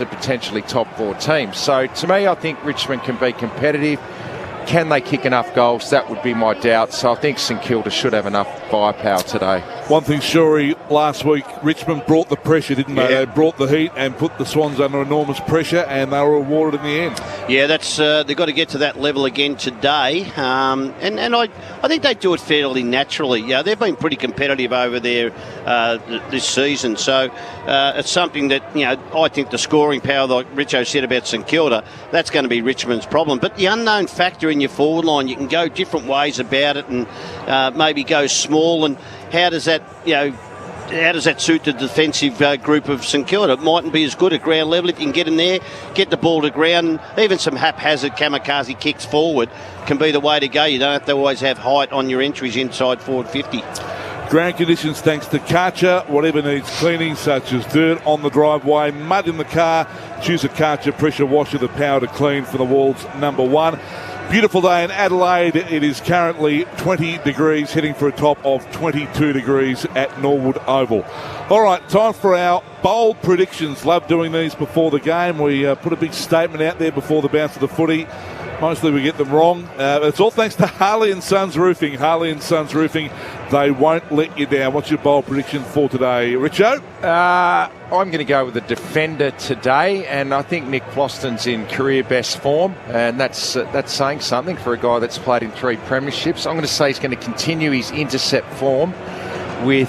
a potentially top 4 team. So to me, I think Richmond can be competitive. Can they kick enough goals? That would be my doubt. So I think St Kilda should have enough firepower today. One thing, Shorey, last week, Richmond brought the pressure, didn't they? Yeah. They brought the heat and put the Swans under enormous pressure, and they were rewarded in the end. Yeah, that's they've got to get to that level again today. And I think they do it fairly naturally. Yeah, they've been pretty competitive over there this season. So it's something that, I think the scoring power, like Richo said about St Kilda, that's going to be Richmond's problem. But the unknown factor in your forward line, you can go different ways about it and maybe go small. And how does that, how does that suit the defensive group of St Kilda? It mightn't be as good at ground level. If you can get in there, get the ball to ground, even some haphazard kamikaze kicks forward can be the way to go. You don't have to always have height on your entries inside forward 50. Ground conditions thanks to Karcher. Whatever needs cleaning, such as dirt on the driveway, mud in the car, choose a Karcher pressure washer, the power to clean for the Wolves #1. Beautiful day in Adelaide. It is currently 20 degrees, heading for a top of 22 degrees at Norwood Oval. All right, time for our bold predictions. Love doing these before the game. We put a big statement out there before the bounce of the footy. Mostly we get them wrong. It's all thanks to Harley & Sons Roofing. Harley & Sons Roofing, they won't let you down. What's your bold prediction for today, Richo? I'm going to go with a defender today, and I think Nick Floston's in career best form, and that's saying something for a guy that's played in 3 premierships. I'm going to say he's going to continue his intercept form with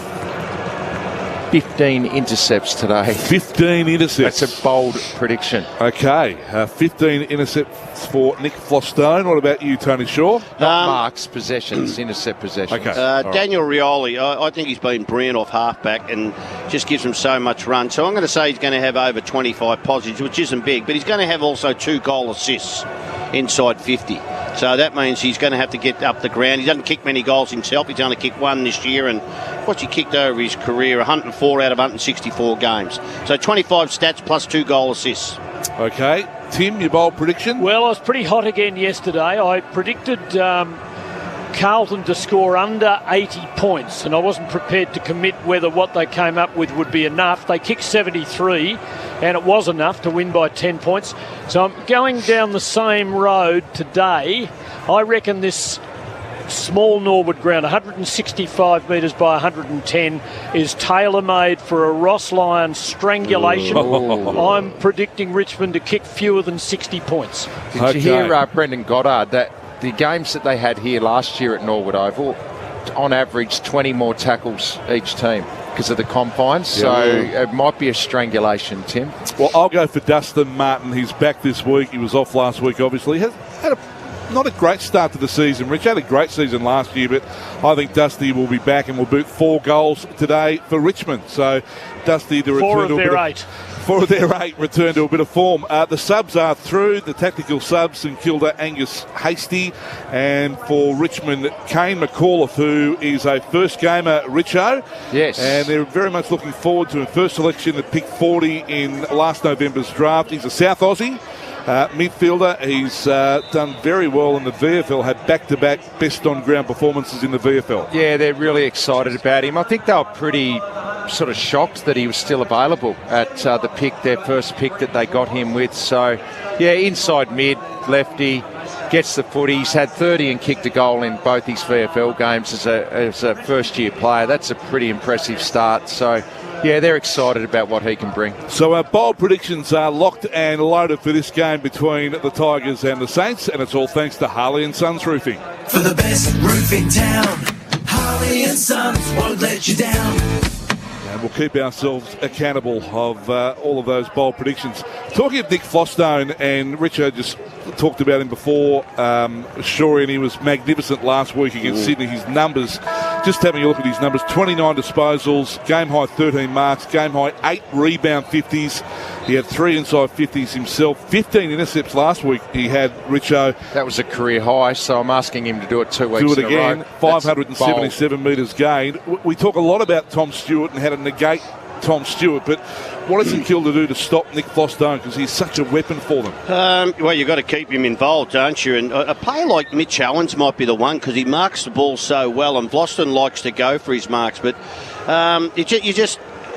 15 intercepts today. 15 intercepts. That's a bold prediction. Okay, 15 intercepts for Nick Flostone. What about you, Tony Shaw? Not marks, possessions, intercept possessions. Okay. Daniel Rioli, I think he's been brilliant off halfback and just gives him so much run. So I'm going to say he's going to have over 25 positives, which isn't big, but he's going to have also 2 goal assists inside 50. So that means he's going to have to get up the ground. He doesn't kick many goals himself. He's only kicked 1 this year, and what's he kicked over his career? 104 out of 164 games. So 25 stats plus 2 goal assists. Okay. Tim, your bold prediction? Well, I was pretty hot again yesterday. I predicted Carlton to score under 80 points, and I wasn't prepared to commit whether what they came up with would be enough. They kicked 73, and it was enough to win by 10 points. So I'm going down the same road today. I reckon this small Norwood ground, 165 metres by 110, is tailor-made for a Ross Lyon strangulation. I'm predicting Richmond to kick fewer than 60 points. Did you hear Brendan Goddard, that the games that they had here last year at Norwood Oval, on average 20 more tackles each team because of the confines, so it might be a strangulation, Tim. Well, I'll go for Dustin Martin. He's back this week. He was off last week, obviously. Had not a great start to the season. Rich had a great season last year, but I think Dusty will be back and will boot 4 goals today for Richmond. So Dusty to return to a bit of 8. 4 of their 8 return to a bit of form. The subs are through. The tactical subs, St Kilda, Angus Hasty, and for Richmond, Kane McAuliffe, who is a first gamer, Richo. Yes. And they're very much looking forward to him. First selection at pick 40 in last November's draft. He's a South Aussie midfielder. He's done very well in the VFL, had back-to-back best on-ground performances in the VFL. Yeah, they're really excited about him. I think they were pretty sort of shocked that he was still available at their first pick that they got him with. So, yeah, inside mid, lefty, gets the footy. He's had 30 and kicked a goal in both his VFL games as a first-year player. That's a pretty impressive start. So, yeah, they're excited about what he can bring. So our bold predictions are locked and loaded for this game between the Tigers and the Saints, and it's all thanks to Harley & Sons Roofing. For the best roof in town, Harley & Sons won't let you down. And we'll keep ourselves accountable of all of those bold predictions. Talking of Nick Flostone, and Richard just talked about him before, Shorey, and he was magnificent last week against Sydney. His numbers, just having a look at his numbers, 29 disposals, game high 13 marks, game high 8 rebound 50s. He had 3 inside 50s himself, 15 intercepts last week he had, Richo. That was a career high, so I'm asking him to do it 2 weeks in a row. 577 metres gained. We talk a lot about Tom Stewart and how to negate Tom Stewart, but what does St Kilda do to stop Nick Flostone, because he's such a weapon for them? Well, you've got to keep him involved, don't you? And a player like Mitch Owens might be the one, because he marks the ball so well, and Flostone likes to go for his marks. But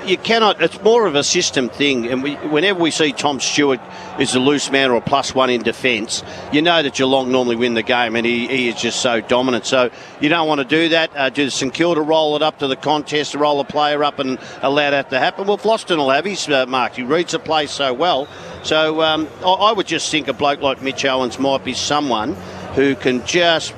you cannot. It's more of a system thing, and whenever we see Tom Stewart is a loose man or a +1 in defence, you know that Geelong normally win the game, and he is just so dominant. So you don't want to do that. Do St Kilda roll it up to the contest, roll a player up, and allow that to happen? Well, Floston will have his mark. He reads the play so well. So I would just think a bloke like Mitch Owens might be someone who can just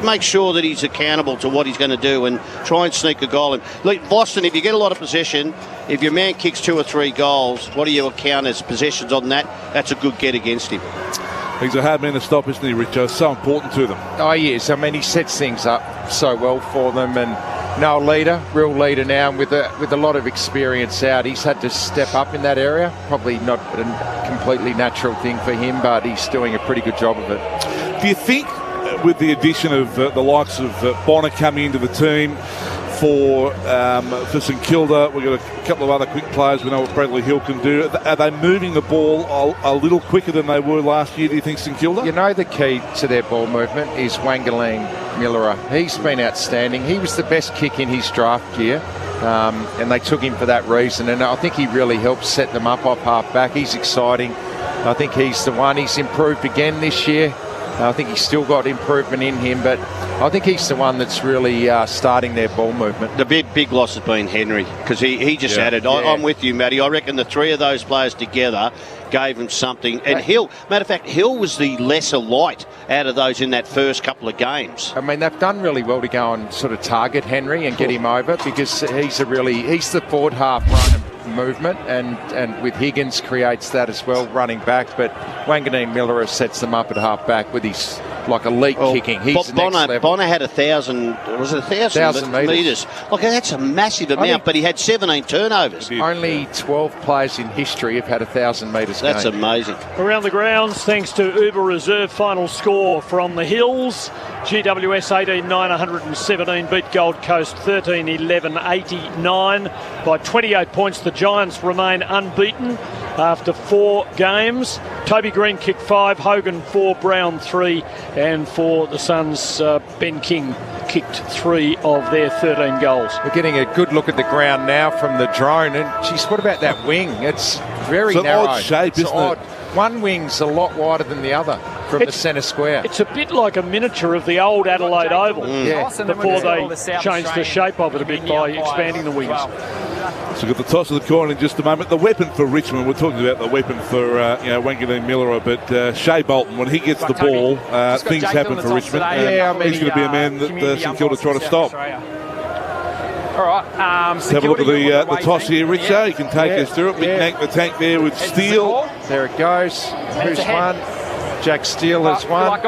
make sure that he's accountable to what he's going to do and try and sneak a goal in. Look, Boston, if you get a lot of possession, if your man kicks 2 or 3 goals, what do you account as possessions on that? That's a good get against him. He's a hard man to stop, isn't he, Richo? So important to them. Oh, he is. I mean, he sets things up so well for them, and no leader, real leader now, and with a lot of experience out. He's had to step up in that area. Probably not a completely natural thing for him, but he's doing a pretty good job of it. Do you think, with the addition of the likes of Bonner coming into the team for St Kilda, we've got a couple of other quick players we know what Bradley Hill can do. Are they moving the ball a little quicker than they were last year, do you think, St Kilda? You know, the key to their ball movement is Wangaleen Millera. He's been outstanding. He was the best kick in his draft year, and they took him for that reason, and I think he really helped set them up off half-back. He's exciting. I think he's the one. He's improved again this year. I think he's still got improvement in him, but I think he's the one that's really starting their ball movement. The big loss has been Henry, because he just added. I'm with you, Matty. I reckon the 3 of those players together gave him something. And Hill, matter of fact, Hill was the lesser light out of those in that first couple of games. I mean, they've done really well to go and sort of target Henry and get him over, because he's the forward half runner movement, and with Higgins creates that as well, running back. But Wanganeen Millera sets them up at half back with his elite kicking. He's the next level. Bonner had 1,000 metres. Look, that's a massive amount, but he had 17 turnovers. Only 12 players in history have had 1,000 metres. That's amazing. Around the grounds, thanks to Uber Reserve. Final score from the Hills: GWS 18,917 beat Gold Coast 13,1189 by 28 points. The Giants remain unbeaten after 4 games. Toby Green kicked 5, Hogan 4, Brown 3, and for the Suns, Ben King kicked 3 of their 13 goals. We're getting a good look at the ground now from the drone, and geez, what about that wing? It's very narrow. It's an odd shape, isn't it? One wing's a lot wider than the other from the centre square. It's a bit like a miniature of the old Adelaide Oval. Yeah. Before they changed the shape of it a bit by expanding the wings. So we've got the toss of the coin in just a moment. The weapon for Richmond, we're talking about the weapon for Wanganeen Millera, but Shea Bolton, when he gets the ball, things happen for Richmond. He's going to be a man that St Kilda try to stop. All right. Let's have a look at the toss here, Richo. You can take us through it. Big the tank there with Steele. There it goes. Who's won? Jack Steele has won.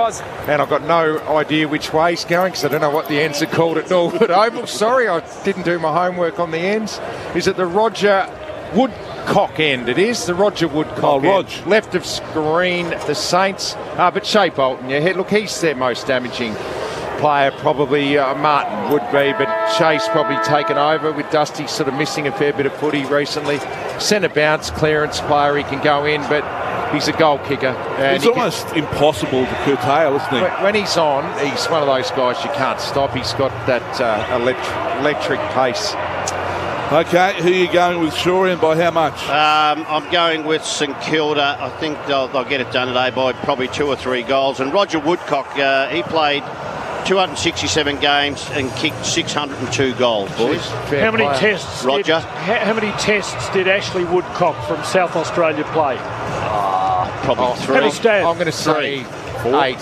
And I've got no idea which way he's going, because I don't know what the ends are called at Norwood Oval. Sorry, I didn't do my homework on the ends. Is it the Roger Woodcock end? It is the Roger Woodcock end. Left of screen, the Saints. But Shea Bolton, look, he's their most damaging player. Probably Martin would be, but Shea's probably taken over with Dusty sort of missing a fair bit of footy recently. Centre bounce, clearance player, he can go in, but he's a goal kicker. And it's almost impossible to curtail, isn't he? When he's on, he's one of those guys you can't stop. He's got that electric pace. Okay, who are you going with, Shaw, and by how much? I'm going with St Kilda. I think they'll get it done today by probably 2 or 3 goals. And Roger Woodcock, he played 267 games and kicked 602 goals, boys. How many tests, Roger? How many tests did Ashley Woodcock from South Australia play? Probably 3. I'm going to say 8. I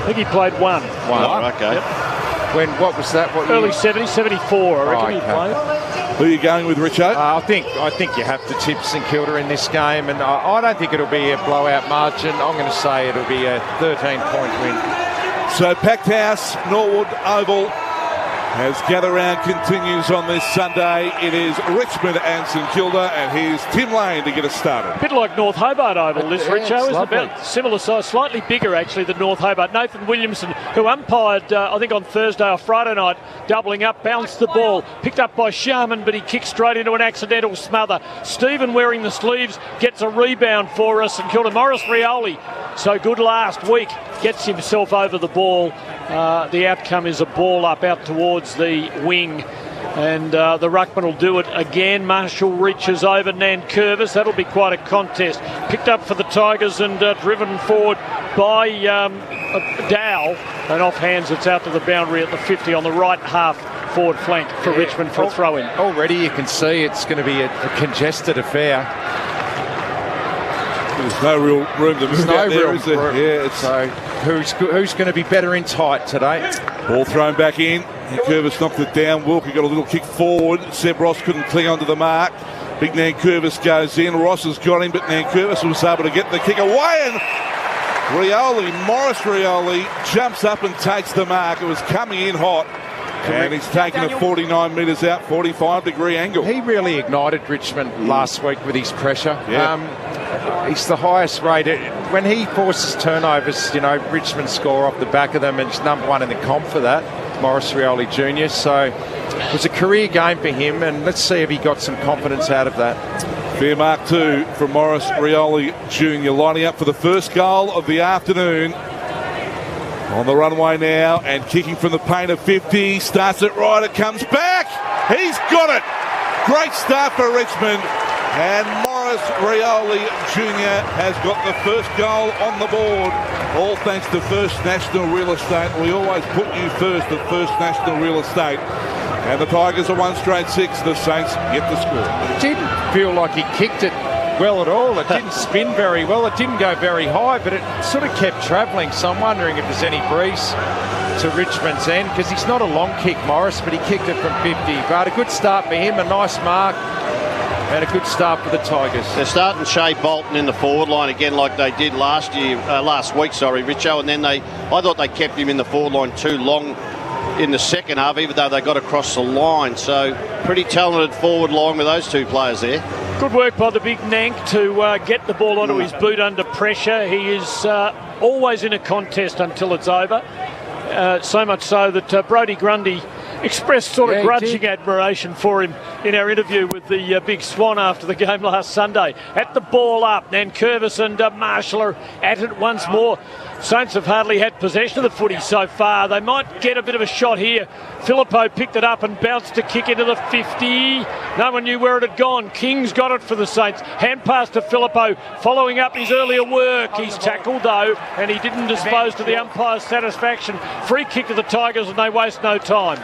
think he played 1. Okay. Yep. What was that? Early 70s, 74, I reckon he played. Who are you going with, Richo? I think you have to tip St Kilda in this game, and I don't think it'll be a blowout margin. I'm going to say it'll be a 13-point win. So packed house, Norwood Oval, as Gather Round continues on this Sunday. It is Richmond and St Kilda, and here's Tim Lane to get us started. A bit like North Hobart Oval, this, Richo, is lovely. about similar size, slightly bigger actually than North Hobart. Nathan Williamson, who umpired, I think on Thursday or Friday night, doubling up, bounced the ball, picked up by Sharman, but he kicked straight into an accidental smother. Stephen, wearing the sleeves, gets a rebound for us. St Kilda. Morris Rioli, so good last week, gets himself over the ball. The outcome is a ball up out towards the wing. And the ruckman will do it again. Marshall reaches over Nankervis. That'll be quite a contest. Picked up for the Tigers and driven forward by Dow. And off hands, it's out to the boundary at the 50 on the right half forward flank for Richmond for a throw-in. Already you can see it's going to be a congested affair. There's no real room to move out there, is there? Yeah, it's... So who's going to be better in tight today? Ball thrown back in. Nankervis knocked it down. Wilkie got a little kick forward. Seb Ross couldn't cling onto the mark. Big Nankervis goes in. Ross has got him, but Nankervis was able to get the kick away. And Morris Rioli jumps up and takes the mark. It was coming in hot. And he's taken it 49 metres out, 45-degree angle. He really ignited Richmond last week with his pressure. Yeah. He's the highest rated. When he forces turnovers, Richmond score off the back of them, and he's number one in the comp for that, Morris Rioli Jr. So it was a career game for him, and let's see if he got some confidence out of that. Fair mark too from Morris Rioli Jr. lining up for the first goal of the afternoon. On the runway now and kicking from the paint of 50. Starts it right, it comes back. He's got it. Great start for Richmond. And Morris Rioli Jr. has got the first goal on the board. All thanks to First National Real Estate. We always put you first at First National Real Estate. And the Tigers are 1 straight 6. The Saints get the score. It didn't feel like he kicked it well at all. It didn't spin very well. It didn't go very high, but it sort of kept travelling. So I'm wondering if there's any breeze to Richmond's end, because he's not a long kick, Morris, but he kicked it from 50. But a good start for him, a nice mark, and a good start for the Tigers. They're starting Shea Bolton in the forward line again, like they did last week, Richo. And then I thought they kept him in the forward line too long in the second half, even though they got across the line. So pretty talented forward line with those two players there. Good work by the big Nank to get the ball onto his boot under pressure. He is always in a contest until it's over. So much so that Brodie Grundy expressed sort of grudging admiration for him in our interview with the Big Swan after the game last Sunday. At the ball up, Nankervis and Marshall are at it once more. Saints have hardly had possession of the footy so far. They might get a bit of a shot here. Filippo picked it up and bounced to kick into the 50. No one knew where it had gone. King's got it for the Saints. Hand pass to Filippo, following up his earlier work. He's tackled though, and he didn't dispose to the umpire's satisfaction. Free kick to the Tigers, and they waste no time.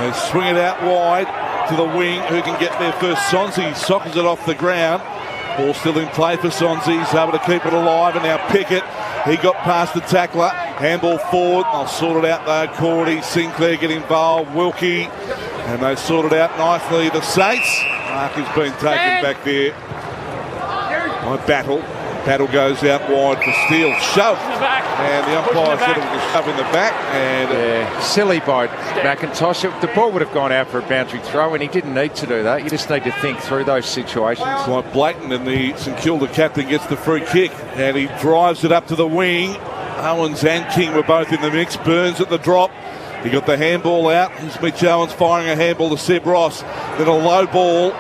They swing it out wide to the wing. Who can get there first? Sonzi sockers it off the ground. Ball still in play for Sonzi. He's able to keep it alive, and now Pickett. He got past the tackler. Handball forward. They'll sort it out though. Cordy, Sinclair get involved. Wilkie. And they sort it out nicely. The Saints. Mark has been taken back there by Battle. Battle goes out wide for Steele. Shove. And the umpire said it was a shove in the back. And silly by McIntosh. The ball would have gone out for a boundary throw, and he didn't need to do that. You just need to think through those situations. Like Blayton, and the St Kilda captain gets the free kick, and he drives it up to the wing. Owens and King were both in the mix. Burns at the drop. He got the handball out. Here's Mitch Owens firing a handball to Seb Ross. Then a low ball.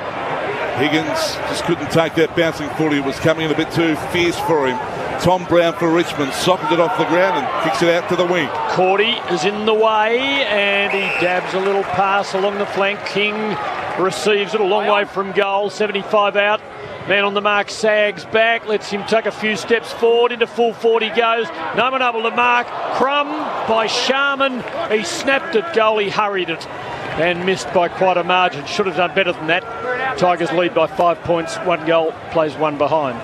Higgins just couldn't take that bouncing footy. It was coming in a bit too fierce for him. Tom Brown for Richmond sockets it off the ground and kicks it out to the wing. Cordy is in the way, and he dabs a little pass along the flank. King receives it a long way from goal. 75 out. Man on the mark sags back, lets him take a few steps forward. Into full 40 goes. No one able to mark. Crumb by Sharman. He snapped it. Goalie hurried it and missed by quite a margin. Should have done better than that. Tigers lead by 5 points. 1 goal, plays 1 behind.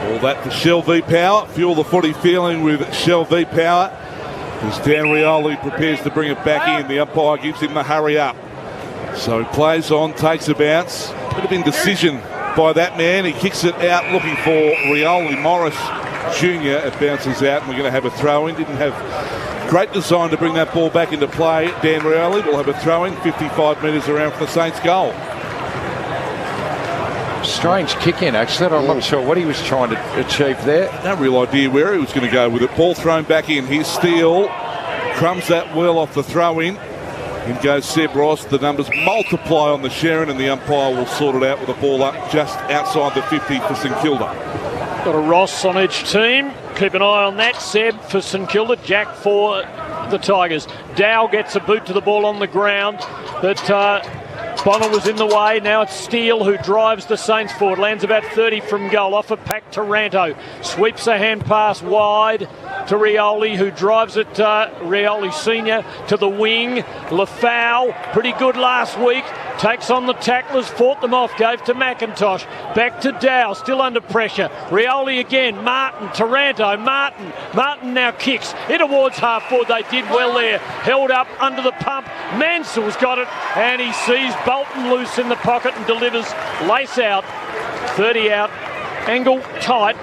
All that for Shell v Power. Fuel the footy feeling with Shell v Power. As Dan Rioli prepares to bring it back in, the umpire gives him the hurry up. So he plays on, takes a bounce. Bit of indecision by that man. He kicks it out looking for Rioli. Morris Jr. It bounces out, and we're going to have a throw in. Didn't have great design to bring that ball back into play. Dan Rioli will have a throw in 55 metres around for the Saints goal. Strange kick in, actually. I'm not sure what he was trying to achieve there. No real idea where he was going to go with it. Ball thrown back in. Here's Steele. Crumbs that well off the throw in. In goes Seb Ross. The numbers multiply on the Sharon, and the umpire will sort it out with a ball up just outside the 50 for St Kilda. Got a Ross on each team. Keep an eye on that. Seb for St Kilda. Jack for the Tigers. Dow gets a boot to the ball on the ground, but Bonner was in the way. Now it's Steele who drives the Saints forward. Lands about 30 from goal. Off a pack Taranto. Sweeps a hand pass wide to Rioli, who drives it, Rioli Senior, to the wing. Lafau, pretty good last week. Takes on the tacklers, fought them off, gave to McIntosh. Back to Dow, still under pressure. Rioli again, Martin, Taranto, Martin. Martin now kicks in towards half forward. They did well there. Held up under the pump. Mansell's got it, and he sees Bolton loose in the pocket and delivers lace out. 30 out, angle tight.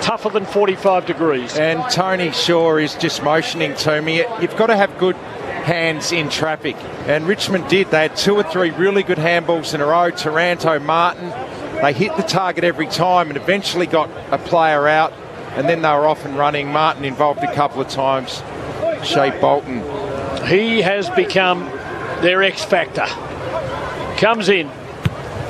Tougher than 45 degrees. And Tony Shaw is just motioning to me. You've got to have good hands in traffic. And Richmond did. They had 2 or 3 really good handballs in a row. Taranto, Martin. They hit the target every time and eventually got a player out. And then they were off and running. Martin involved a couple of times. Shea Bolton. He has become their X factor. Comes in.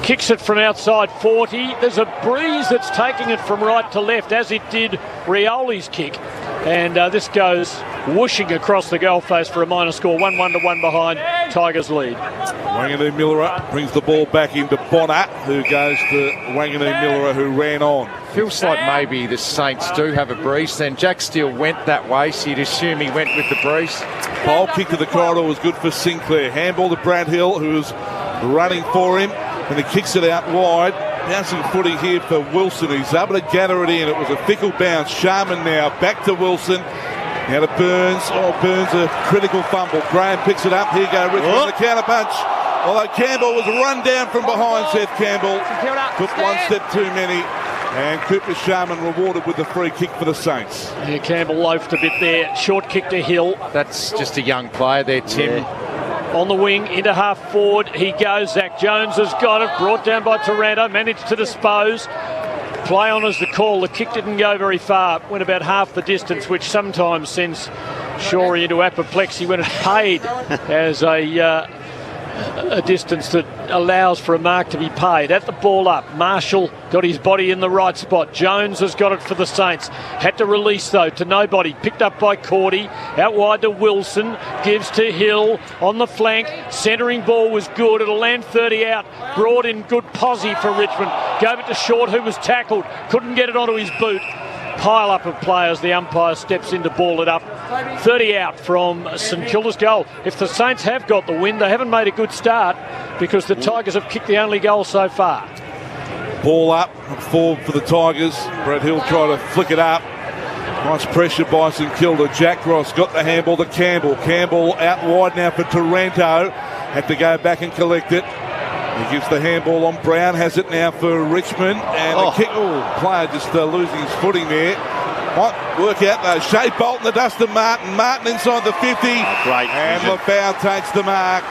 Kicks it from outside 40. There's a breeze that's taking it from right to left, as it did Rioli's kick. And this goes whooshing across the goal face for a minor score. 1-1 to 1 behind. Tigers lead. Wanganui Millera brings the ball back into Bonner, who goes to Wanganui Millera, who ran on. Feels like maybe the Saints do have a breeze. Then Jack Steele went that way, so you'd assume he went with the breeze. Pole kick to the corridor was good for Sinclair. Handball to Brad Hill, who's running for him. And he kicks it out wide. Bouncing footy here for Wilson. He's able to gather it in. It was a fickle bounce. Sharman now back to Wilson. Now to Burns. Oh, Burns a critical fumble. Graham picks it up. Here go Richmond on the counter punch. Although Campbell was run down from behind, Seth Campbell. Took one step too many. And Cooper Sharman rewarded with the free kick for the Saints. Yeah, Campbell loafed a bit there. Short kick to Hill. That's just a young player there, Tim. Yeah. On the wing, into half forward, he goes. Zach Jones has got it, brought down by Taranto, managed to dispose. Play on as the call. The kick didn't go very far, went about half the distance, which sometimes sends Shorey into apoplexy when it's paid as a distance that allows for a mark to be paid. At the ball up, Marshall got his body in the right spot. Jones has got it for the Saints. Had to release though to nobody. Picked up by Cordy. Out wide to Wilson. Gives to Hill on the flank. Centering ball was good. It'll land 30 out. Brought in good posse for Richmond. Gave it to Short, who was tackled. Couldn't get it onto his boot. Pile up of players. The umpire steps in to ball it up. 30 out from St Kilda's goal. If the Saints have got the win, they haven't made a good start because the Tigers have kicked the only goal so far. Ball up and forward for the Tigers. Brad Hill tried to flick it up. Nice pressure by St Kilda. Jack Ross got the handball to Campbell. Campbell out wide now for Taranto. Had to go back and collect it. He gives the handball on Brown, has it now for Richmond, and the kick. Oh, player just losing his footing there. Might work out though. Shea Bolton, the Dustin Martin. Martin inside the 50. Great. And Lafau takes the mark.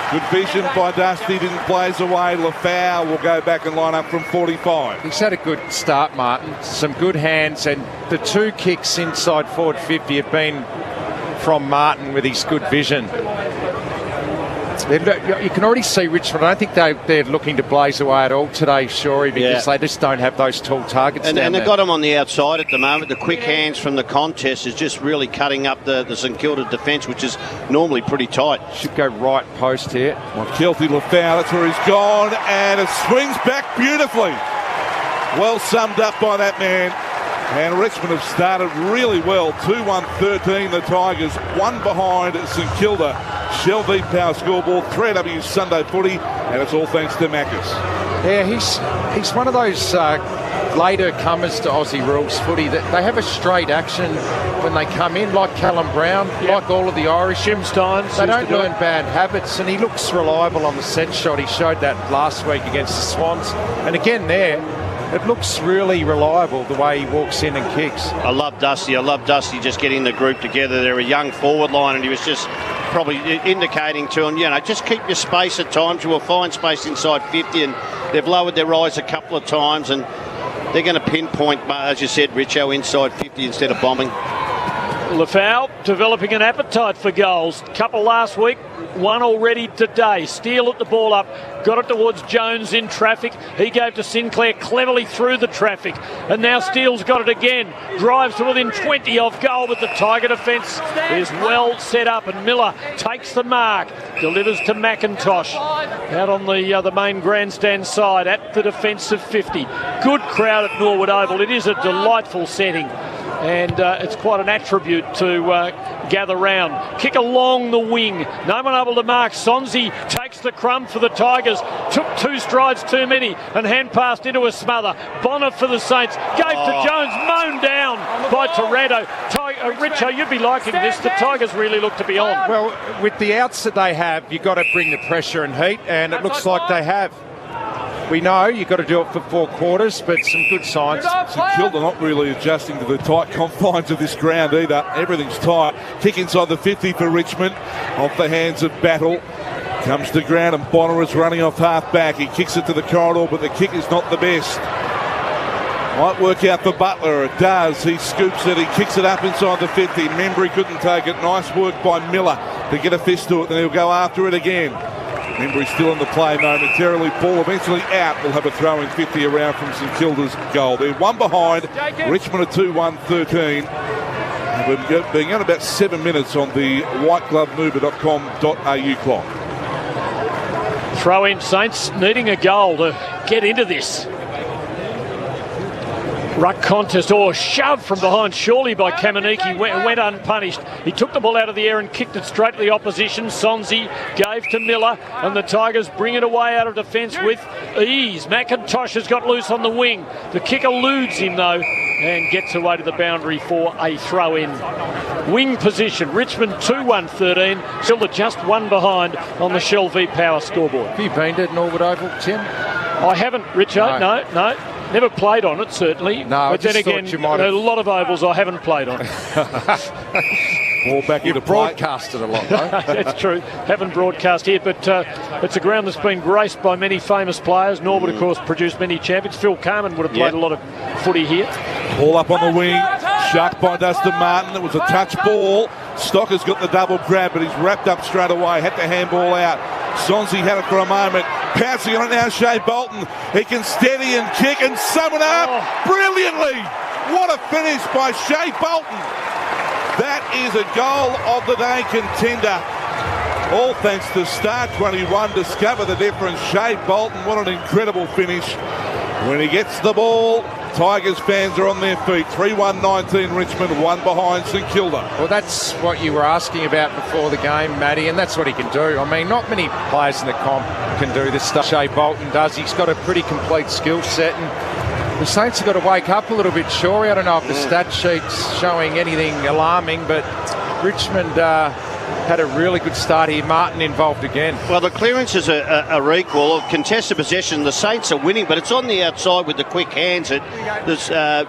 Good vision by Dusty, didn't blaze away. Lafau will go back and line up from 45. He's had a good start, Martin. Some good hands, and the 2 kicks inside forward 50 have been from Martin with his good vision. You can already see Richmond. I don't think they're looking to blaze away at all today, Shorey, because they just don't have those tall targets. And they've got them on the outside at the moment. The quick hands from the contest is just really cutting up the St Kilda defence, which is normally pretty tight. Should go right post here. Kelty Lafau, that's where he's gone, and it swings back beautifully. Well summed up by that man. And Richmond have started really well. 2-1-13, the Tigers. 1 behind St Kilda. Shell V Power scoreboard. 3AW Sunday footy. And it's all thanks to Macca's. Yeah, he's one of those later comers to Aussie rules footy that they have a straight action when they come in, like Callum Brown, like all of the Irish. Jim Steins. They don't learn bad habits, and he looks reliable on the set shot. He showed that last week against the Swans. And again there, it looks really reliable the way he walks in and kicks. I love Dusty. I love Dusty just getting the group together. They're a young forward line, and he was just probably indicating to him, just keep your space at times. You will find space inside 50, and they've lowered their eyes a couple of times, and they're going to pinpoint, as you said, Richo, inside 50 instead of bombing. Lafau developing an appetite for goals. Couple last week, one already today. Steele at the ball up, got it towards Jones in traffic. He gave to Sinclair cleverly through the traffic. And now Steele's got it again. Drives to within 20 of goal, but the Tiger defence is well set up. And Miller takes the mark, delivers to McIntosh out on the main grandstand side at the defensive 50. Good crowd at Norwood Oval. It is a delightful setting. And it's quite an attribute to gather round. Kick along the wing. No one able to mark. Sonzi takes the crumb for the Tigers. Took 2 strides too many and hand passed into a smother. Bonner for the Saints. Gave to Jones. Mown down by Toretto. Richo, you'd be liking this. The Tigers really look to be on. Well, with the outs that they have, you've got to bring the pressure and heat, and it looks like they have. We know you've got to do it for 4 quarters, but some good signs. St Kilda not really adjusting to the tight confines of this ground either. Everything's tight. Kick inside the 50 for Richmond. Off the hands of Battle. Comes to ground and Bonner is running off half back. He kicks it to the corridor, but the kick is not the best. Might work out for Butler. It does. He scoops it. He kicks it up inside the 50. Membry couldn't take it. Nice work by Miller to get a fist to it. Then he'll go after it again. Membry still in the play momentarily. Ball eventually out. We'll have a throw-in 50 around from St Kilda's goal. They're one behind. Richmond at 2-1-13. We're being on about 7 minutes on the whiteglovemover.com.au clock. Throw in Saints needing a goal to get into this ruck contest. Shove from behind surely by Kamaniki. Went unpunished. He took the ball out of the air and kicked it straight to the opposition. Sonzi gave to Miller and the Tigers bring it away out of defence with ease. McIntosh has got loose on the wing. The kick eludes him though and gets away to the boundary for a throw-in. Wing position. Richmond 2-1-13. Still just one behind on the Shell V Power scoreboard. Have you been to Norwood Oval, Tim? I haven't, Richard. No. Never played on it, certainly. No, but then again, there are a lot of ovals I haven't played on. Ball back into broadcasted a lot, though. That's true. Haven't broadcast here, but it's a ground that's been graced by many famous players. Norwood, of course, produced many champions. Phil Carman would have played a lot of footy here. Ball up on the wing. Shucked by Dustin Martin. It was a touch ball. Stocker's got the double grab, but he's wrapped up straight away. Had to handball out. Sonzi had it for a moment. Pouncing on it now, Shea Bolton. He can steady and kick and sum it up brilliantly. What a finish by Shea Bolton. That is a goal of the day contender. All thanks to Star 21. Discover the difference. Shea Bolton, what an incredible finish. When he gets the ball, Tigers fans are on their feet. 3-1-19 Richmond, one behind St Kilda. Well, that's what you were asking about before the game, Matty, and that's what he can do. I mean, not many players in the comp can do this stuff Shea Bolton does. He's got a pretty complete skill set, and the Saints have got to wake up a little bit, surely. I don't know if the stat sheet's showing anything alarming, but Richmond had a really good start here. Martin involved again. Well, the clearances are equal. Contested possession, the Saints are winning, but it's on the outside with the quick hands.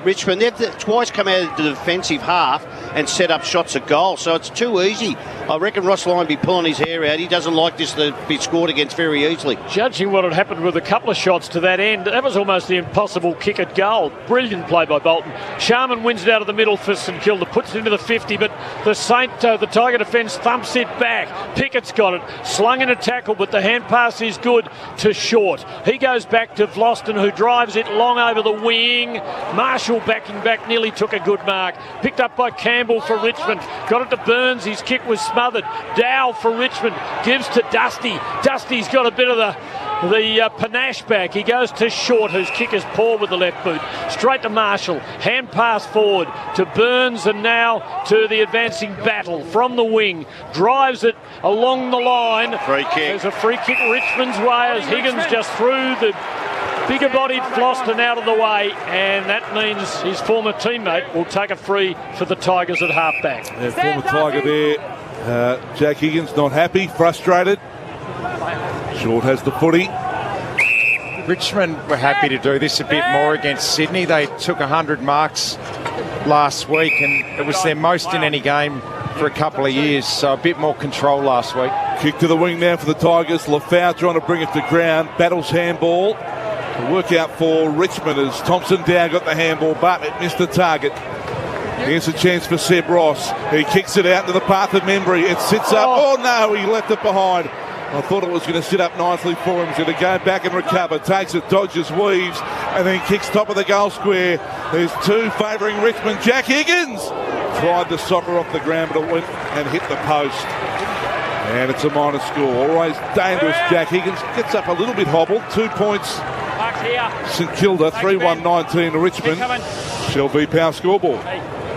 Richmond, they've twice come out of the defensive half and set up shots at goal, so it's too easy. I reckon Ross Lyon be pulling his hair out. He doesn't like this to be scored against very easily. Judging what had happened with a couple of shots to that end, that was almost the impossible kick at goal. Brilliant play by Bolton. Sharman wins it out of the middle for St Kilda, puts it into the 50, but the Tiger defence thumps it back. Pickett's got it, slung in a tackle, but the hand pass is good to Short. He goes back to Vlosten, who drives it long over the wing. Marshall backing back, nearly took a good mark. Picked up by Campbell for Richmond. Got it to Burns, his kick was smothered. Dow for Richmond, gives to Dusty. Dusty's got a bit of the panache back. He goes to Short, whose kick is poor with the left boot. Straight to Marshall. Hand pass forward to Burns, and now to the advancing Battle from the wing. Drives it along the line. Free kick. There's a free kick Richmond's way as Higgins just threw the bigger-bodied Floston out of the way, and that means his former teammate will take a free for the Tigers at half-back. Former Tiger there. Jack Higgins not happy, frustrated. Short has the footy. Richmond were happy to do this a bit more against Sydney. They took 100 marks last week, and it was their most in any game for a couple of years, so a bit more control last week. Kick to the wing now for the Tigers. Lafau trying to bring it to ground. Battles handball. A work out for Richmond as Thompson Dow got the handball, but it missed the target. Here's a chance for Seb Ross. He kicks it out into the path of Membry. It sits up. Oh no, he left it behind. I thought it was going to sit up nicely for him. He's going to go back and recover. Takes it, dodges, weaves, and then kicks top of the goal square. There's two favouring Richmond. Jack Higgins tried the soccer off the ground, but it went and hit the post. And it's a minor score. Always dangerous. Jack Higgins gets up a little bit hobbled. 2 points. St Kilda, 3-1-19 to Richmond. Shell v Power scoreboard.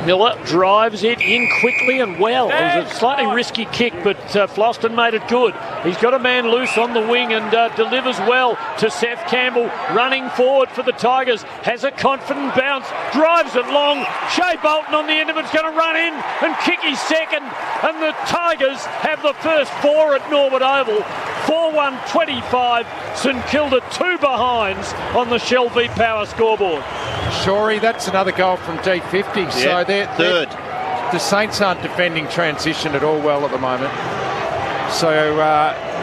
Miller drives it in quickly and well. It was a slightly risky kick, but Floston made it good. He's got a man loose on the wing and delivers well to Seth Campbell, running forward for the Tigers. Has a confident bounce, drives it long. Shea Bolton on the end of it's going to run in and kick his second. And the Tigers have the first 4 at Norwood Oval. 4-1-25. St Kilda 2 behinds on the Shell v Power scoreboard. Shorey, that's another goal from D50. So they're third. The Saints aren't defending transition at all well at the moment. So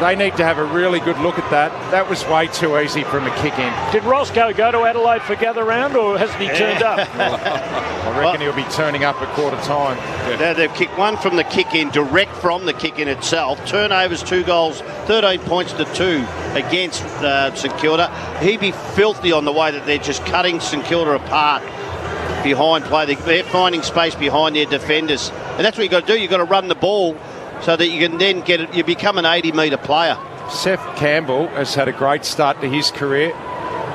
they need to have a really good look at that. That was way too easy from a kick in. Did Roscoe go to Adelaide for gather round, or hasn't he turned up? I reckon he'll be turning up at quarter time. Now they've kicked one from the kick in, direct from the kick in itself. Turnovers, 2 goals, 13 points to 2 against St Kilda. He'd be filthy on the way that they're just cutting St Kilda apart behind play. They're finding space behind their defenders. And that's what you've got to do. You've got to run the ball so that you can then get it. You become an 80-metre player. Seth Campbell has had a great start to his career.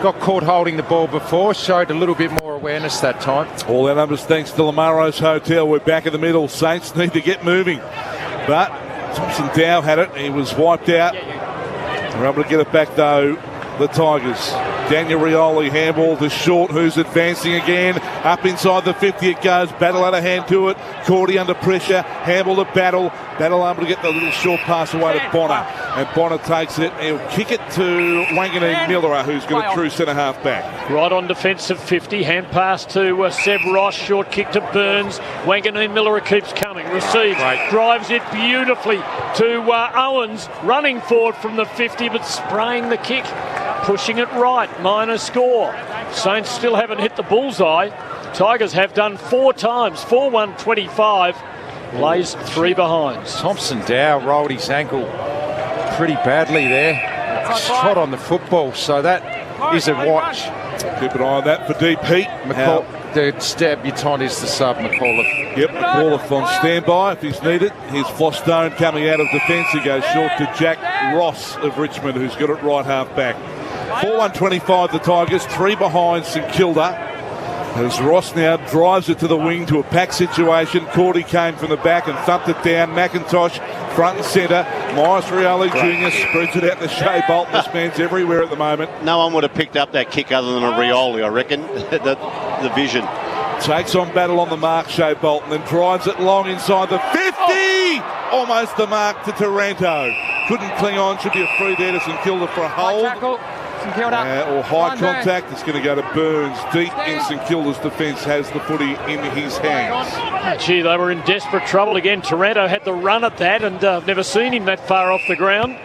Got caught holding the ball before, showed a little bit more awareness that time. All our numbers thanks to Lamaro's Hotel. We're back in the middle. Saints need to get moving. But Thompson Dow had it. He was wiped out. They're able to get it back, though, the Tigers. Daniel Rioli, handball to Short, who's advancing again. Up inside the 50 it goes. Battle out of hand to it. Cordy under pressure. Handball to Battle. Battle able to get the little short pass away to Bonner. And Bonner takes it. He'll kick it to Wanganeen Miller, who's got a true centre-half back. Right on defensive 50. Hand pass to Seb Ross. Short kick to Burns. Wanganeen Miller keeps coming. Receives. Right. Drives it beautifully to Owens. Running forward from the 50, but spraying the kick. Pushing it right. Minor score. Saints still haven't hit the bullseye. Tigers have done 4 times. 4-1-25. Lays 3 behinds. Thompson Dow rolled his ankle pretty badly there. Shot on the football, so that is a watch. Keep an eye on that for deep heat. The debutant is the sub, McAuliffe. Yep, McAuliffe on standby if he's needed. Here's Flostone coming out of defence. He goes short to Jack Ross of Richmond, who's got it right half back. 4-1-25 the Tigers, 3 behind St Kilda. As Ross now drives it to the wing to a pack situation. Cordy came from the back and thumped it down. McIntosh front and centre. Myers Rioli Jr. spreads it out to Shea Bolton. This man's everywhere at the moment. No one would have picked up that kick other than a Rioli, I reckon. the vision. Takes on Battle on the mark, Shea Bolton, and drives it long inside the 50! Almost the mark to Taranto. Couldn't cling on. Should be a free there to St Kilda for a hold. Or high contact. It's going to go to Burns. Deep in St Kilda's defence, has the footy in his hands. Gee, they were in desperate trouble again. Taranto had the run at that, and I've never seen him that far off the ground.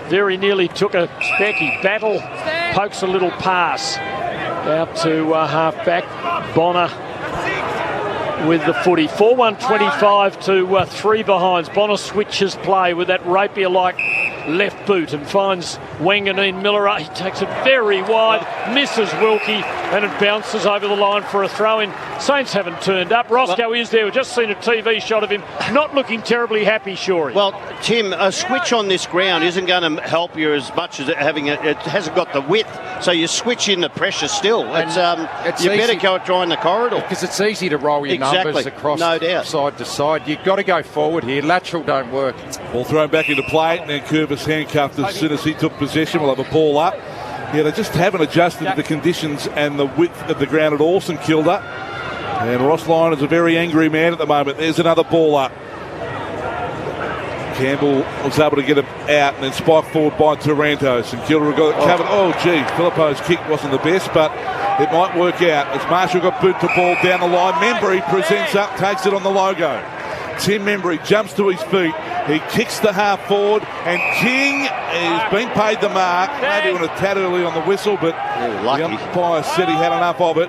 Very nearly took a specky. Battle pokes a little pass out to half-back. Bonner with the footy. 4-1-25 to 3 behinds. Bonner switches play with that rapier-like left boot and finds Wanganeen Miller. He takes it very wide, misses Wilkie, and it bounces over the line for a throw-in. Saints haven't turned up. Roscoe is there. We've just seen a TV shot of him, not looking terribly happy, Shorey. Well, Tim, a switch on this ground isn't going to help you as much as it hasn't got the width, so you switch in the pressure still. It's you better go try in the corridor. Because it's easy to roll your numbers across side to side. You've got to go forward here. Lateral don't work. Ball thrown back into play, and then Curvis handcuffed as soon as he took possession. We'll have a ball up. Yeah, they just haven't adjusted to the conditions and the width of the ground at all, St Kilda. And Ross Lyon is a very angry man at the moment. There's another ball up. Campbell was able to get it out and then spiked forward by Taranto. St Kilda got it covered. Oh, gee, Filippo's kick wasn't the best, but it might work out. As Marshall got boot the ball down the line, Membry presents up, takes it on the logo. Tim Membry jumps to his feet. He kicks the half forward, and King has been paid the mark. Maybe on a tad early on the whistle, but the umpire said he had enough of it.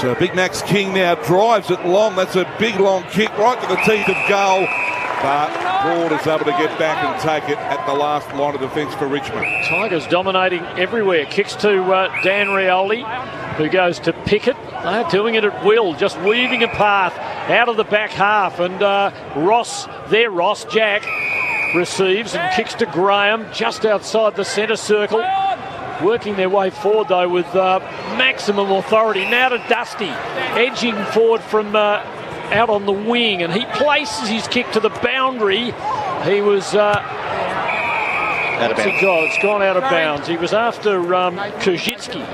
So Big Max King now drives it long. That's a big long kick right to the teeth of goal. But Broad is able to get back and take it at the last line of defence for Richmond. Tigers dominating everywhere. Kicks to Dan Rioli, who goes to Pickett. They're doing it at will, just weaving a path out of the back half. And Ross, Jack, receives and kicks to Graham just outside the centre circle. Working their way forward, though, with maximum authority. Now to Dusty, edging forward from out on the wing, and he places his kick to the boundary. He was... it's gone out of bounds. He was after Kuzitsky,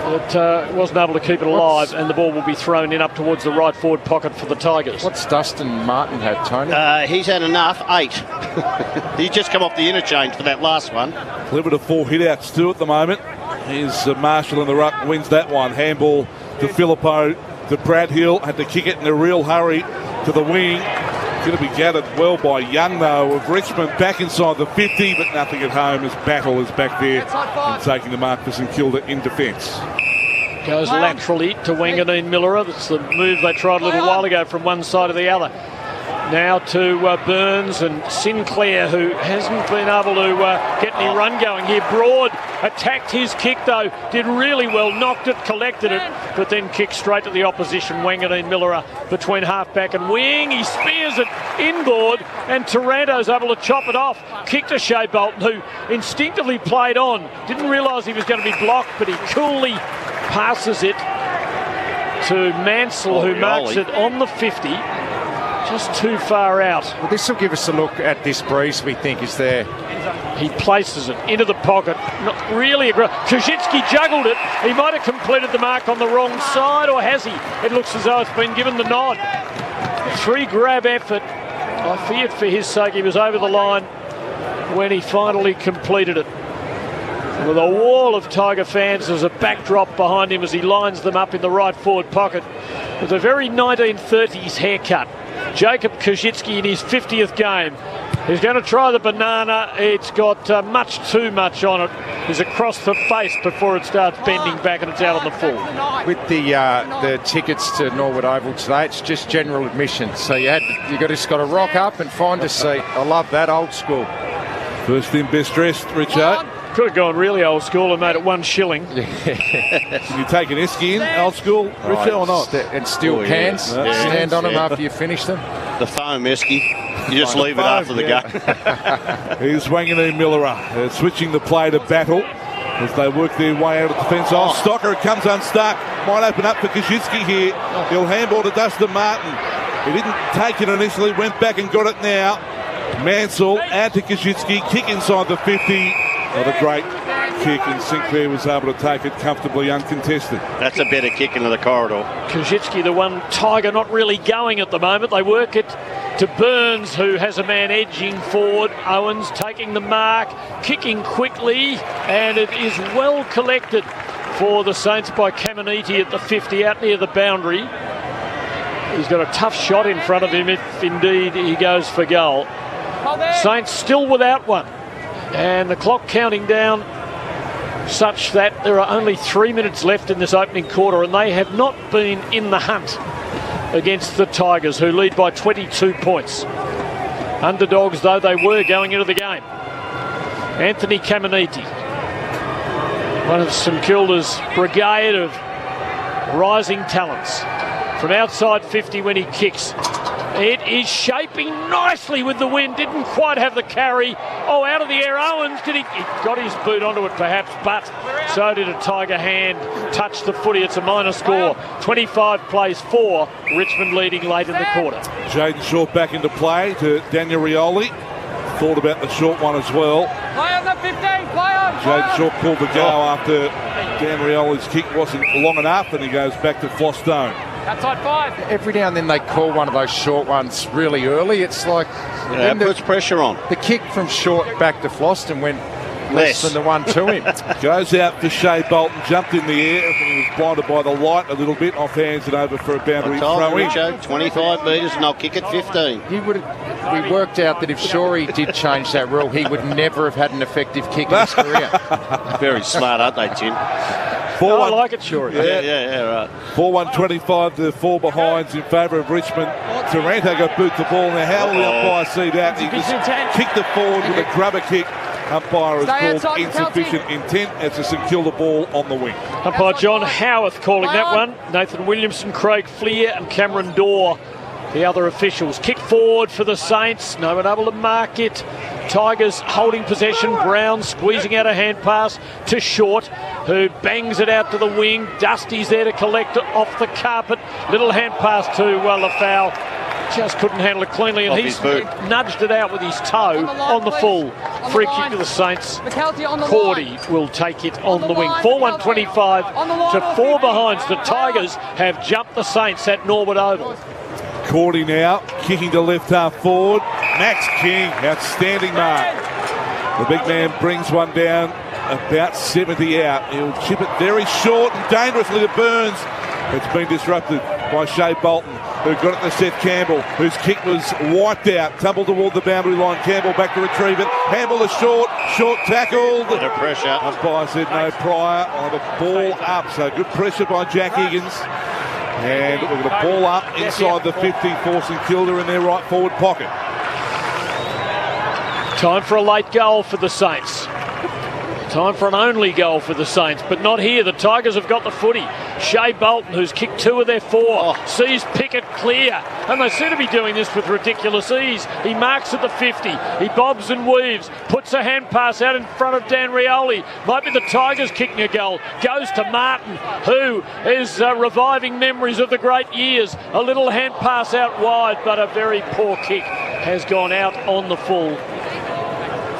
but wasn't able to keep it alive, and the ball will be thrown in up towards the right forward pocket for the Tigers. What's Dustin Martin had, Tony? He's had enough, 8. He's just come off the interchange for that last one. Clever to 4 hit-outs too at the moment. Here's Marshall in the ruck, wins that one. Handball to Filippo, to Brad Hill. Had to kick it in a real hurry to the wing. Going to be gathered well by Young, though, of Richmond back inside the 50, but nothing at home as Battle is back there and taking the mark for St Kilda in defence. Goes laterally to Wanganeen Miller. That's the move they tried a little while ago from one side to the other. Now to Burns and Sinclair, who hasn't been able to get any run going here. Broad attacked his kick, though, did really well, knocked it, collected it, but then kicked straight to the opposition. Wanganeen Miller between half-back and wing. He spears it inboard, and Taranto's able to chop it off. Kick to Shea Bolton, who instinctively played on. Didn't realise he was going to be blocked, but he coolly passes it to Mansell, who marks it on the 50. Just too far out. Well, this will give us a look at this breeze we think is there. He places it into the pocket. Not really aggressive. Kuzitsky juggled it. He might have completed the mark on the wrong side, or has he? It looks as though it's been given the nod. 3-grab effort. I feared for his sake he was over the line when he finally completed it. With a wall of Tiger fans as a backdrop behind him as he lines them up in the right forward pocket with a very 1930s haircut. Jacob Kuzitsky in his 50th game. He's going to try the banana. It's got much too much on it. He's across the face before it starts bending back and it's out on the full. With the tickets to Norwood Oval today, it's just general admission. So you just got to rock up and find a seat. I love that, old school. First in, best dressed, Richard. Could have gone really old school and made it $1 shilling. Can you take an esky in, old school, Richard, or not? And steel cans. Stand on them after you finish them. The foam esky. You just leave it after the game. Here's Wanganeen Miller switching the play to Battle as they work their way out of defence. Stocker, it comes unstuck. Might open up for Kuzitsky here. He'll handball to Dustin Martin. He didn't take it initially, went back and got it now. Mansell out to Kuzitsky, kick inside the 50. What a great kick, and Sinclair was able to take it comfortably uncontested. That's a better kick into the corridor. Kuzitsky, the one Tiger not really going at the moment. They work it to Burns, who has a man edging forward. Owens taking the mark, kicking quickly, and it is well collected for the Saints by Caminiti at the 50, out near the boundary. He's got a tough shot in front of him if indeed he goes for goal. Saints still without one. And the clock counting down such that there are only 3 minutes left in this opening quarter, and they have not been in the hunt against the Tigers, who lead by 22 points. Underdogs though they were going into the game. Anthony Caminiti, one of St Kilda's brigade of rising talents. From outside 50 when he kicks. It is shaping nicely with the wind. Didn't quite have the carry. Oh, out of the air. Owens, he got his boot onto it perhaps, but so did a Tiger hand. Touched the footy. It's a minor score. 25 plays 4. Richmond leading late in the quarter. Jaden Short back into play to Daniel Rioli. Thought about the short one as well. Play on the 15. Play on. Jaden Short pulled the go after Dan Rioli's kick wasn't long enough, and he goes back to Flostone. Outside 5. Every now and then they call one of those short ones really early. It's like it puts pressure on. The kick from Short back to Floston went less than the one to him. Goes out for Shea Bolton, jumped in the air, and he was blinded by the light a little bit. Off hands and over for a boundary throw in. 25 metres and I'll kick it 15. We worked out that if Shorey did change that rule, he would never have had an effective kick in his career. Very smart, aren't they, Tim? I like it, sure. Yeah, right. 4-1-25 to 4 behinds in favour of Richmond. Taranto got boot the ball. Now, how will the umpire see that? He just kicked it forward with a grubber kick. Umpire has called insufficient intent. It's a St Kilda ball on the wing. Umpire John Howarth calling that one. Nathan Williamson, Craig Fleer and Cameron Dorr, the other officials. Kick forward for the Saints. No one able to mark it. Tigers holding possession. Brown squeezing out a hand pass to Short, who bangs it out to the wing. Dusty's there to collect it off the carpet. Little hand pass to Lafau. Just couldn't handle it cleanly, and he's nudged it out with his toe on the full. Free kick to the Saints. Cordy will take it on the wing. 4-1-25 to 4 behinds. The Tigers have jumped the Saints at Norwood Oval. Cordy now kicking to left half forward. Max King, outstanding mark. The big man brings one down about 70 out. He'll chip it very short and dangerously to Burns. It's been disrupted by Shea Bolton, who got it to Seth Campbell, whose kick was wiped out. Tumbled toward the boundary line. Campbell back to retrieve it. Handball is short tackled. Under pressure. Umpire said no prior on the ball up. So good pressure by Jack Higgins. And we're going to ball up inside the 50 for St Kilda in their right forward pocket. Time for a late goal for the Saints. Time for an only goal for the Saints, but not here. The Tigers have got the footy. Shea Bolton, who's kicked 2 of their 4, sees Pickett clear, and they seem to be doing this with ridiculous ease. He marks at the 50. He bobs and weaves, puts a hand pass out in front of Dan Rioli. Might be the Tigers kicking a goal. Goes to Martin, who is reviving memories of the great years. A little hand pass out wide, but a very poor kick has gone out on the full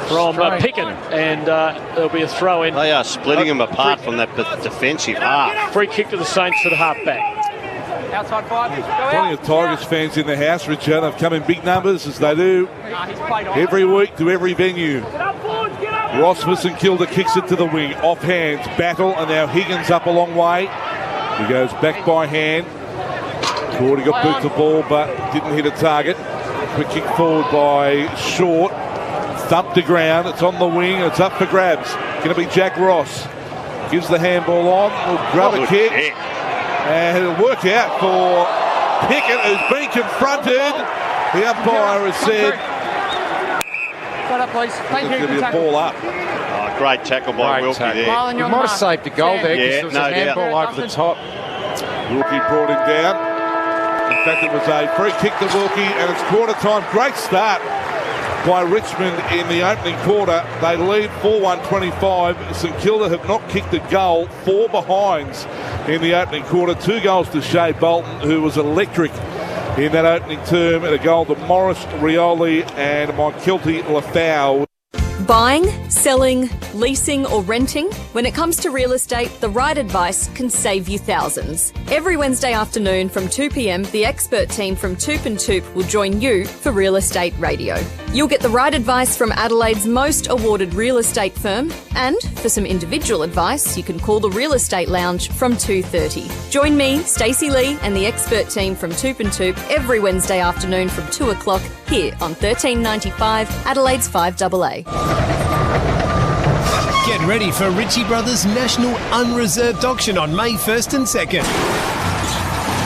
from Pickett, and there'll be a throw in. They are splitting them apart from that defensive half. Free kick to the Saints to the half back. Outside 5. Plenty of Tigers fans in the house, Richard. They've come in big numbers, as they do every week to every venue. Rossmus and Kilda kicks it to the wing. Off hands, battle, and now Higgins up a long way. He goes back by hand. Cordy got boot the ball, but didn't hit a target. Quick kick forward by Short. Thumped to ground, it's on the wing, it's up for grabs. Going to be Jack Ross. Gives the handball on, will grab a kick. And it'll work out for Pickett, who's been confronted. The umpire has said there's going to be a ball up. Oh, great tackle by Wilkie there. He might have saved the goal there, because there was a handball over the top. Wilkie brought him down. In fact, it was a free kick to Wilkie, and it's quarter time. Great start by Richmond in the opening quarter. They lead 4-1-25. St Kilda have not kicked a goal. 4 behinds in the opening quarter. 2 goals to Shea Bolton, who was electric in that opening term, and a goal to Morris, Rioli and Kilty Lafau. Buying, selling, leasing or renting? When it comes to real estate, the right advice can save you thousands. Every Wednesday afternoon from 2 p.m, the expert team from Toop and Toop will join you for Real Estate Radio. You'll get the right advice from Adelaide's most awarded real estate firm, and for some individual advice, you can call the Real Estate Lounge from 2:30. Join me, Stacey Lee, and the expert team from Toop and Toop every Wednesday afternoon from 2 o'clock here on 1395 Adelaide's 5AA. Get ready for Ritchie Brothers' National Unreserved Auction on May 1st and 2nd.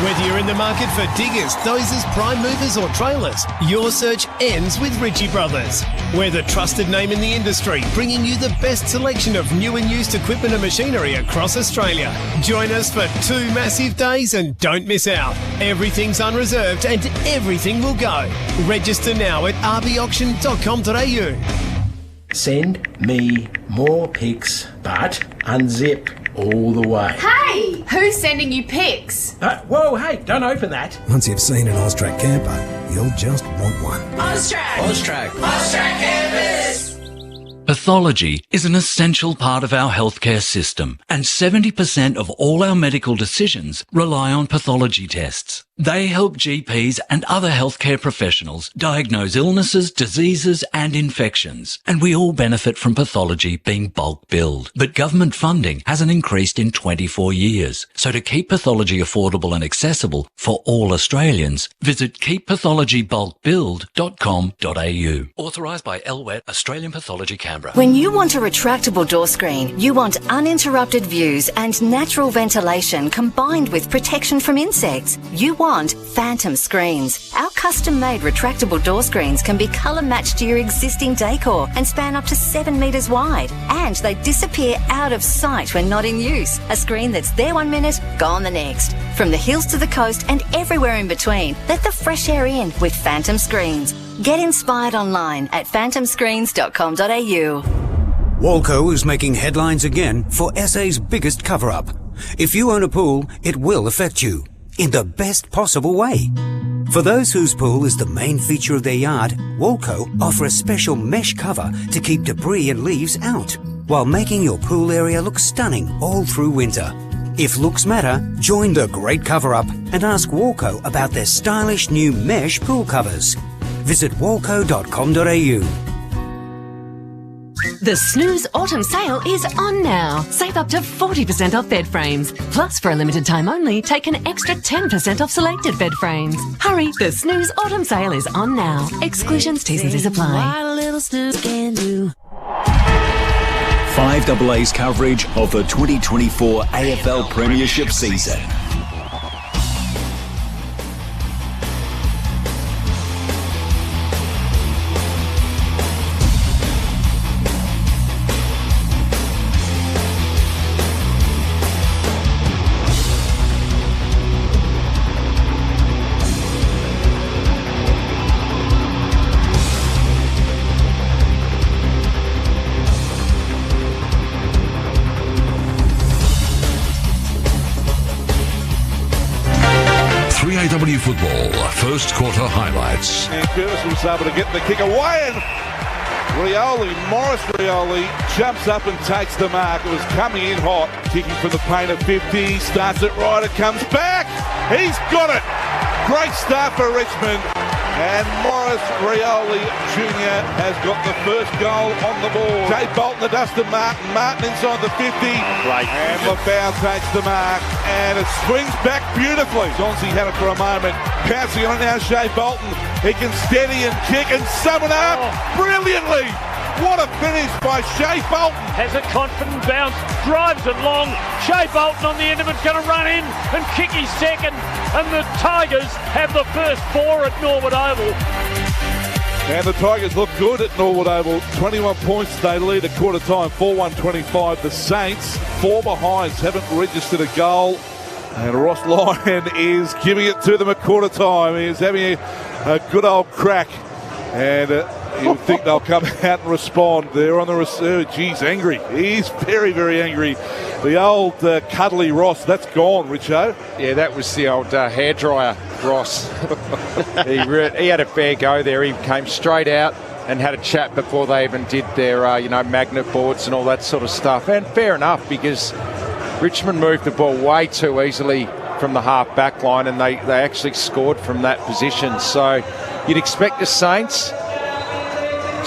Whether you're in the market for diggers, dozers, prime movers or trailers, your search ends with Ritchie Brothers. We're the trusted name in the industry, bringing you the best selection of new and used equipment and machinery across Australia. Join us for 2 massive days and don't miss out. Everything's unreserved and everything will go. Register now at rbauction.com.au. Send me more pics, but unzip all the way. Hey! Who's sending you pics? Whoa, hey, don't open that. Once you've seen an Austrac camper, you'll just want one. Austrac Campus! Pathology is an essential part of our healthcare system, and 70% of all our medical decisions rely on pathology tests. They help GPs and other healthcare professionals diagnose illnesses, diseases and infections. And we all benefit from pathology being bulk billed. But government funding hasn't increased in 24 years. So to keep pathology affordable and accessible for all Australians, visit keeppathologybulkbilled.com.au. Authorised by LWET, Australian Pathology Canberra. When you want a retractable door screen, you want uninterrupted views and natural ventilation combined with protection from insects. You want Phantom Screens. Our custom-made retractable door screens can be colour matched to your existing decor and span up to 7 metres wide. And they disappear out of sight when not in use. A screen that's there 1 minute, gone the next. From the hills to the coast and everywhere in between, let the fresh air in with Phantom Screens. Get inspired online at phantomscreens.com.au. Walco is making headlines again for SA's biggest cover-up. If you own a pool, it will affect you in the best possible way. For those whose pool is the main feature of their yard, Walco offer a special mesh cover to keep debris and leaves out, while making your pool area look stunning all through winter. If looks matter, join the great cover-up and ask Walco about their stylish new mesh pool covers. Visit walco.com.au. The Snooze Autumn Sale is on now. Save up to 40% off bed frames. Plus, for a limited time only, take an extra 10% off selected bed frames. Hurry, the Snooze Autumn Sale is on now. Exclusions, T's and C's apply. What a little snooze can do. 5AA's coverage of the 2024 AFL Premiership season. AW football, first quarter highlights. And Curtis was able to get the kick away, and Morris Rioli jumps up and takes the mark. It was coming in hot, kicking from the paint at 50, starts it right, it comes back. He's got it. Great start for Richmond. And Morris Rioli Jr. has got the first goal on the board. Jay Bolton, the Dustin Martin. Martin inside the 50. Great. And Lafau takes the mark. And it swings back beautifully. Johnsy had it for a moment. Pouncing on it now, Jay Bolton. He can steady and kick and sum it up brilliantly. What a finish by Shea Bolton. Has a confident bounce, drives it long. Shea Bolton on the end of it's going to run in and kick his second. And the Tigers have the first 4 at Norwood Oval. And the Tigers look good at Norwood Oval. 21 points they lead at quarter time, 4-1-25. The Saints, 4 behinds, haven't registered a goal. And Ross Lyon is giving it to them at quarter time. He's having a good old crack. And you think they'll come out and respond. They're on the reserve. Geez, angry. He's very, very angry. The old cuddly Ross, that's gone, Richo. Yeah, that was the old hairdryer Ross. He had a fair go there. He came straight out and had a chat before they even did their, magnet boards and all that sort of stuff. And fair enough, because Richmond moved the ball way too easily from the half back line, and they actually scored from that position. So you'd expect the Saints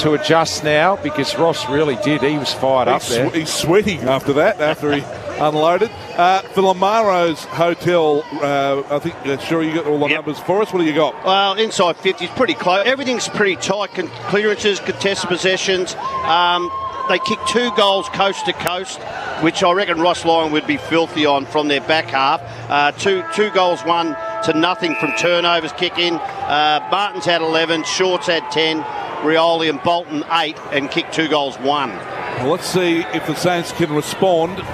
to adjust now, because Ross really did. He was fired up there. He's sweating after that, after he unloaded. For Lamaro's Hotel, I think, sure you got all the numbers for us. What do you got? Well, inside 50 is pretty close. Everything's pretty tight. Clearances, contested possessions. They kicked 2 goals coast to coast, which I reckon Ross Lyon would be filthy on from their back half. Two goals, 1-0 from turnovers kick in. Martin's had 11, Shorts had 10, Rioli and Bolton 8, and kicked 2 goals, 1. Well, let's see if the Saints can respond.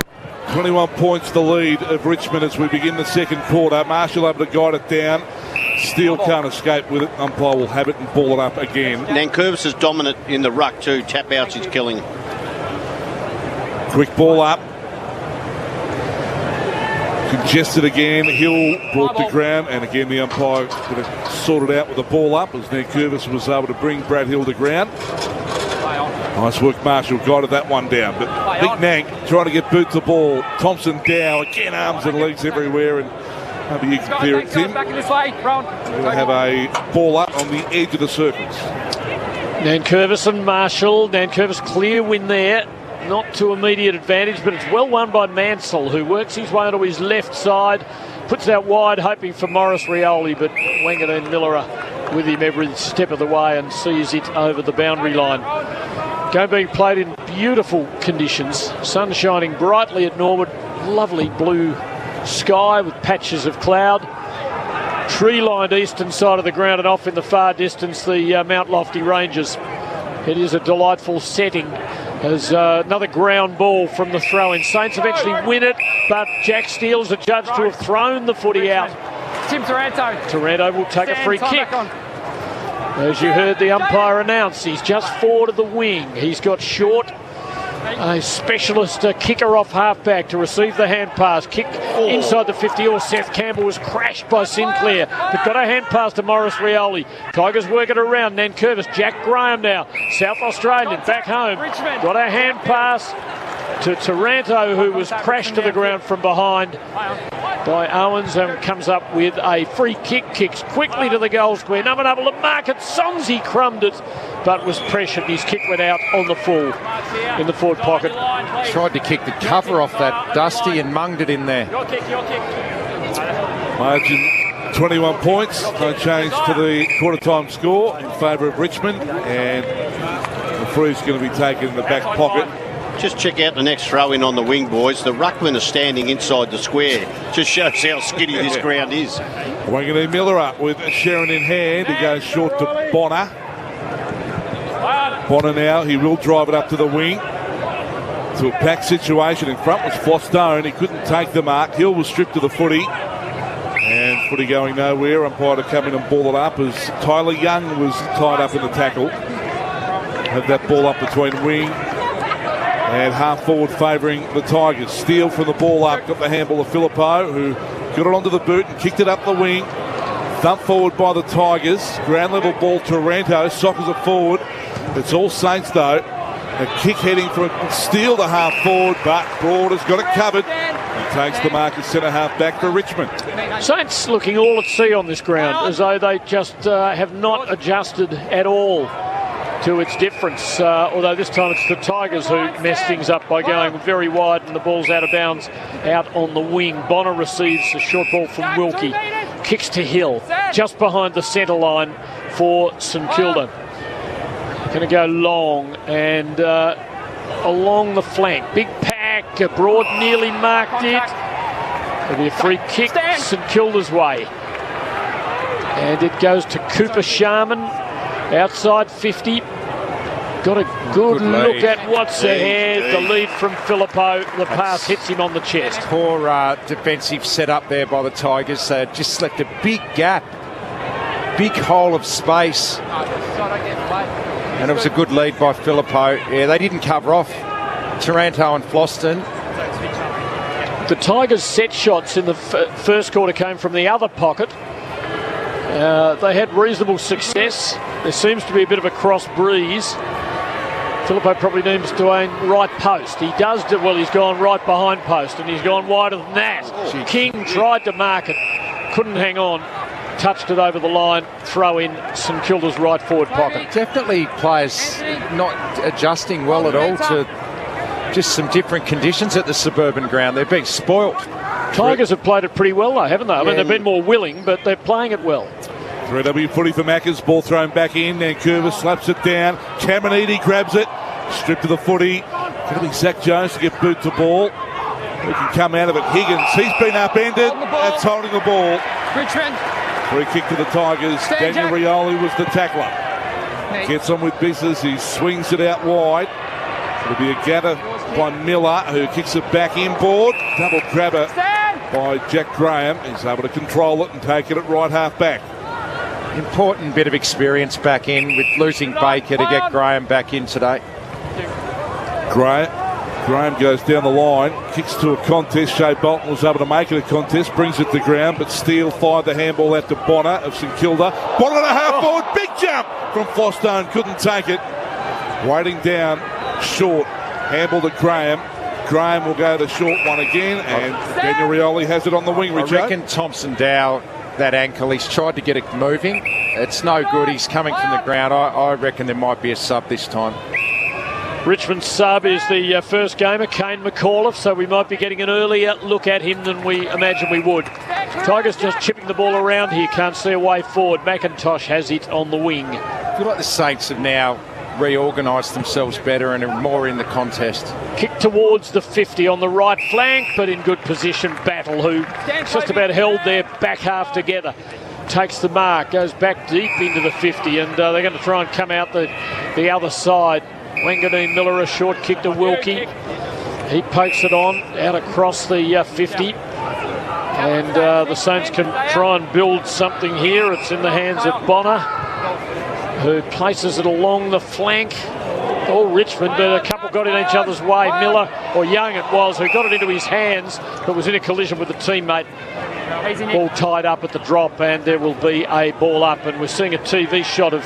21 points the lead of Richmond as we begin the second quarter. Marshall able to guide it down. Steele can't escape with it. Umpire will have it and ball it up again. Nankervis is dominant in the ruck too. Tap outs is killing. Quick ball up. Congested again. Hill brought to ground, and again the umpire going to sort it out with the ball up as Nankervis was able to bring Brad Hill to ground. Nice work, Marshall. Guided that one down. But Big Nank trying to get boot to ball. Thompson down. Again, arms and legs everywhere. And Maybe you can clear it, Tim. Back in this way, Rowan. We'll have a ball up on the edge of the circles. Nankervis and Marshall. Nankervis clear win there. Not to immediate advantage, but it's well won by Mansell, who works his way onto his left side, puts it out wide, hoping for Morris Rioli, but Wanganeen Miller are with him every step of the way and sees it over the boundary line. Game being played in beautiful conditions. Sun shining brightly at Norwood. Lovely blue sky with patches of cloud. Tree-lined eastern side of the ground, and off in the far distance the Mount Lofty Ranges. It is a delightful setting as another ground ball from the throw-in. Saints eventually win it, but Jack Steele's adjudged to have thrown the footy out. Tim Taranto. Taranto will take a free kick. As you heard the umpire announce, he's just forward of the wing. He's got Short, a specialist kicker off half-back to receive the hand pass. Kick inside the 50 or Seth Campbell was crashed by Sinclair, but got a hand pass to Morris Rioli. Tigers work it around. Nankervis, Jack Graham now, South Australian, back home. Got a hand pass to Taranto, who was crashed to the ground from behind by Owens, and comes up with a free kick. Kicks quickly to the goal square. Number double to mark it. Songzi crumbed it, but was pressured. His kick went out on the full in the forward pocket. Tried to kick the cover off that Dusty and munged it in there. Margin 21 points. No change to the quarter-time score in favour of Richmond, and the free's going to be taken in the back pocket. Just check out the next throw-in on the wing, boys. The ruckmen are standing inside the square. Just shows how skinny this ground is. Wanganeen Miller up with Sharon in hand. He goes short to Bonner. Bonner now, he will drive it up to the wing. To a packed situation. In front was Flostone. He couldn't take the mark. Hill was stripped to the footy. And footy going nowhere. Umpire to come in and ball it up as Tyler Young was tied up in the tackle. Had that ball up between wing and half forward favouring the Tigers. Steele from the ball up, got the handball of Filippo, who got it onto the boot and kicked it up the wing. Thumped forward by the Tigers. Ground level ball, Taranto, sockers it forward. It's all Saints though. A kick heading for Steele to half forward, but Broad has got it covered. He takes the mark at centre half back for Richmond. Saints looking all at sea on this ground, as though they just have not adjusted at all to its difference, although this time it's the Tigers who mess things up by going very wide and the ball's out of bounds out on the wing. Bonner receives a short ball from Wilkie, kicks to Hill just behind the centre line for St Kilda. Going to go long and along the flank. Big pack, Broad nearly marked it. There'll be a free kick St Kilda's way. And it goes to Cooper Sharman. Outside 50. Got a good look at what's ahead. The lead from Filippo. The pass hits him on the chest. Poor defensive setup there by the Tigers. They just left a big gap. Big hole of space. And it was a good lead by Filippo. Yeah, they didn't cover off Taranto and Floston. The Tigers' set shots in the first quarter came from the other pocket. They had reasonable success. There seems to be a bit of a cross breeze. Filippo probably needs to aim right post. He does do well. He's gone right behind post, and he's gone wider than that. King tried to mark it, couldn't hang on. Touched it over the line. Throw in St Kilda's right forward pocket. Definitely players not adjusting well at all to just some different conditions at the suburban ground. They're being spoilt. Tigers have played it pretty well though, haven't they? I mean, they've been more willing, but they're playing it well. 3W footy for Maccas. Ball thrown back in. Nankervis slaps it down. Cameron Eady grabs it. Stripped to the footy. Going to be Zach Jones to get boot to ball. He can come out of it. Higgins, he's been upended. That's holding the ball. Richmond. Free kick to the Tigers. Daniel Rioli was the tackler. Gets on with business. He swings it out wide. It'll be a gather by Miller, who kicks it back inboard. Double grabber by Jack Graham. He's able to control it and take it at right half back. Important bit of experience back in with losing Baker to get Graham back in today. Graham goes down the line, kicks to a contest. Shea Bolton was able to make it a contest, brings it to ground, but Steele fired the handball out to Bonner of St Kilda. Bonner and a half forward, big jump from Flostone, couldn't take it. Waiting down, short, handball to Graham. Graham will go the short one again, and Daniel Rioli has it on the wing, Richard. I reckon Thompson Dow, that ankle, he's tried to get it moving. It's no good. He's coming from the ground. I reckon there might be a sub this time. Richmond's sub is the first gamer, Kane McAuliffe, so we might be getting an earlier look at him than we imagined we would. Tigers just chipping the ball around here, can't see a way forward. McIntosh has it on the wing. I feel like the Saints have now reorganised themselves better and are more in the contest. Kick towards the 50 on the right flank, but in good position. Battle, who just about held their back half together, takes the mark, goes back deep into the 50, and they're going to try and come out the other side. Wanganeen Miller, a short kick to Wilkie. He pokes it on out across the 50. And the Saints can try and build something here. It's in the hands of Bonner, who places it along the flank. All Richmond, but a couple got in each other's way. Miller, or Young it was, who got it into his hands, but was in a collision with a teammate. Ball tied up at the drop, and there will be a ball up. And we're seeing a TV shot of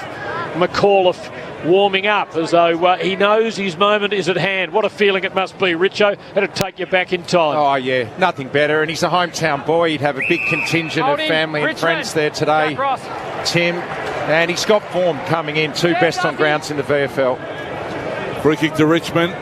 McAuliffe warming up as though he knows his moment is at hand. What a feeling it must be, Richo. That'll take you back in time. Oh, yeah, nothing better. And he's a hometown boy. He'd have a big contingent of family and friends there today, Tim. And he's got form coming in, 2 best on grounds in the VFL. Free kick to Richmond.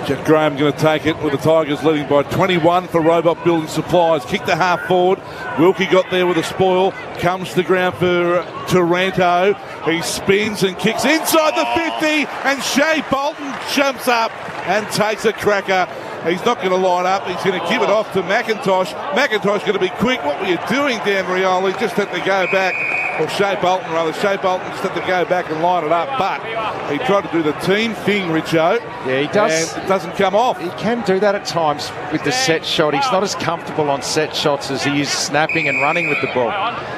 Jack Graham going to take it with the Tigers leading by 21 for Robot Building Supplies. Kick to half forward. Wilkie got there with a spoil. Comes to the ground for Taranto. He spins and kicks inside the 50, and Shea Bolton jumps up and takes a cracker. He's not going to line up. He's going to give it off to McIntosh. McIntosh going to be quick. What were you doing, Dan Rioli? Just had to go back. Or Shea Bolton, rather. Shea Bolton just had to go back and line it up. But he tried to do the team thing, Richo. Yeah, he does. And it doesn't come off. He can do that at times with the set shot. He's not as comfortable on set shots as he is snapping and running with the ball.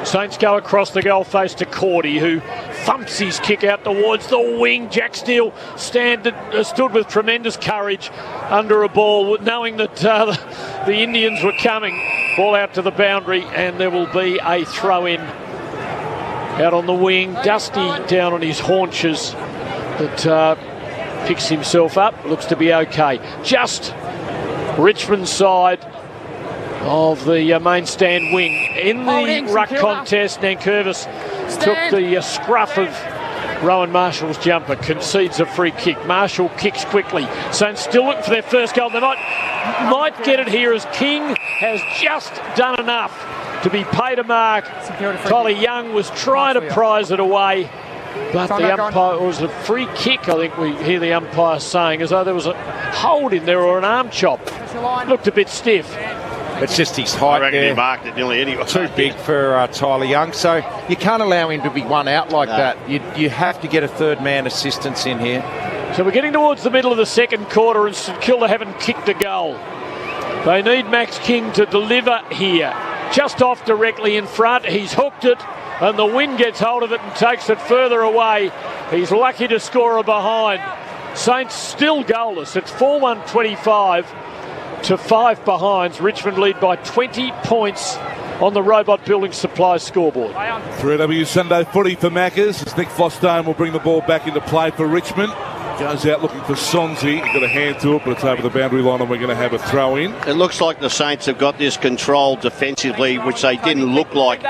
Saints go across the goal face to Cordy, who thumps his kick out towards the wing. Jack Steele stood with tremendous courage under a ball, knowing that the Indians were coming. Ball out to the boundary, and there will be a throw-in. Out on the wing, Dusty down on his haunches, but picks himself up, looks to be okay. Just Richmond's side of the main stand wing. In the ruck contest, Nankervis took the scruff of Rowan Marshall's jumper, concedes a free kick. Marshall kicks quickly. Saints still looking for their first goal. They might get it here as King has just done enough to be paid a mark. Tyler Young was trying to prize it away, but the umpire, it was a free kick, I think we hear the umpire saying, as though there was a hold in there or an arm chop. Looked a bit stiff. It's just his height. I reckon there. he marked it nearly anyway. Too big for Tyler Young, so you can't allow him to be one out like that. You have to get a third man assistance in here. So we're getting towards the middle of the second quarter, and St Kilda haven't kicked a goal. They need Max King to deliver here. Just off directly in front, he's hooked it, and the wind gets hold of it and takes it further away. He's lucky to score a behind. Saints still goalless. It's 4-1-25 to 5 behinds. Richmond lead by 20 points on the Robot Building Supplies scoreboard. 3W Sunday footy for Maccas as Nick Flostone will bring the ball back into play for Richmond. Goes out looking for Sonzi. He's got a hand to it, but it's over the boundary line, and we're going to have a throw in. It looks like the Saints have got this controlled defensively, which they didn't look like.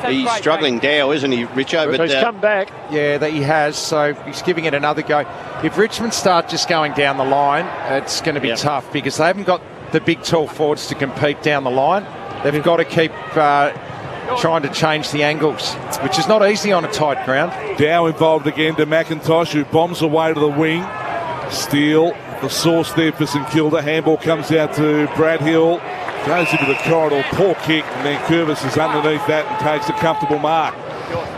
He's struggling Dow, isn't he, Richo? But he's come back. Yeah, that he has, so he's giving it another go. If Richmond start just going down the line, it's going to be tough because they haven't got the big tall forwards to compete down the line. They've got to keep trying to change the angles, which is not easy on a tight ground. Dow involved again to McIntosh, who bombs away to the wing. Steele, the source there for St Kilda. Handball comes out to Brad Hill. Goes into the corridor, poor kick, and then Curvis is underneath that and takes a comfortable mark.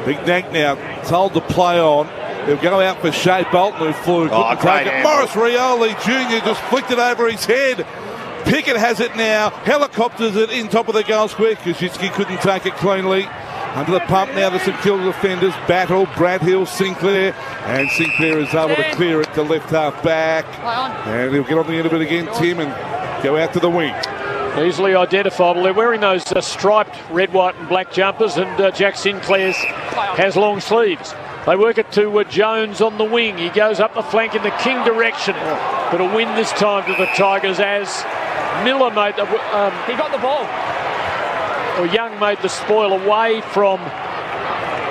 Big Nank now told to play on. He'll go out for Shea Bolton, who flew. Couldn't take it. Morris Rioli Jr. just flicked it over his head. Pickett has it now, helicopters it in top of the goal square. Koschitzky couldn't take it cleanly. Under the pump now, the St Kilda defenders battle. Brad Hill, Sinclair, and Sinclair is able to clear it to left half back. And he'll get on the end of it again, Tim, and go out to the wing. Easily identifiable. They're wearing those striped red, white and black jumpers, and Jack Sinclair's has long sleeves. They work it to Jones on the wing. He goes up the flank in the King direction. But a win this time to the Tigers as Miller made the... he got the ball. Or Young made the spoil away from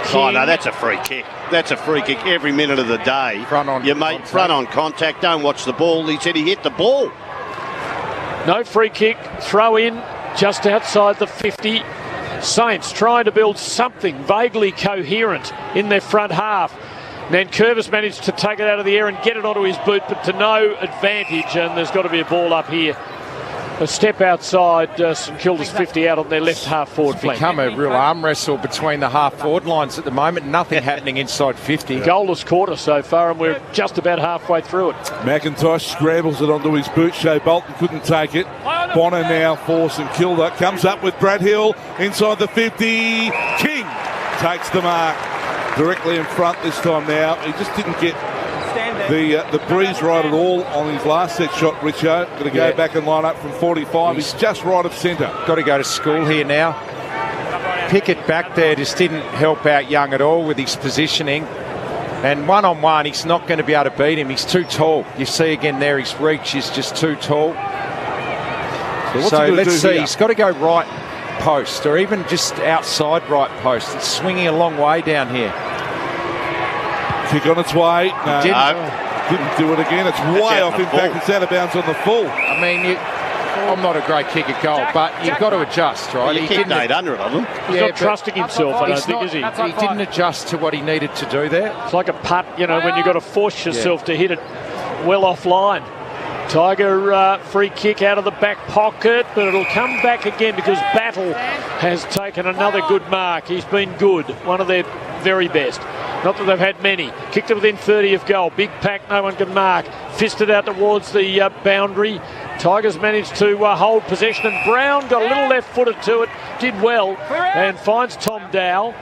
King. Oh, no, that's a free kick. That's a free kick every minute of the day. Front on contact. Front on contact. Don't watch the ball. He said he hit the ball. No free kick. Throw in just outside the 50. Saints trying to build something vaguely coherent in their front half. Nankervis managed to take it out of the air and get it onto his boot, but to no advantage, and there's got to be a ball up here. A step outside St Kilda's 50 out on their left half forward flank. It's become a real arm wrestle between the half forward lines at the moment. Nothing happening inside 50. Goalless quarter so far, and we're just about halfway through it. McIntosh scrambles it onto his boot. Shea Bolton couldn't take it. Bonner now for St Kilda. Comes up with Brad Hill inside the 50. King takes the mark. Directly in front this time now. He just didn't get the breeze right at all on his last set shot, Richo. Going to go back and line up from 45. He's just right of centre. Got to go to school here now. Pickett back there just didn't help out Young at all with his positioning. And one-on-one, he's not going to be able to beat him. He's too tall. You see again there, his reach is just too tall. So let's see. He's got to go right post or even just outside right post. It's swinging a long way down here. Kick on its way. No, didn't do it again. It's way off. In fact, it's out of bounds on the full. I mean, I'm not a great kick at goal, but you've got to adjust, right? He kicked 800 of them. He's not trusting himself, I don't think, is he? He didn't adjust to what he needed to do there. It's like a putt, you know, when you've got to force yourself to hit it well offline. Tiger free kick out of the back pocket, but it'll come back again because Battle has taken another good mark. He's been good, one of their very best. Not that they've had many. Kicked it within 30 of goal. Big pack, no one can mark. Fisted out towards the boundary. Tigers managed to hold possession, and Brown got a little left-footed to it. Did well and finds Tom Dow,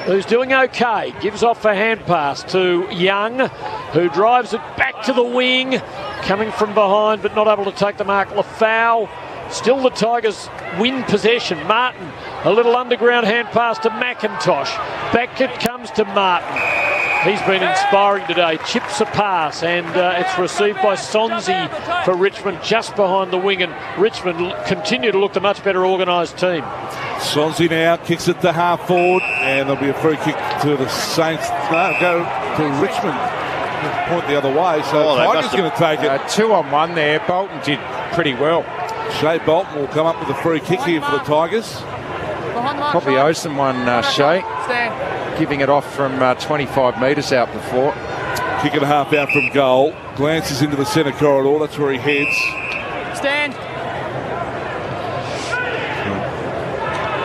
who's doing okay. Gives off a hand pass to Young, who drives it back to the wing. Coming from behind, but not able to take the mark. Lafau. Still the Tigers win possession. Martin, a little underground hand pass to McIntosh. Back it comes to Martin. He's been inspiring today. Chips a pass, and it's received by Sonzi for Richmond just behind the wing, and Richmond continue to look the much better organised team. Sonzi now kicks it to half forward, and there'll be a free kick to the Saints. No, go to Richmond. Point the other way, so Tigers going to take it. 2-on-1 there. Bolton did pretty well. Shea Bolton will come up with a free kick here for the Tigers. Probably owes them one, Shea. Giving it off from 25 metres out before. Kick and a half out from goal. Glances into the centre corridor. That's where he heads. Stand.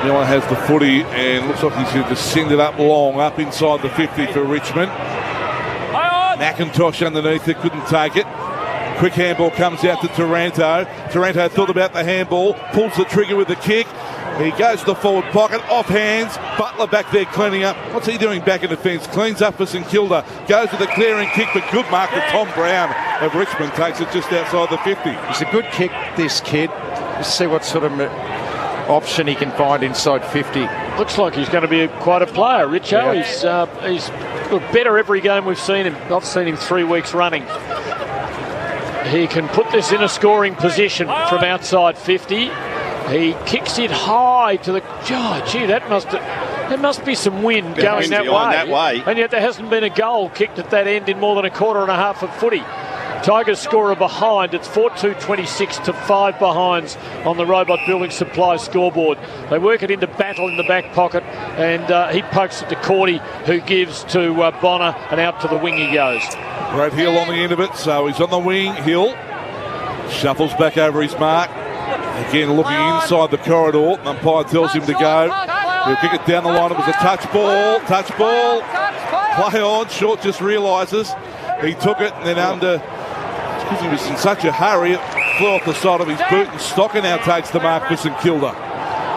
Miller has the footy and looks like he's going to send it up long, up inside the 50 for Richmond. McIntosh underneath it, couldn't take it. Quick handball comes out to Taranto. Taranto thought about the handball, pulls the trigger with the kick. He goes to the forward pocket, off hands. Butler back there cleaning up. What's he doing back in defence? Cleans up for St Kilda. Goes with a clearing kick, but good mark to Tom Brown of Richmond. Takes it just outside the 50. He's a good kick, this kid. Let's see what sort of option he can find inside 50. Looks like he's going to be quite a player, Richo. Yeah. He's looked better every game we've seen him. I've seen him 3 weeks running. He can put this in a scoring position from outside 50. He kicks it high to the... Oh, gee, there must be some wind going that way. And yet there hasn't been a goal kicked at that end in more than a quarter and a half of footy. Tigers score a behind. It's 4-2-26 to 5 behinds on the Robot Building Supply scoreboard. They work it into Battle in the back pocket, and he pokes it to Cordy, who gives to Bonner, and out to the wing he goes. Great Hill on the end of it, so he's on the wing. Hill shuffles back over his mark. Again, looking inside the corridor. The umpire tells him to go. He'll kick it down the line. It was a touch ball. Touch ball. Play on. Short just realises he took it, and then because he was in such a hurry, it flew off the side of his boot, and Stocker now takes the mark for St Kilda.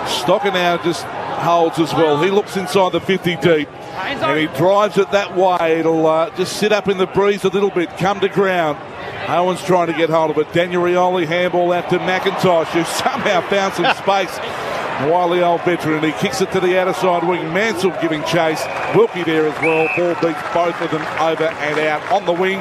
Stocker now just holds as well. He looks inside the 50 deep, and he drives it that way. It'll just sit up in the breeze a little bit, come to ground. Owen's trying to get hold of it. Daniel Rioli handball out to McIntosh, who somehow found some space. Wily old veteran, he kicks it to the outer side wing. Mansell giving chase. Wilkie there as well. Ball beats both of them over and out on the wing.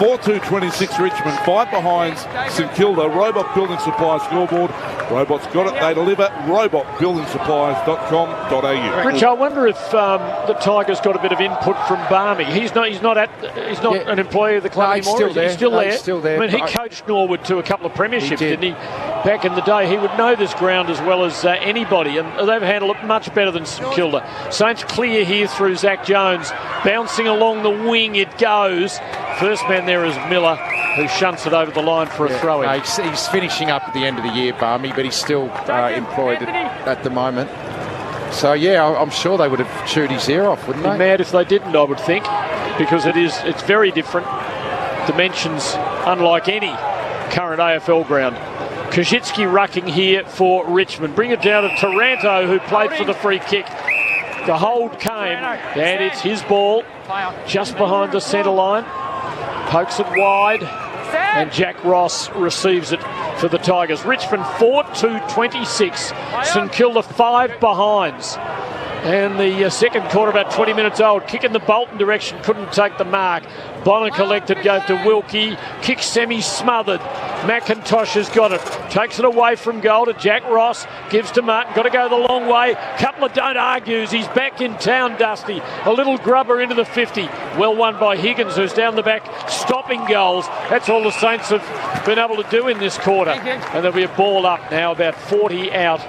4-2-26 Richmond, 5 behind St Kilda. Robot Building Supplies scoreboard. Robots got it, they deliver. robotbuildingsupplies.com.au. Rich, I wonder if the Tigers got a bit of input from Barmy. He's not an employee of the club anymore. He's still there. I mean, he coached Norwood to a couple of premierships, didn't he? Back in the day, he would know this ground as well as anybody, and they've handled it much better than St Kilda. Saints clear here through Zach Jones, bouncing along the wing. It goes. First man there is Miller, who shunts it over the line for a throw-in. No, he's finishing up at the end of the year, Barmy, but he's still employed at the moment. So, yeah, I'm sure they would have chewed his ear off, wouldn't they? Be mad if they didn't, I would think, because it's very different. Dimensions unlike any current AFL ground. Koschitzky rucking here for Richmond. Bring it down to Taranto, who played for the free kick. The hold came, and it's his ball just behind the centre line. Pokes it wide, and Jack Ross receives it for the Tigers. Richmond 4-2-26. St Kilda 5 behinds. And the second quarter, about 20 minutes old. Kick in the Bolton direction, couldn't take the mark. Bonner collected, gave to Wilkie. Kick semi-smothered. McIntosh has got it. Takes it away from goal to Jack Ross. Gives to Martin. Got to go the long way. Couple of don't argues. He's back in town, Dusty. A little grubber into the 50. Well won by Higgins, who's down the back, stopping goals. That's all the Saints have been able to do in this quarter. And there'll be a ball up now, about 40 out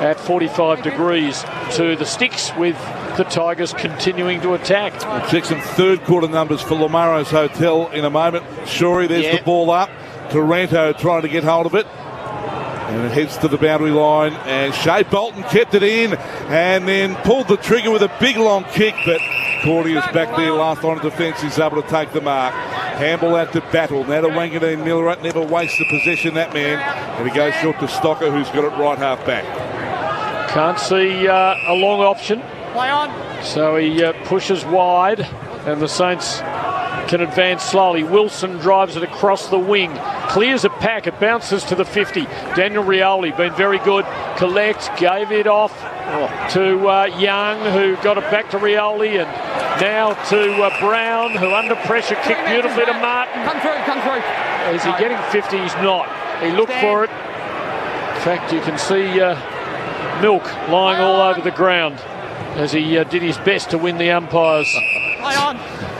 at 45 degrees to the sticks, with the Tigers continuing to attack. We'll check some third quarter numbers for Lamaro's Hotel in a moment. Shorey, there's the ball up. Taranto trying to get hold of it. And it heads to the boundary line. And Shea Bolton kept it in and then pulled the trigger with a big long kick. But Cordy is back there, last line of defence. He's able to take the mark. Handball out to Battle. Now to Wanganeen Miller. Never wastes the possession, that man. And he goes short to Stocker, who's got it right half back. Can't see a long option. Play on. So he pushes wide, and the Saints can advance slowly. Wilson drives it across the wing, clears a pack, it bounces to the 50. Daniel Rioli been very good. Collect, gave it off to Young, who got it back to Rioli, and now to Brown, who under pressure kicked beautifully to Martin. Come through. Is he getting 50? He's not. He looked for it. In fact, you can see Milk lying all over the ground as he did his best to win the umpire's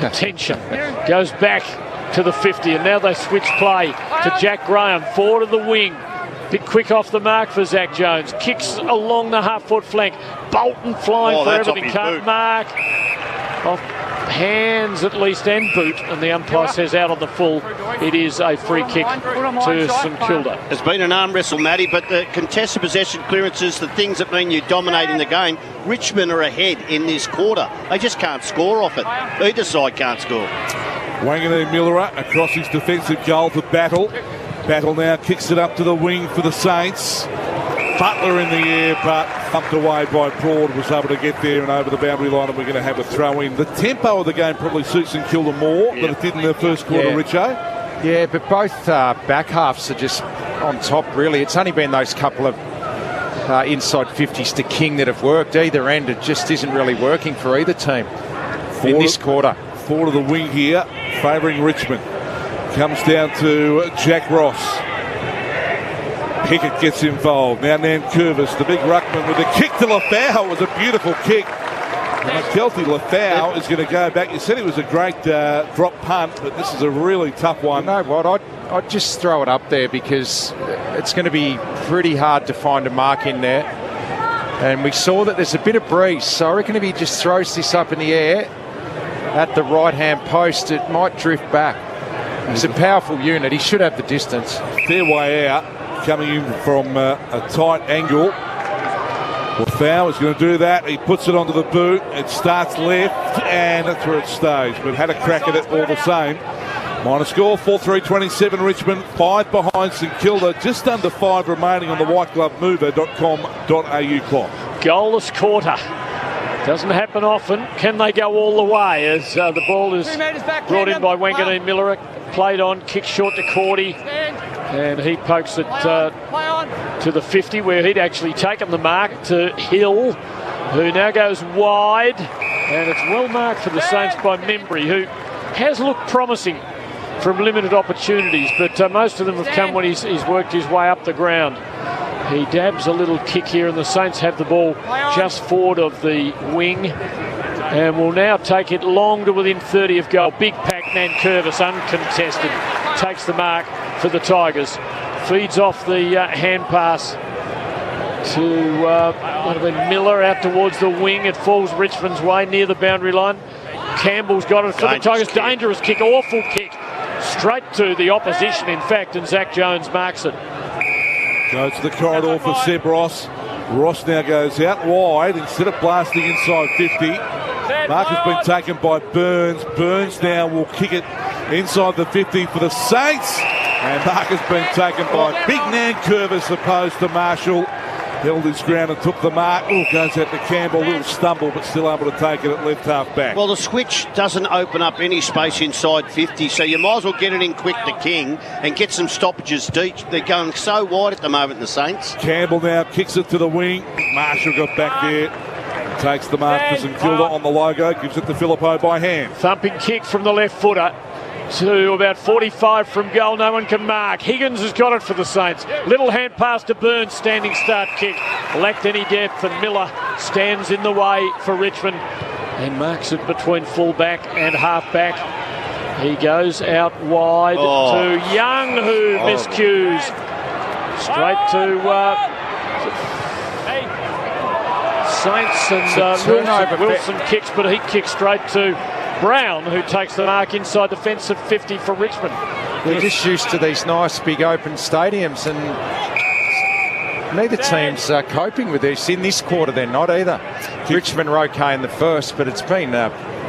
attention. Goes back to the 50, and now they switch play to Jack Graham, forward of the wing. Bit quick off the mark for Zach Jones. Kicks along the half-foot flank. Bolton flying for everything. Can't mark. Off hands at least and boot, and the umpire says out on the full. It is a free kick to St Kilda. It's been an arm wrestle, Matty, but the contested possession clearances, the things that mean you dominating the game, Richmond are ahead in this quarter. They just can't score off it. Either side can't score. Wanganeen Miller across his defensive goal to Battle. Battle now kicks it up to the wing for the Saints. Butler in the air, but thumped away by Broad, was able to get there and over the boundary line, and we're going to have a throw-in. The tempo of the game probably suits St Kilda more than it did in the first quarter, Richo. Yeah, but both back halves are just on top, really. It's only been those couple of inside 50s to King that have worked. Either end, it just isn't really working for either team in this quarter. Forward of the wing here, favouring Richmond. Comes down to Jack Ross. Pickett gets involved. Now Nankervis, the big ruckman, with a kick to Lafau. It was a beautiful kick. And Kelty Lafau is going to go back. You said it was a great drop punt, but this is a really tough one. You know what? I'd just throw it up there because it's going to be pretty hard to find a mark in there. And we saw that there's a bit of breeze, so I reckon if he just throws this up in the air at the right-hand post, it might drift back. He's a powerful unit. He should have the distance. Fair way out. Coming in from a tight angle. Lafau is going to do that. He puts it onto the boot. It starts left, and that's where it stays. But had a crack at it all the same. Minor score, 4-3-27 Richmond. 5 behind St Kilda. Just under 5 remaining on the whiteglovemover.com.au clock. Goalless quarter. Doesn't happen often. Can they go all the way as the ball is brought in by Wanganeen Miller? Played on, kick short to Cordy. And he pokes it to the 50, where he'd actually taken the mark, to Hill, who now goes wide. And it's well marked for the Saints by Membry, who has looked promising from limited opportunities, but most of them have come when he's worked his way up the ground. He dabs a little kick here, and the Saints have the ball just forward of the wing, and will now take it long to within 30 of goal. Big pack, Nankervis, uncontested, takes the mark for the Tigers. Feeds off the hand pass to might have been Miller out towards the wing. It falls Richmond's way near the boundary line. Campbell's got it for the Tigers. Dangerous kick, awful kick, straight to the opposition, in fact, and Zach Jones marks it. Goes to the corridor for Seb Ross. Ross now goes out wide instead of blasting inside 50. Mark has been taken by Burns. Burns now will kick it inside the 50 for the Saints. And Mark has been taken by Big Nankervis opposed to Marshall. Held his ground and took the mark. Oh, goes out to Campbell. A little stumble, but still able to take it at left half back. Well, the switch doesn't open up any space inside 50, so you might as well get it in quick to King and get some stoppages deep. They're going so wide at the moment, the Saints. Campbell now kicks it to the wing. Marshall got back there. Takes the mark for St Kilda on the logo. Gives it to Filippo by hand. Thumping kick from the left footer to about 45 from goal. No one can mark. Higgins has got it for the Saints. Little hand pass to Burns. Standing start kick. Lacked any depth, and Miller stands in the way for Richmond and marks it between full-back and half-back. He goes out wide to Young, who miscues. Straight to Saints, and Wilson kicks, but he kicks straight to Brown, who takes the mark inside the fence of 50 for Richmond. They're just used to these nice big open stadiums, and neither team's coping with this. In this quarter, they're not either. Richmond were okay in the first, but it's been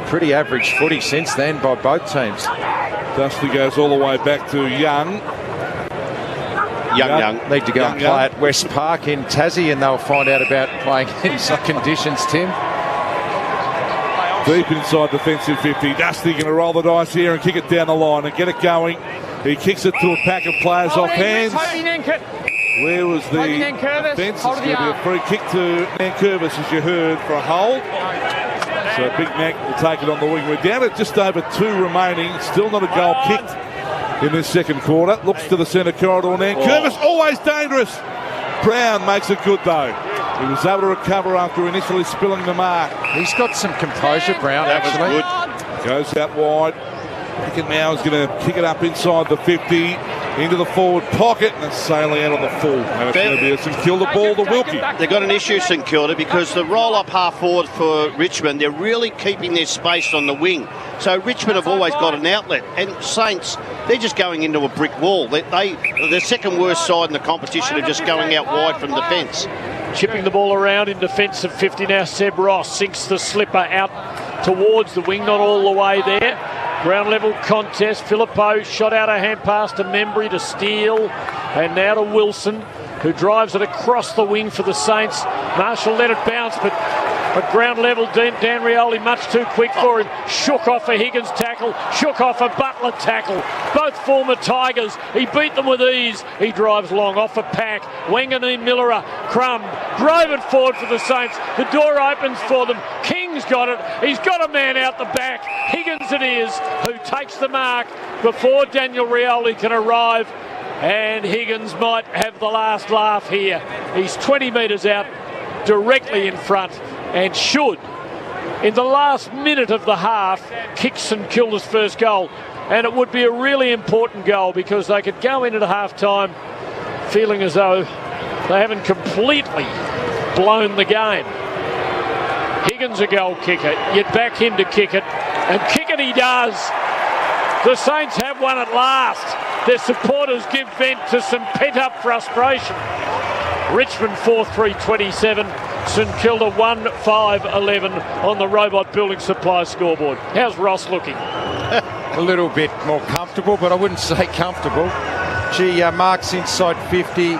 pretty average footy since then by both teams. Dusty goes all the way back to Young. Young. Need to go and play at West Park in Tassie, and they'll find out about playing in some conditions, Tim. Deep inside defensive 50. Dusty going to roll the dice here and kick it down the line and get it going. He kicks it to a pack of players off hands. Where was the defence? It's going to be a free kick to Nankervis, as you heard, for a hold. So Big Mac will take it on the wing. We're down at just over 2 remaining. Still not a goal kicked in this second quarter. Looks to the centre corridor. Nankervis, always dangerous. Brown makes it good though. He was able to recover after initially spilling the mark. He's got some composure, Brown, actually. Good. Goes out wide. Now is going to kick it up inside the 50, into the forward pocket, and it's sailing out on the full. And it's going to be a St Kilda ball to Wilkie. They've got an issue, St Kilda, because the roll-up half forward for Richmond, they're really keeping their space on the wing. So Richmond have always got an outlet, and Saints, they're just going into a brick wall. They're the second worst side in the competition of just going out wide from defence. Chipping the ball around in defence of 50 now. Seb Ross sinks the slipper out towards the wing, not all the way there. Ground level contest. Filippo shot out a hand pass to Membry to Steele, and now to Wilson, who drives it across the wing for the Saints. Marshall let it bounce, but ground level, Dan Rioli much too quick for him. Shook off a Higgins tackle, shook off a Butler tackle. Both former Tigers. He beat them with ease. He drives long off a pack. Wanganeen Millera, Crumb, drove it forward for the Saints. The door opens for them. King's got it. He's got a man out the back. Higgins it is, who takes the mark before Daniel Rioli can arrive. And Higgins might have the last laugh here. He's 20 metres out, directly in front, and should, in the last minute of the half, kick St Kilda's first goal. And it would be a really important goal, because they could go in at half-time feeling as though they haven't completely blown the game. Higgins a goal kicker. You'd back him to kick it, and kick it he does. The Saints have won at last. Their supporters give vent to some pent-up frustration. Richmond 4-3-27, St Kilda 1-5-11 on the Robot Building Supply scoreboard. How's Ross looking? A little bit more comfortable, but I wouldn't say comfortable. Gee, marks inside 50,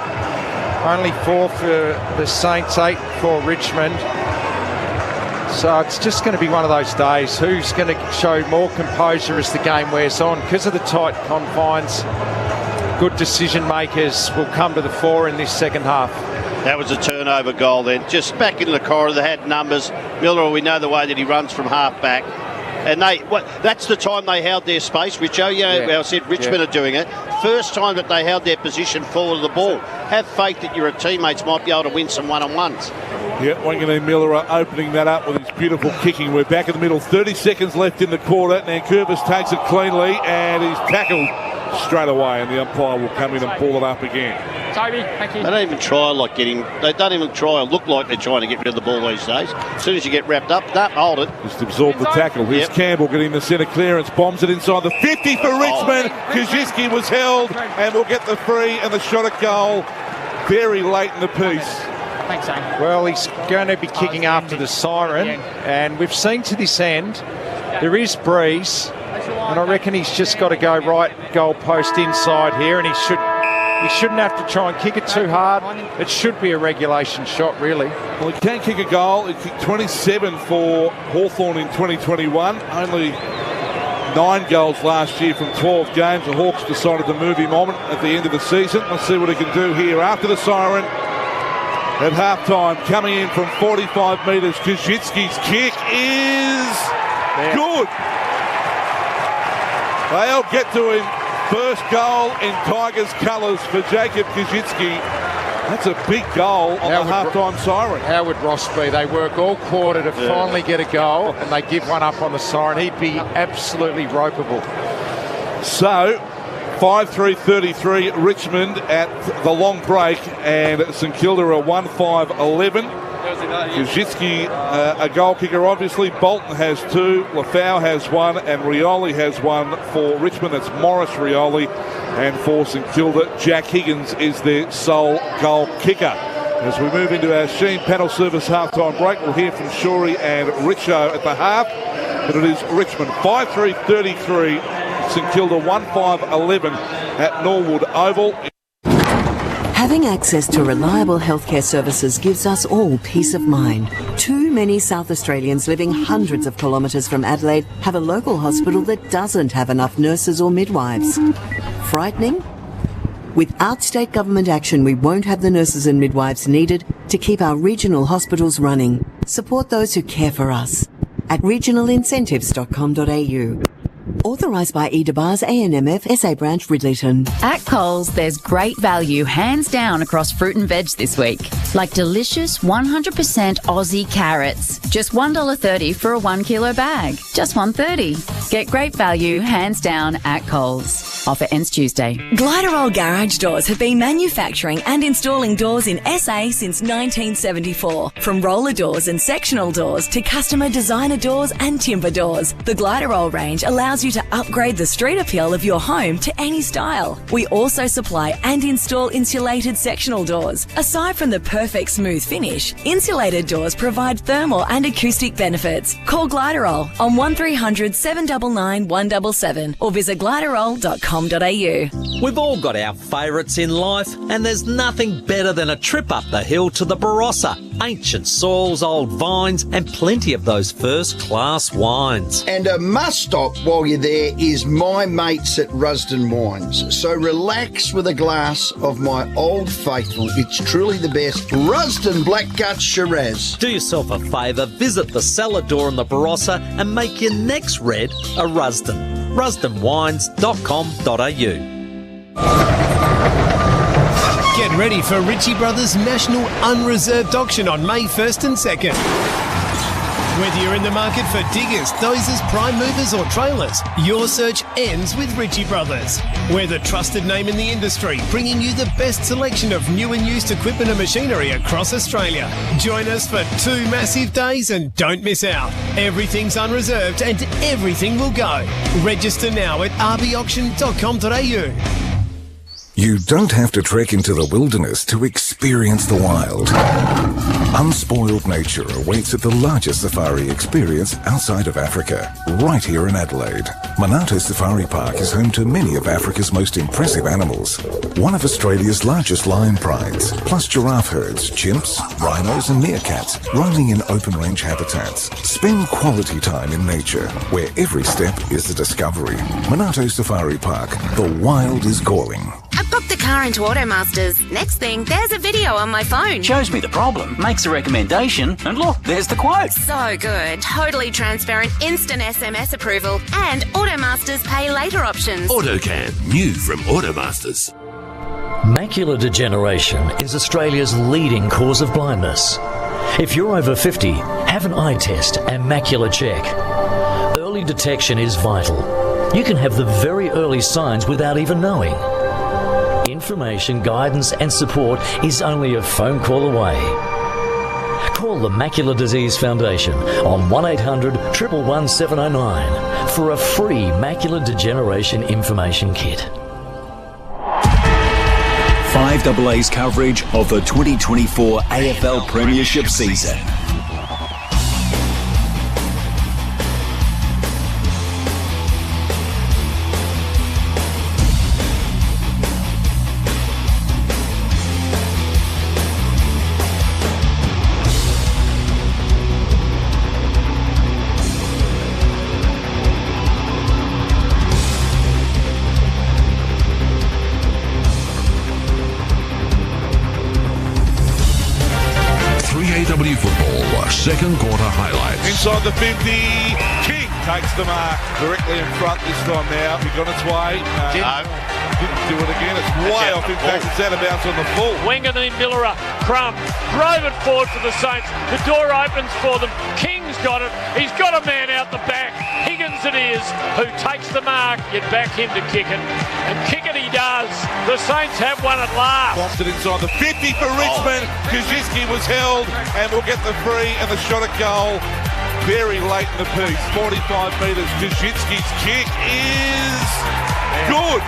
only 4 for the Saints, 8 for Richmond. So it's just going to be one of those days. Who's going to show more composure as the game wears on? Because of the tight confines, good decision makers will come to the fore in this second half. That was a turnover goal then. Just back into the corridor, they had numbers. Miller, we know the way that he runs from half back. And that's the time they held their space, Richo. I said Richmond are doing it. First time that they held their position forward of the ball. Have faith that your teammates might be able to win some one-on-ones. Yeah, Wanganeen Miller opening that up with his beautiful kicking. We're back in the middle. 30 seconds left in the quarter. Nankervis takes it cleanly and he's tackled straight away, and the umpire will come in and pull it up again. Toby, thank you. They don't even try They don't even try or look like they're trying to get rid of the ball these days. As soon as you get wrapped up, hold it. Just absorb the tackle. Here's Campbell getting the centre clearance, bombs it inside the 50 for Richmond. Kaczynski was held and will get the free and the shot at goal very late in the piece. Thanks, Shane. Well, he's going to be kicking after the siren, and we've seen to this end there is breeze, and I reckon he's just got to go right goal post inside here, and he shouldn't have to try and kick it too hard. It should be a regulation shot, really. Well, he can kick a goal. He kicked 27 for Hawthorn in 2021. Only 9 goals last year from 12 games. The Hawks decided to move him on at the end of the season. Let's see what he can do here after the siren. At half-time, coming in from 45 metres, Kaczynski's kick is good. They'll get to him. First goal in Tigers colours for Jacob Kaczynski. That's a big goal on the half-time siren. How would Ross be? They work all quarter to finally get a goal, and they give one up on the siren. He'd be absolutely ropeable. So, 5-3-33 Richmond at the long break, and St Kilda are 1-5-11. Kaczynski, a goal kicker, obviously. Bolton has 2, Lafau has 1, and Rioli has 1 for Richmond. That's Morris Rioli. And for St Kilda, Jack Higgins is their sole goal kicker. As we move into our Sheen panel service half-time break, we'll hear from Shorey and Richo at the half. But it is Richmond 5-3-33, St Kilda 1-5-11 at Norwood Oval. Having access to reliable healthcare services gives us all peace of mind. Too many South Australians living hundreds of kilometres from Adelaide have a local hospital that doesn't have enough nurses or midwives. Frightening? Without state government action, we won't have the nurses and midwives needed to keep our regional hospitals running. Support those who care for us at regionalincentives.com.au. Authorised by EDBARS ANMF SA Branch Ridleyton. At Coles, there's great value hands down across fruit and veg this week. Like delicious 100% Aussie carrots. Just $1.30 for a 1 kilo bag. Just $1.30. Get great value hands down at Coles. Offer ends Tuesday. Gliderol Garage Doors have been manufacturing and installing doors in SA since 1974. From roller doors and sectional doors to customer designer doors and timber doors, the Gliderol range allows you to upgrade the street appeal of your home to any style. We also supply and install insulated sectional doors. Aside from the perfect smooth finish, insulated doors provide thermal and acoustic benefits. Call Gliderol on 1300 799 177 or visit gliderol.com. We've all got our favourites in life, and there's nothing better than a trip up the hill to the Barossa. Ancient soils, old vines, and plenty of those first-class wines. And a must-stop while you're there is my mates at Rusden Wines. So relax with a glass of my Old Faithful. It's truly the best Rusden Blackgut Shiraz. Do yourself a favour, visit the cellar door in the Barossa and make your next red a Rusden. RusdenWines.com.au. Get ready for Ritchie Brothers' National Unreserved Auction on May 1st and 2nd. Whether you're in the market for diggers, dozers, prime movers or trailers, your search ends with Ritchie Brothers. We're the trusted name in the industry, bringing you the best selection of new and used equipment and machinery across Australia. Join us for 2 massive days and don't miss out. Everything's unreserved and everything will go. Register now at rbauction.com.au. You don't have to trek into the wilderness to experience the wild. Unspoiled nature awaits at the largest safari experience outside of Africa, right here in Adelaide. Monarto Safari Park is home to many of Africa's most impressive animals. One of Australia's largest lion prides, plus giraffe herds, chimps, rhinos and meerkats roaming in open-range habitats. Spend quality time in nature, where every step is a discovery. Monarto Safari Park, the wild is calling. I've booked the car into Automasters. Next thing, there's a video on my phone. Shows me the problem, makes a recommendation, and look, there's the quote. So good. Totally transparent, instant SMS approval, and Automasters pay later options. AutoCam, new from Automasters. Macular degeneration is Australia's leading cause of blindness. If you're over 50, have an eye test and macular check. Early detection is vital. You can have the very early signs without even knowing. Information, guidance and support is only a phone call away. Call the Macular Disease Foundation on 1800 111 709 for a free macular degeneration information kit. 5AA's coverage of the 2024 AFL Premiership season. Football, second quarter highlights. Inside the 50, King takes the mark directly in front this time now. He got its way. Didn't do it again. It's way off. In fact, it's out of bounds on the full. Wanganeen Millerer, Crum, drove it forward for the Saints. The door opens for them. King's got it. He's got a man out the back. Higgins it is, who takes the mark. You'd back him to kick it. And kick it he does. The Saints have won at last. Boxed it inside the 50 for Richmond. Kaczynski was held and will get the free and the shot at goal very late in the piece. 45 metres. Kaczynski's kick is good.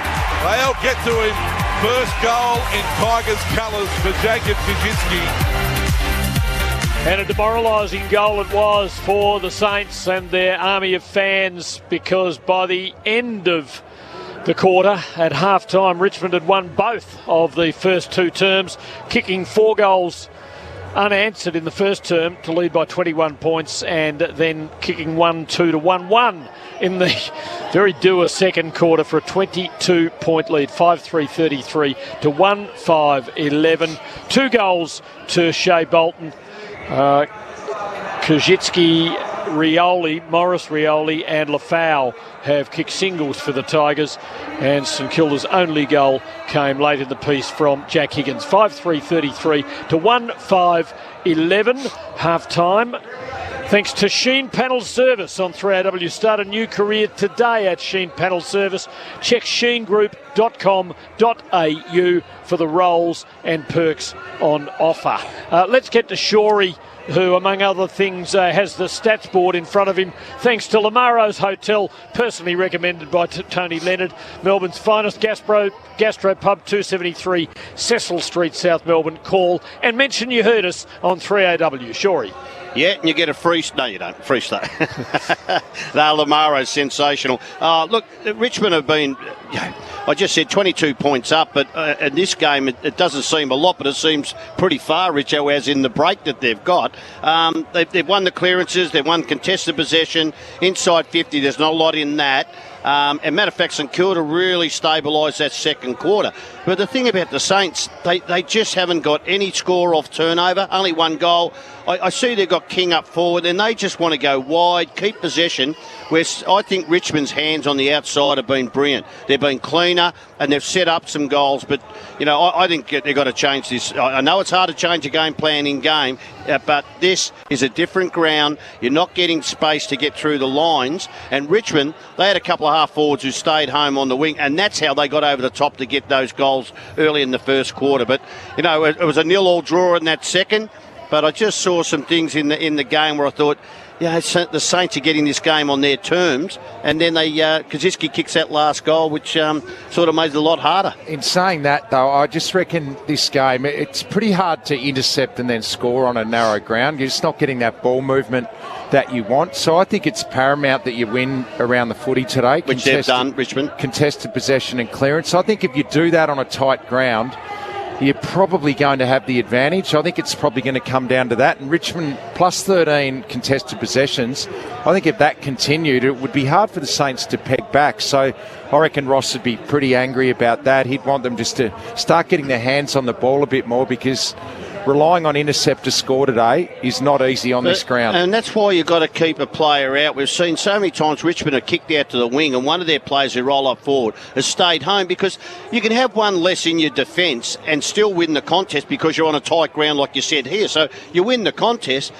They'll get to him. First goal in Tigers colours for Jacob Kaczynski. And a demoralising goal it was for the Saints and their army of fans, because by the end of the quarter, at half-time, Richmond had won both of the first two terms, kicking 4 goals unanswered in the first term to lead by 21 points, and then kicking 1-2 to 1-1 in the very dour second quarter for a 22-point lead, 5-3-33 to 1-5-11. 2 goals to Shea Bolton. Kaczynski, Rioli, Morris Rioli and Lafau have kicked singles for the Tigers, and St Kilda's only goal came late in the piece from Jack Higgins. 5-3-33 to 1-5-11 half-time. Thanks to Sheen Panel Service on 3AW. Start a new career today at Sheen Panel Service. Check sheengroup.com.au for the roles and perks on offer. Let's get to Shorey, who, among other things, has the stats board in front of him, thanks to Lamaro's Hotel, personally recommended by Tony Leonard, Melbourne's finest gastro pub, 273 Cecil Street, South Melbourne. Call and mention you heard us on 3AW. Shorey. Yeah, and you get a free... No, you don't. Free start. Lamaro's sensational. Look, Richmond have been... I just said 22 points up, but in this game it doesn't seem a lot, but it seems pretty far, Richo, as in the break that they've got. They've won the clearances, they've won contested possession. Inside 50, there's not a lot in that. And matter of fact, St Kilda really stabilised that second quarter. But the thing about the Saints, they just haven't got any score off turnover, only 1 goal. I see they've got King up forward, and they just want to go wide, keep possession, where I think Richmond's hands on the outside have been brilliant. They've been cleaner, and they've set up some goals. But, I think they've got to change this. I know it's hard to change a game plan in game, but this is a different ground. You're not getting space to get through the lines. And Richmond, they had a couple of half-forwards who stayed home on the wing, and that's how they got over the top to get those goals early in the first quarter. But, it was a 0-0 draw in that second. But I just saw some things in the game where I thought, the Saints are getting this game on their terms, and then Kaczynski kicks that last goal, which sort of made it a lot harder. In saying that, though, I just reckon this game, it's pretty hard to intercept and then score on a narrow ground. You're just not getting that ball movement that you want. So I think it's paramount that you win around the footy today. Which they've done, Richmond. Contested possession and clearance. So I think if you do that on a tight ground, you're probably going to have the advantage. I think it's probably going to come down to that. And Richmond plus 13 contested possessions, I think if that continued, it would be hard for the Saints to peg back. So I reckon Ross would be pretty angry about that. He'd want them just to start getting their hands on the ball a bit more, because relying on intercept to score today is not easy on this ground. And that's why you've got to keep a player out. We've seen so many times Richmond have kicked out to the wing, and one of their players who roll up forward has stayed home, because you can have one less in your defence and still win the contest because you're on a tight ground like you said here. So you win the contest.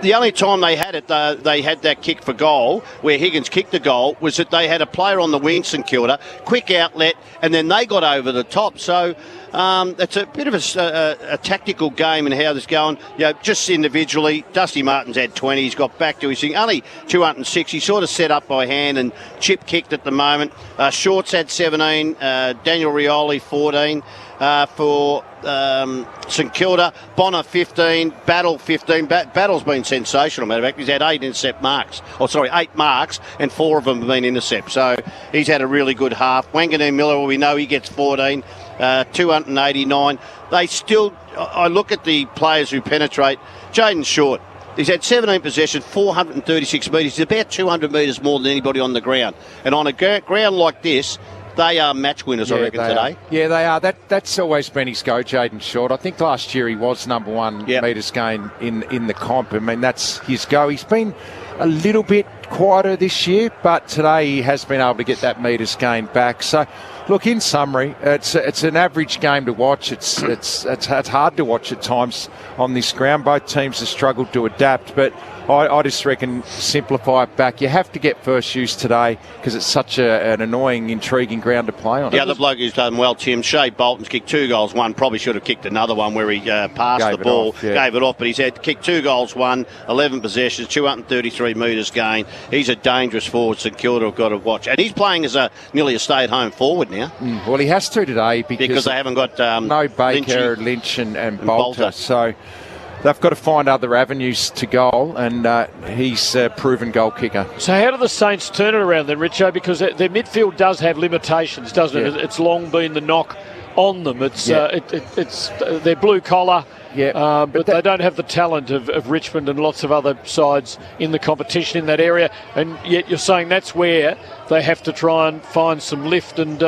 The only time they had it, they had that kick for goal, where Higgins kicked the goal, was that they had a player on the wing, St Kilda, quick outlet, and then they got over the top. So it's a bit of a tactical game and how this going. You know, just individually, Dusty Martin's had 20. He's got back to his thing. Only 206. He's sort of set up by hand and chip kicked at the moment. Shorts had 17. Daniel Rioli 14 for St Kilda. Bonner 15. Battle 15. Battle's been sensational, matter of fact. He's had 8 marks, and 4 of them have been intercepts. So he's had a really good half. Wanganeen Miller, well, we know he gets 14. 289. They still, I look at the players who penetrate. Jaden Short, he's had 17 possessions, 436 metres. He's about 200 metres more than anybody on the ground. And on a ground like this, they are match winners, I reckon, today. Yeah, they are. That's always been his go, Jaden Short. I think last year he was number one metres gain in the comp. I mean, that's his go. He's been a little bit quieter this year, but today he has been able to get that metres gain back. So, look, in summary, it's an average game to watch. It's hard to watch at times on this ground. Both teams have struggled to adapt, but I just reckon simplify it back. You have to get first use today because it's such an annoying, intriguing ground to play on. The other bloke who's done well, Tim, Shea Bolton's kicked 2 goals, 1. Probably should have kicked another one where he passed the ball, gave it off, but he's had kicked 2 goals, 1, 11 possessions, 233 metres gain. He's a dangerous forward St Kilda have got to watch. And he's playing as nearly a stay-at-home forward now. Well, he has to today because they haven't got no Baker, Lynch and Bolter. So they've got to find other avenues to goal, and he's a proven goal kicker. So how do the Saints turn it around then, Richo? Because their midfield does have limitations, doesn't it? It's long been the knock on them. It's they're blue collar. But they don't have the talent of Richmond and lots of other sides in the competition in that area, and yet you're saying that's where they have to try and find some lift and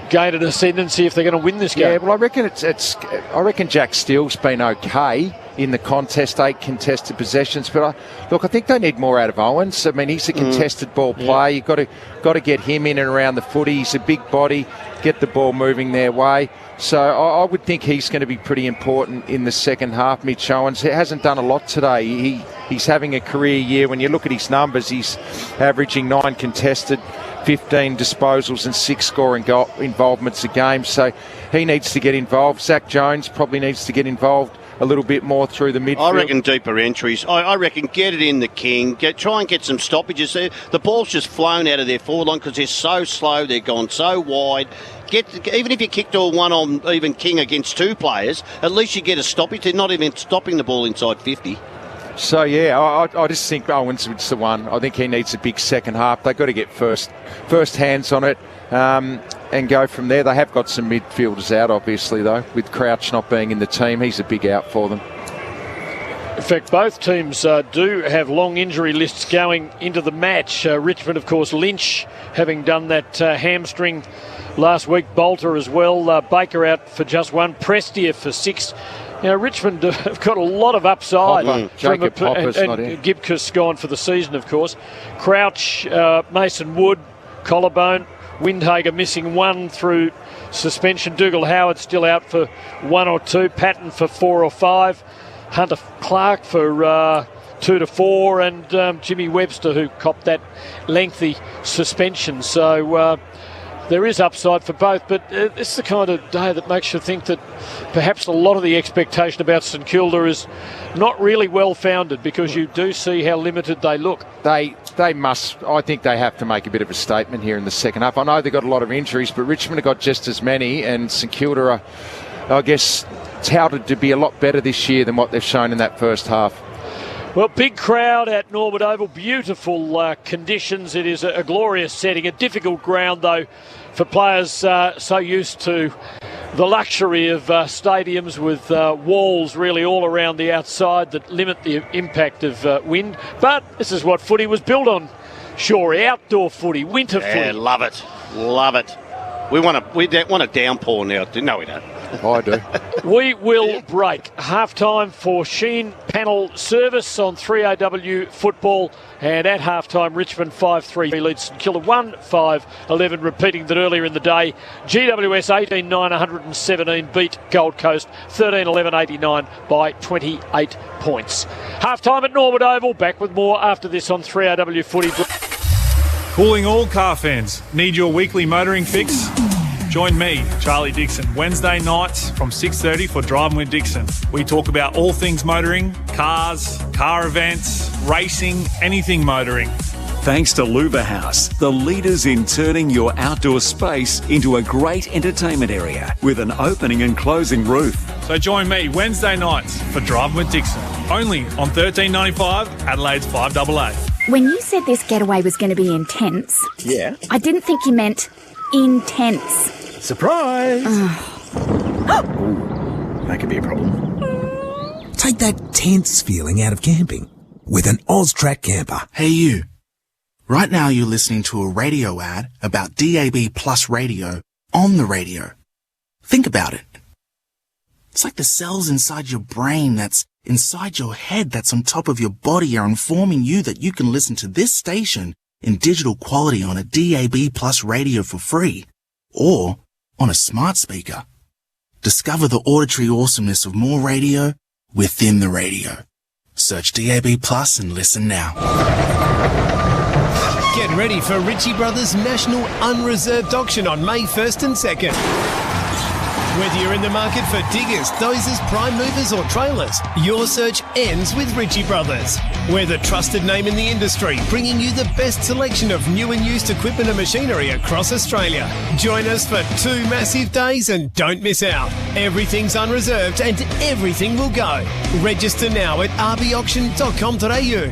gain an ascendancy if they're going to win this game. Yeah, well, I reckon Jack Steele's been okay in the contest, 8 contested possessions, but I think they need more out of Owens. I mean, he's a contested ball player. You've got to get him in and around the footy. He's a big body, get the ball moving their way. So I would think he's going to be pretty important in the second half. Mitch Owens hasn't done a lot today. He's having a career year. When you look at his numbers, he's averaging 9 contested, 15 disposals and 6 scoring involvements a game. So he needs to get involved. Zach Jones probably needs to get involved a little bit more through the midfield. I reckon deeper entries. I reckon get it in the king. Try and get some stoppages there. The ball's just flown out of their forward line because they're so slow. They're gone so wide. Even if you kicked all one on even king against 2 players, at least you get a stoppage. They're not even stopping the ball inside 50. So, I just think Owens is the one. I think he needs a big second half. They've got to get first hands on it and go from there. They have got some midfielders out, obviously, though, with Crouch not being in the team. He's a big out for them. In fact, both teams do have long injury lists going into the match. Richmond, of course, Lynch having done that hamstring last week, Bolter as well. Baker out for just 1, Prestia for 6. Now, Richmond have got a lot of upside. Jacob Popper's not in. Gibcus gone for the season, of course. Crouch, Mason Wood, Collarbone, Windhager missing 1 through suspension. Dougal Howard still out for 1 or 2. Patton for 4 or 5. Hunter Clark for 2 to 4. And Jimmy Webster, who copped that lengthy suspension. So there is upside for both, but it's the kind of day that makes you think that perhaps a lot of the expectation about St Kilda is not really well founded, because you do see how limited they look. They must. I think they have to make a bit of a statement here in the second half. I know they've got a lot of injuries, but Richmond have got just as many, and St Kilda are, I guess, touted to be a lot better this year than what they've shown in that first half. Well, big crowd at Norwood Oval, beautiful conditions. It is a glorious setting, a difficult ground though for players so used to the luxury of stadiums with walls really all around the outside that limit the impact of wind. But this is what footy was built on. Sure, outdoor footy, winter footy. Yeah, love it. Love it. We want a downpour now. No, we don't. I do. We will break. Half-time for Sheen panel service on 3AW football. And at half-time, Richmond 5-3 leads St Kilda 1-5-11. Repeating that earlier in the day, GWS 18-9-117 beat Gold Coast 13-11-89 by 28 points. Half-time at Norwood Oval. Back with more after this on 3AW footy. Calling all car fans. Need your weekly motoring fix? Join me, Charlie Dixon, Wednesday nights from 6:30 for Driving with Dixon. We talk about all things motoring, cars, car events, racing, anything motoring. Thanks to Luba House, the leaders in turning your outdoor space into a great entertainment area with an opening and closing roof. So join me Wednesday nights for Driving with Dixon, only on $13.95, Adelaide's 5AA. When you said this getaway was going to be intense, yeah, I didn't think you meant intense. Surprise! That could be a problem. Take that tense feeling out of camping with an Oztrack camper. Hey you. Right now you're listening to a radio ad about DAB Plus radio on the radio. Think about it. It's like the cells inside your brain that's inside your head that's on top of your body are informing you that you can listen to this station in digital quality on a DAB Plus radio for free, or on a smart speaker. Discover the auditory awesomeness of more radio within the radio. Search DAB Plus and listen now. Get ready for Ritchie Brothers' National Unreserved Auction on May 1st and 2nd. Whether you're in the market for diggers, dozers, prime movers or trailers, your search ends with Ritchie Brothers. We're the trusted name in the industry, bringing you the best selection of new and used equipment and machinery across Australia. Join us for 2 massive days and don't miss out. Everything's unreserved and everything will go. Register now at rbauction.com.au.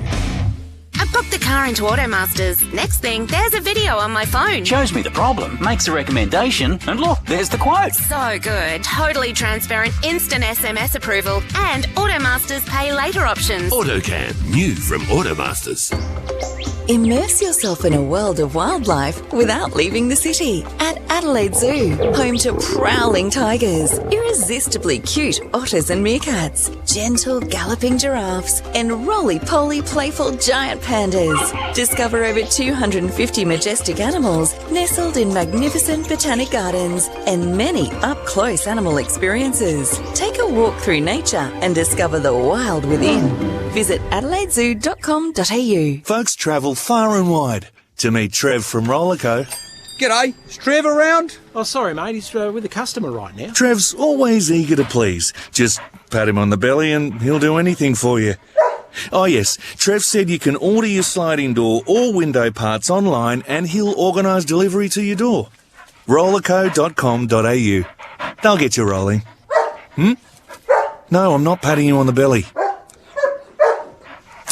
I booked the car into Automasters. Next thing, there's a video on my phone. Shows me the problem, makes a recommendation, and look, there's the quote. So good. Totally transparent, instant SMS approval, and Automasters pay later options. AutoCam, new from Automasters. Immerse yourself in a world of wildlife without leaving the city at Adelaide Zoo, home to prowling tigers, irresistibly cute otters and meerkats, gentle galloping giraffes, and roly-poly playful giant pandas. Discover over 250 majestic animals nestled in magnificent botanic gardens and many up-close animal experiences. Take a walk through nature and discover the wild within. Visit adelaidezoo.com.au. Folks travel far and wide to meet Trev from Rollerco. G'day, is Trev around? Oh, sorry, mate, he's with a customer right now. Trev's always eager to please. Just pat him on the belly and he'll do anything for you. Oh yes, Trev said you can order your sliding door or window parts online and he'll organise delivery to your door. Rollerco.com.au. They'll get you rolling. No, I'm not patting you on the belly.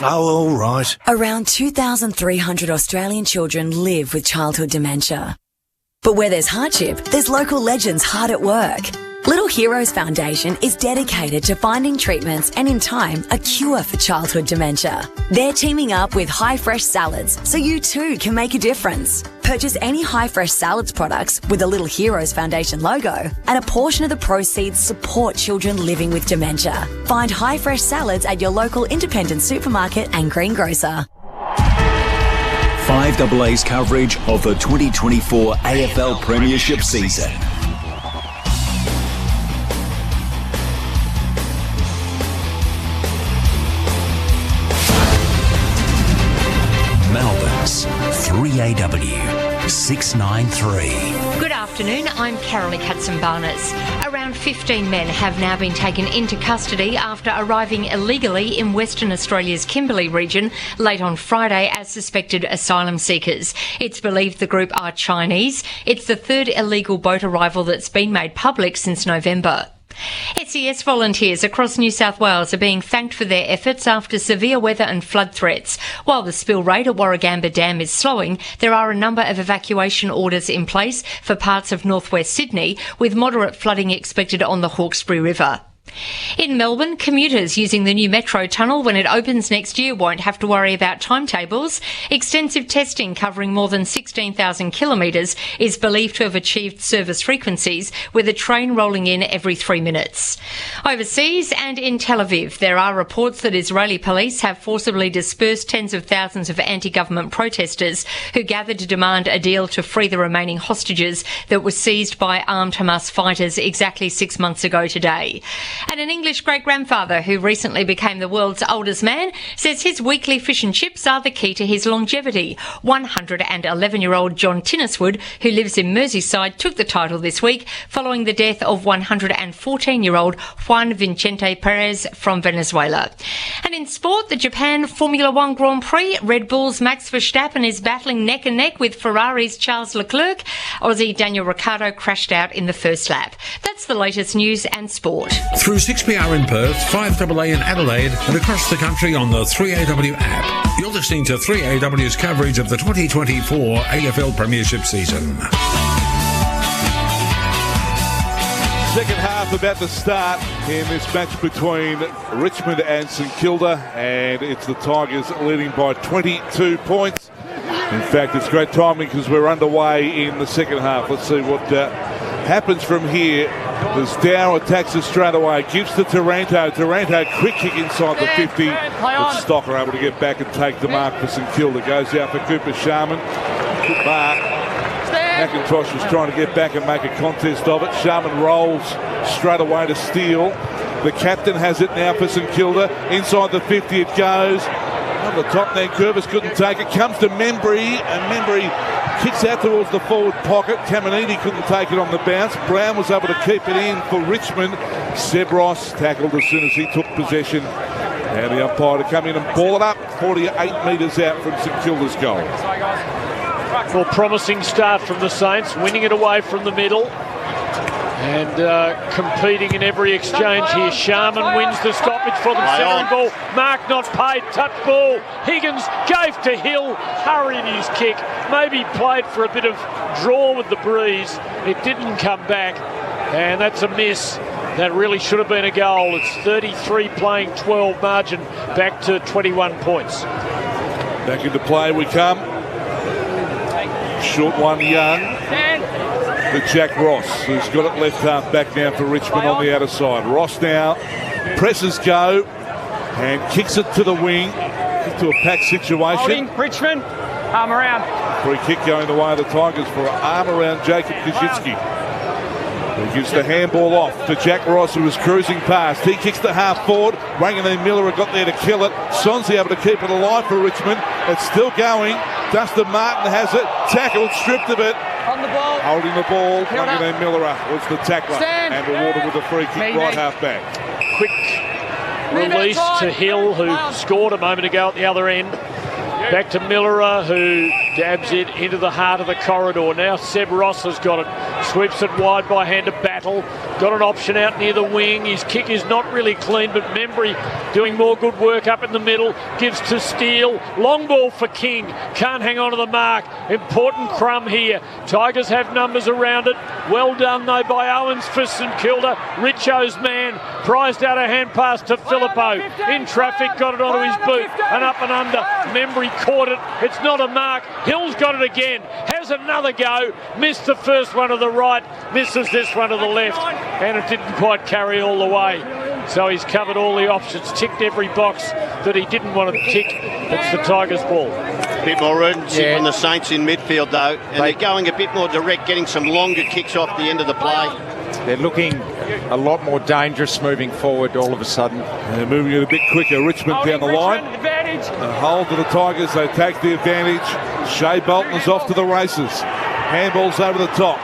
Oh, all right. Around 2,300 Australian children live with childhood dementia. But where there's hardship, there's local legends hard at work. Little Heroes Foundation is dedicated to finding treatments and, in time, a cure for childhood dementia. They're teaming up with High Fresh Salads so you too can make a difference. Purchase any High Fresh Salads products with a Little Heroes Foundation logo and a portion of the proceeds support children living with dementia. Find High Fresh Salads at your local independent supermarket and greengrocer. 5AA's coverage of the 2024 AFL Premiership season. Melbourne's 3AW 693. Good afternoon, I'm Carolee Katzenbarnes. Around 15 men have now been taken into custody after arriving illegally in Western Australia's Kimberley region late on Friday as suspected asylum seekers. It's believed the group are Chinese. It's the third illegal boat arrival that's been made public since November. SES volunteers across New South Wales are being thanked for their efforts after severe weather and flood threats. While the spill rate at Warragamba Dam is slowing, there are a number of evacuation orders in place for parts of northwest Sydney, with moderate flooding expected on the Hawkesbury River. In Melbourne, commuters using the new metro tunnel when it opens next year won't have to worry about timetables. Extensive testing covering more than 16,000 kilometres is believed to have achieved service frequencies, with a train rolling in every 3 minutes. Overseas and in Tel Aviv, there are reports that Israeli police have forcibly dispersed tens of thousands of anti-government protesters who gathered to demand a deal to free the remaining hostages that were seized by armed Hamas fighters exactly 6 months ago today. And an English great-grandfather who recently became the world's oldest man says his weekly fish and chips are the key to his longevity. 111-year-old John Tinniswood, who lives in Merseyside, took the title this week following the death of 114-year-old Juan Vicente Perez from Venezuela. And in sport, the Japan Formula One Grand Prix, Red Bull's Max Verstappen is battling neck and neck with Ferrari's Charles Leclerc. Aussie Daniel Ricciardo crashed out in the first lap. That's the latest news and sport. Through 6PR in Perth, 5AA in Adelaide, and across the country on the 3AW app. You're listening to 3AW's coverage of the 2024 AFL Premiership season. Second half about to start in this match between Richmond and St Kilda, and it's the Tigers leading by 22 points. In fact, it's great timing because we're underway in the second half. Let's see what happens from here. As Dow attacks it straight away, gives to Taranto. Taranto, quick kick inside the 50. But Stocker able to get back and take the mark for St Kilda. Goes out for Cooper Sharman. Good mark. McIntosh was trying to get back and make a contest of it. Sharman rolls straight away to steal. The captain has it now for St Kilda. Inside the 50 it goes. On the top then, Curvis couldn't take it. Comes to Membry, and Membry kicks out towards the forward pocket. Caminiti couldn't take it on the bounce. Brown was able to keep it in for Richmond. Seb Ross tackled as soon as he took possession. And the umpire to come in and ball it up 48 metres out from St Kilda's goal. Well, promising start from the Saints, winning it away from the middle. And competing in every exchange here. Sharman wins the stoppage for them. Second ball. Mark not paid. Touch ball. Higgins gave to Hill. Hurried his kick. Maybe played for a bit of draw with the breeze. It didn't come back. And that's a miss. That really should have been a goal. It's 33 playing 12 margin back to 21 points. Back into play we come. Short one, Young. The Jack Ross, who's got it left half back now for Richmond on the outer side. Ross now presses go and kicks it to the wing into a pack situation. Holding, Richmond, arm around. Free kick going the way of the Tigers for an arm around Jacob Kaczynski. He gives the handball off to Jack Ross, who was cruising past. He kicks the half forward. Wanganeen Miller got there to kill it. Sonsi able to keep it alive for Richmond. It's still going. Dustin Martin has it. Tackled, stripped of it. On the ball. Holding the ball. Wanganeen Miller was the tackler. And rewarded with a free kick right half back. Quick release to Hill, who scored a moment ago at the other end. Back to Miller, who dabs it into the heart of the corridor. Now Seb Ross has got it. Sweeps it wide by hand to Battle. Got an option out near the wing. His kick is not really clean, but Membry doing more good work up in the middle. Gives to Steele. Long ball for King. Can't hang on to the mark. Important crumb here. Tigers have numbers around it. Well done, though, by Owens for St Kilda. Richo's man. Prized out a hand pass to Filippo. In traffic, got it onto his boot. And up and under. Membry caught it. It's not a mark. Hill's got it again. Has another go. Missed the first one to the right. Misses this one to the left. And it didn't quite carry all the way. So he's covered all the options. Ticked every box that he didn't want to tick. It's the Tigers' ball. A bit more urgency from the Saints in midfield, though. And they're going a bit more direct, getting some longer kicks off the end of the play. They're looking a lot more dangerous moving forward all of a sudden. They're moving it a bit quicker. Richmond down the line. A hold to the Tigers. They take the advantage. Shea Bolton is off to the races. Handballs over the top.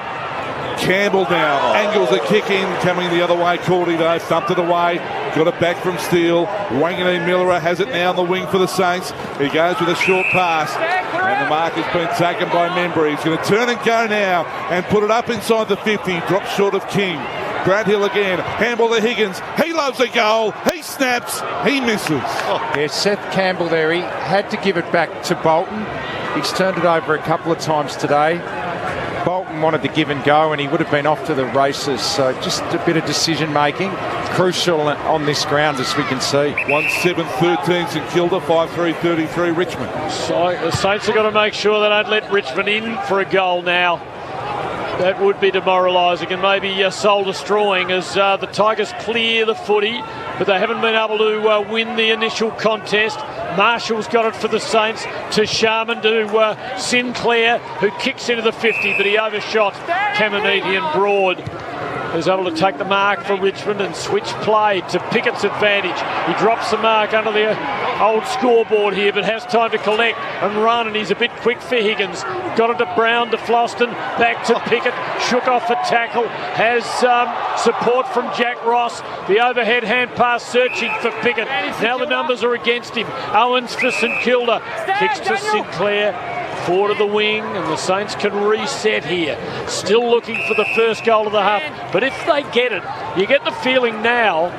Campbell now angles a kick in, coming the other way. Cordy though thumped it away, got it back from Steele. Wanganeen Miller has it now on the wing for the Saints. He goes with a short pass, and the mark has been taken by Membry. He's going to turn and go now and put it up inside the 50. Drops short of King. Brad Hill again. Handball to Higgins. He loves a goal. He snaps. He misses. Yeah, Seth Campbell there. He had to give it back to Bolton. He's turned it over a couple of times today. Bolton wanted to give and go, and he would have been off to the races. So just a bit of decision making, crucial on this ground, as we can see. 1-7-13 St Kilda, 5-3-33 Richmond. So the Saints have got to make sure they don't let Richmond in for a goal now. That would be demoralising and maybe soul-destroying as the Tigers clear the footy, but they haven't been able to win the initial contest. Marshall's got it for the Saints to Sharman to Sinclair, who kicks into the 50, but he overshot Caminiti and Broad. Is able to take the mark for Richmond and switch play to Pickett's advantage. He drops the mark under the old scoreboard here, but has time to collect and run, and he's a bit quick for Higgins. Got it to Brown, to Floston, back to Pickett. Shook off a tackle. Has support from Jack Ross. The overhead hand pass searching for Pickett. Now the numbers are against him. Owens for St Kilda. Kicks to Sinclair. Forward of the wing, and the Saints can reset here. Still looking for the first goal of the half, but if they get it, you get the feeling now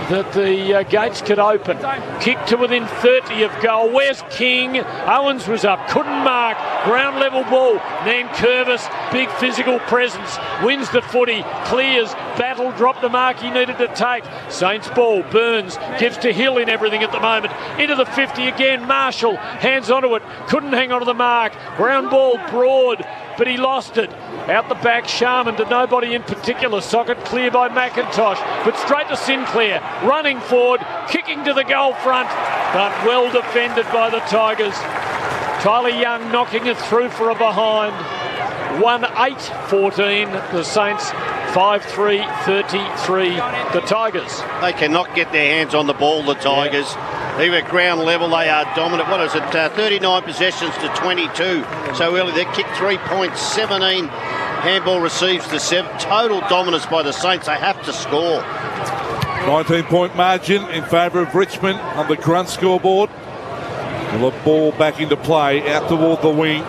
that the gates could open. Kick to within 30 of goal. Where's King? Owens was up, couldn't mark. Ground level ball. Nankervis, big physical presence, wins the footy, clears, battle, dropped the mark he needed to take. Saints ball, Burns gives to Hill in everything at the moment. Into the 50 again, Marshall hands onto it, couldn't hang onto the mark. Ground ball, Broad, but he lost it. Out the back, Sharman to nobody in particular. Socket clear by McIntosh, but straight to Sinclair. Running forward, kicking to the goal front, but well defended by the Tigers. Tyler Young knocking it through for a behind. 1-8-14, the Saints. 5-3-33, the Tigers. They cannot get their hands on the ball, the Tigers. Yeah. Even at ground level, they are dominant. What is it? 39 possessions to 22. So early, they kicked 3 points, 17. Handball receives the 7. Total dominance by the Saints. They have to score. 19-point margin in favour of Richmond on the grunt scoreboard. And the ball back into play, out toward the wing.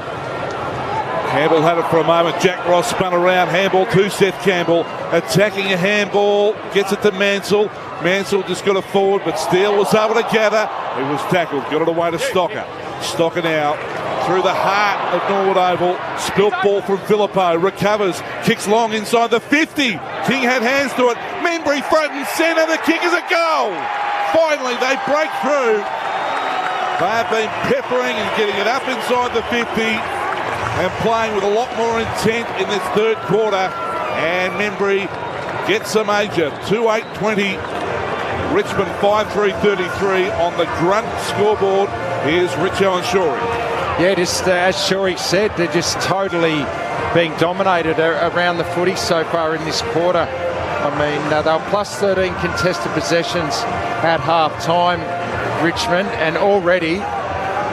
Campbell had it for a moment. Jack Ross spun around. Handball to Seth Campbell. Attacking a handball. Gets it to Mansell. Mansell just got it forward, but Steele was able to gather. He was tackled. Got it away to Stocker. Stocker now through the heart of Norwood Oval. Spilt ball from Filippo. Recovers. Kicks long inside the 50. King had hands to it. Membry front and centre. The kick is a goal. Finally, they break through. They have been peppering and getting it up inside the 50. And playing with a lot more intent in this third quarter. And Membry gets a major. 2-8-20. Richmond 5-3-33 on the grunt scoreboard. Here's Richo and Shorey. Yeah, just as Shorey said, they're just totally being dominated around the footy so far in this quarter. I mean, they were plus 13 contested possessions at half-time, Richmond, and already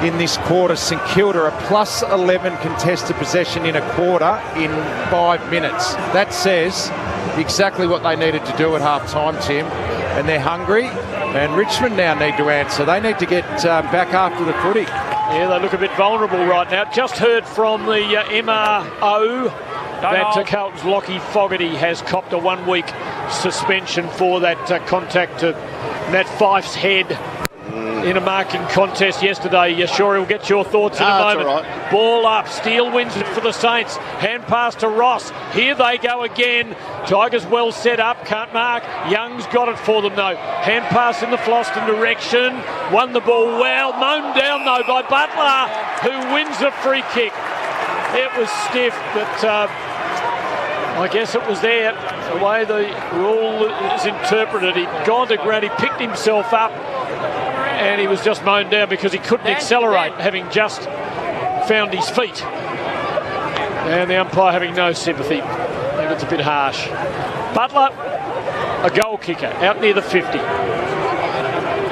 in this quarter, St Kilda a plus 11 contested possession in a quarter in 5 minutes. That says exactly what they needed to do at half-time, Tim. And they're hungry, and Richmond now need to answer. They need to get back after the footy. Yeah, they look a bit vulnerable right now. Just heard from the MRO that Carlton's Lockie Fogarty has copped a 1-week suspension for that contact to Matt Fife's head in a marking contest yesterday. Shorey will get your thoughts in a moment. Right. Ball up, Steele wins it for the Saints. Hand pass to Ross. Here they go again. Tigers well set up, can't mark. Young's got it for them though. Hand pass in the Floston direction. Won the ball well. Mown down though by Butler, who wins the free kick. It was stiff, but I guess it was there. The way the rule is interpreted, he'd gone to ground, he picked himself up, and he was just mown down because he couldn't accelerate, having just found his feet. And the umpire having no sympathy. I think it's a bit harsh. Butler, a goal kicker, out near the 50.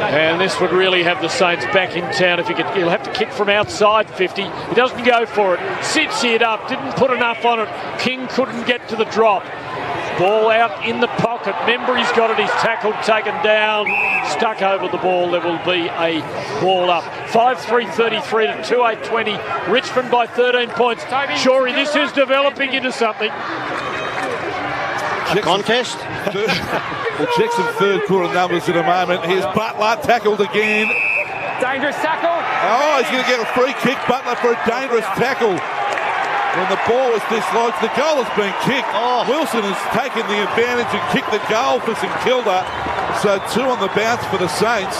And this would really have the Saints back in town if he could. He'll have to kick from outside 50. He doesn't go for it. Sits it up, didn't put enough on it. King couldn't get to the drop. Ball out in the pocket. Membry's got it. He's tackled, taken down, stuck over the ball. There will be a ball up. 5-3-33 to 2-8-20. Richmond by 13 points. Shorey, this is developing into something. contest. We'll check some third quarter numbers in a moment. Here's Butler, tackled again. Dangerous tackle. Oh, he's going to get a free kick. Butler for a dangerous tackle. When the ball was dislodged, the goal has been kicked. Wilson has taken the advantage and kicked the goal for St Kilda. So 2 on the bounce for the Saints.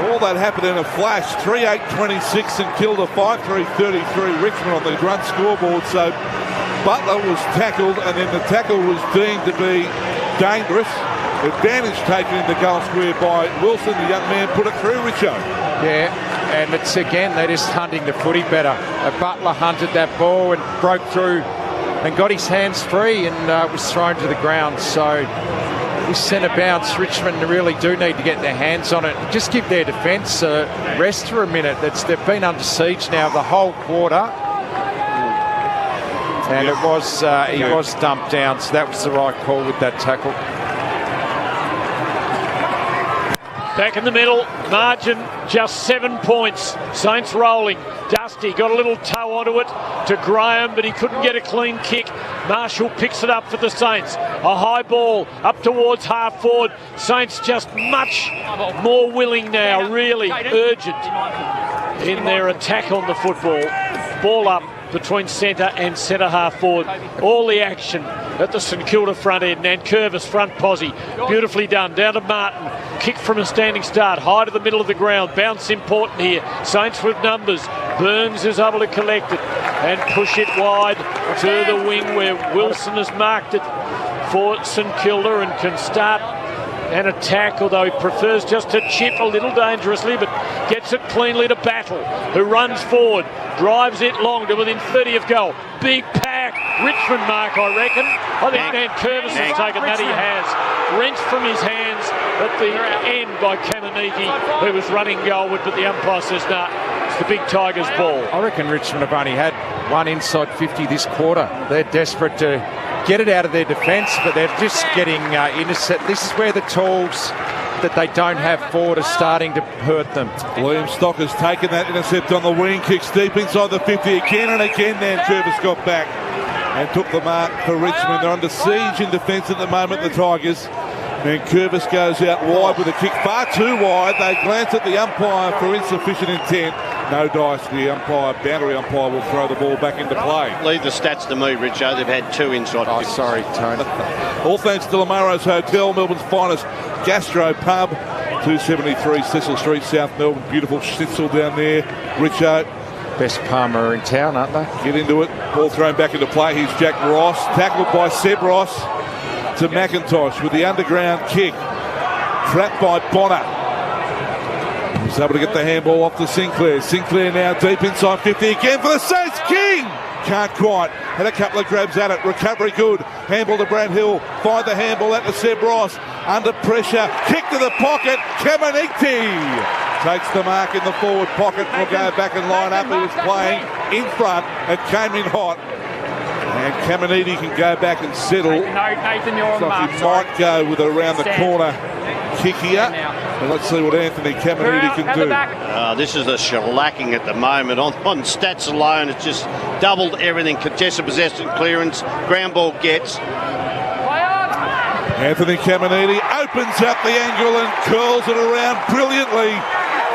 All that happened in a flash. 3-8-26 St Kilda, 5-3-33 Richmond on the run scoreboard. So Butler was tackled, and then the tackle was deemed to be dangerous. Advantage taken in the goal square by Wilson. The young man put it through, Richo. Yeah, and it's again, they're just hunting the footy better. Butler hunted that ball and broke through and got his hands free and was thrown to the ground. So this centre bounce, Richmond really do need to get their hands on it. Just give their defence a rest for a minute. They've been under siege now the whole quarter. And he was dumped down, so that was the right call with that tackle. Back in the middle, margin just 7 points. Saints rolling. Dusty got a little toe onto it to Graham, but he couldn't get a clean kick. Marshall picks it up for the Saints. A high ball up towards half forward. Saints just much more willing now, really urgent in their attack on the football. Ball up between centre and centre half forward. All the action at the St Kilda front end. Nankervis front posse. Beautifully done. Down to Martin. Kick from a standing start. High to the middle of the ground. Bounce important here. Saints with numbers. Burns is able to collect it and push it wide to the wing where Wilson has marked it for St Kilda and can start an attack, although he prefers just to chip a little dangerously, but gets it cleanly to Battle, who runs forward, drives it long to within 30 of goal. Big pack, Richmond mark, I reckon. I think Nankervis has taken that. He has. Wrenched from his hands at the end by Kamaniki, who was running goalward, but the umpire says, nah, it's the big Tigers ball. I reckon Richmond have only had one inside 50 this quarter. They're desperate to get it out of their defence, but they're just getting intercept. This is where the tools that they don't have forward are starting to hurt them. William Stock has taken that intercept on the wing, kicks deep inside the 50 again and again. Then Travis got back and took the mark for Richmond. They're under siege in defence at the moment, the Tigers. Nankervis goes out wide with a kick far too wide. They glance at the umpire for insufficient intent. No dice. The boundary umpire will throw the ball back into play. Leave the stats to me, Richo. They've had 2 inside. Oh, sorry, Tony. All thanks to Lamaro's Hotel, Melbourne's finest gastro pub. 273 Cecil Street, South Melbourne. Beautiful schnitzel down there. Richo. Best Palmer in town, aren't they? Get into it. Ball thrown back into play. Here's Jack Ross. Tackled by Seb Ross to McIntosh with the underground kick. Trapped by Bonner. He's able to get the handball off to Sinclair. Sinclair now deep inside 50 again for the Saints. King! Can't quite. Had a couple of grabs at it. Recovery good. Handball to Brad Hill. Find the handball out to Seb Ross. Under pressure. Kick to the pocket. Kamaniti takes the mark in the forward pocket. Will go back and line up. He was playing in front and came in hot. And Kamaniti can go back and settle. Nathan, you're on the mark. He might go with around the corner kick here. And let's see what Anthony Kamaniti can do. This is a shellacking at the moment. On stats alone, it's just doubled everything. Contested possession, clearance, ground ball gets. Anthony Kamaniti opens up the angle and curls it around brilliantly.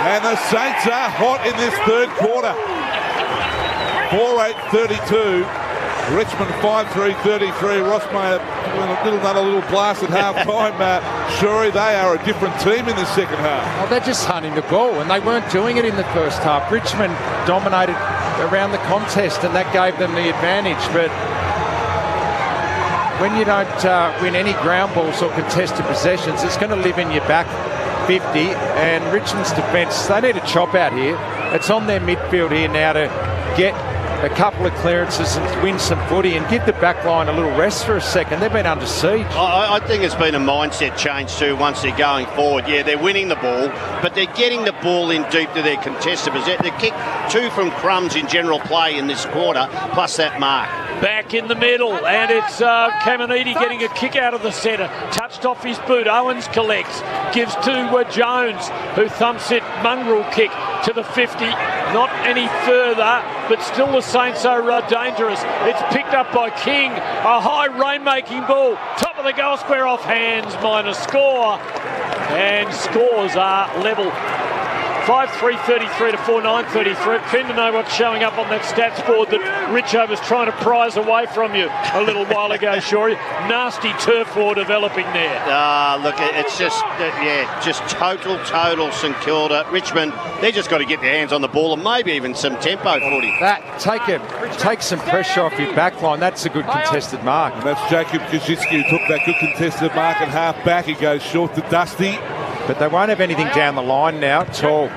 And the Saints are hot in this third quarter. 4-8-32. Richmond 5-3-33. Ross may have done a little blast at half-time. Surely they are a different team in the second half. Well, they're just hunting the ball, and they weren't doing it in the first half. Richmond dominated around the contest, and that gave them the advantage. But when you don't win any ground balls or contested possessions, it's going to live in your back 50. And Richmond's defence, they need a chop out here. It's on their midfield here now to get a couple of clearances and win some footy and give the back line a little rest for a second. They've been under siege. I think it's been a mindset change too once they're going forward. Yeah, they're winning the ball, but they're getting the ball in deep to their contested possession. They kicked 2 from crumbs in general play in this quarter, plus that mark. Back in the middle, and it's Kamaniti getting a kick out of the centre. Touched off his boot. Owens collects. Gives to Jones, who thumps it. Mongrel kick. to the 50. Not any further, but still the Saints are dangerous. It's picked up by King. A high rainmaking ball. Top of the goal square off hands, minus score. And scores are level. 5-3-33 to 4-9-33. Keen to know what's showing up on that stats board that Richo was trying to prize away from you a little while ago, Shorey. Nasty turf war developing there. Look, it's just, just total St Kilda. Richmond, they just got to get their hands on the ball and maybe even some tempo footy. Take some pressure off your back line. That's a good contested mark. And that's Jacob Koschitzki who took that good contested mark at half back. He goes short to Dusty. But they won't have anything down the line now at all.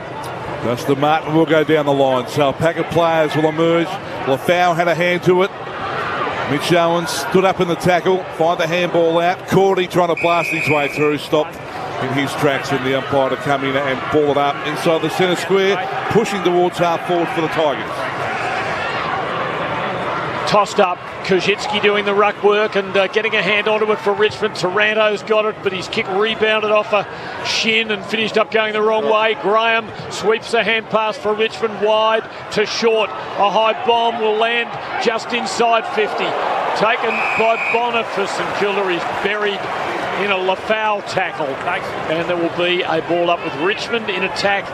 Dustin Martin will go down the line. So a pack of players will emerge. Lafau had a hand to it. Mitch Owens stood up in the tackle, find the handball out. Cordy trying to blast his way through, stopped in his tracks, and the umpire to come in and ball it up inside the centre square, pushing towards half forward for the Tigers. Tossed up, Koschitzki doing the ruck work and getting a hand onto it for Richmond. Taranto's got it, but his kick rebounded off a shin and finished up going the wrong way. Graham sweeps a hand pass for Richmond wide to short. A high bomb will land just inside 50. Taken by Bonner for St Kilda. He's buried in a Lafau tackle. And there will be a ball up with Richmond in attack.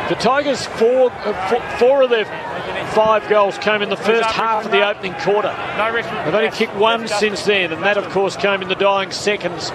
The Tigers, four of their 5 goals came in the first half of the opening quarter. They've only kicked one since then, and that, of course, came in the dying seconds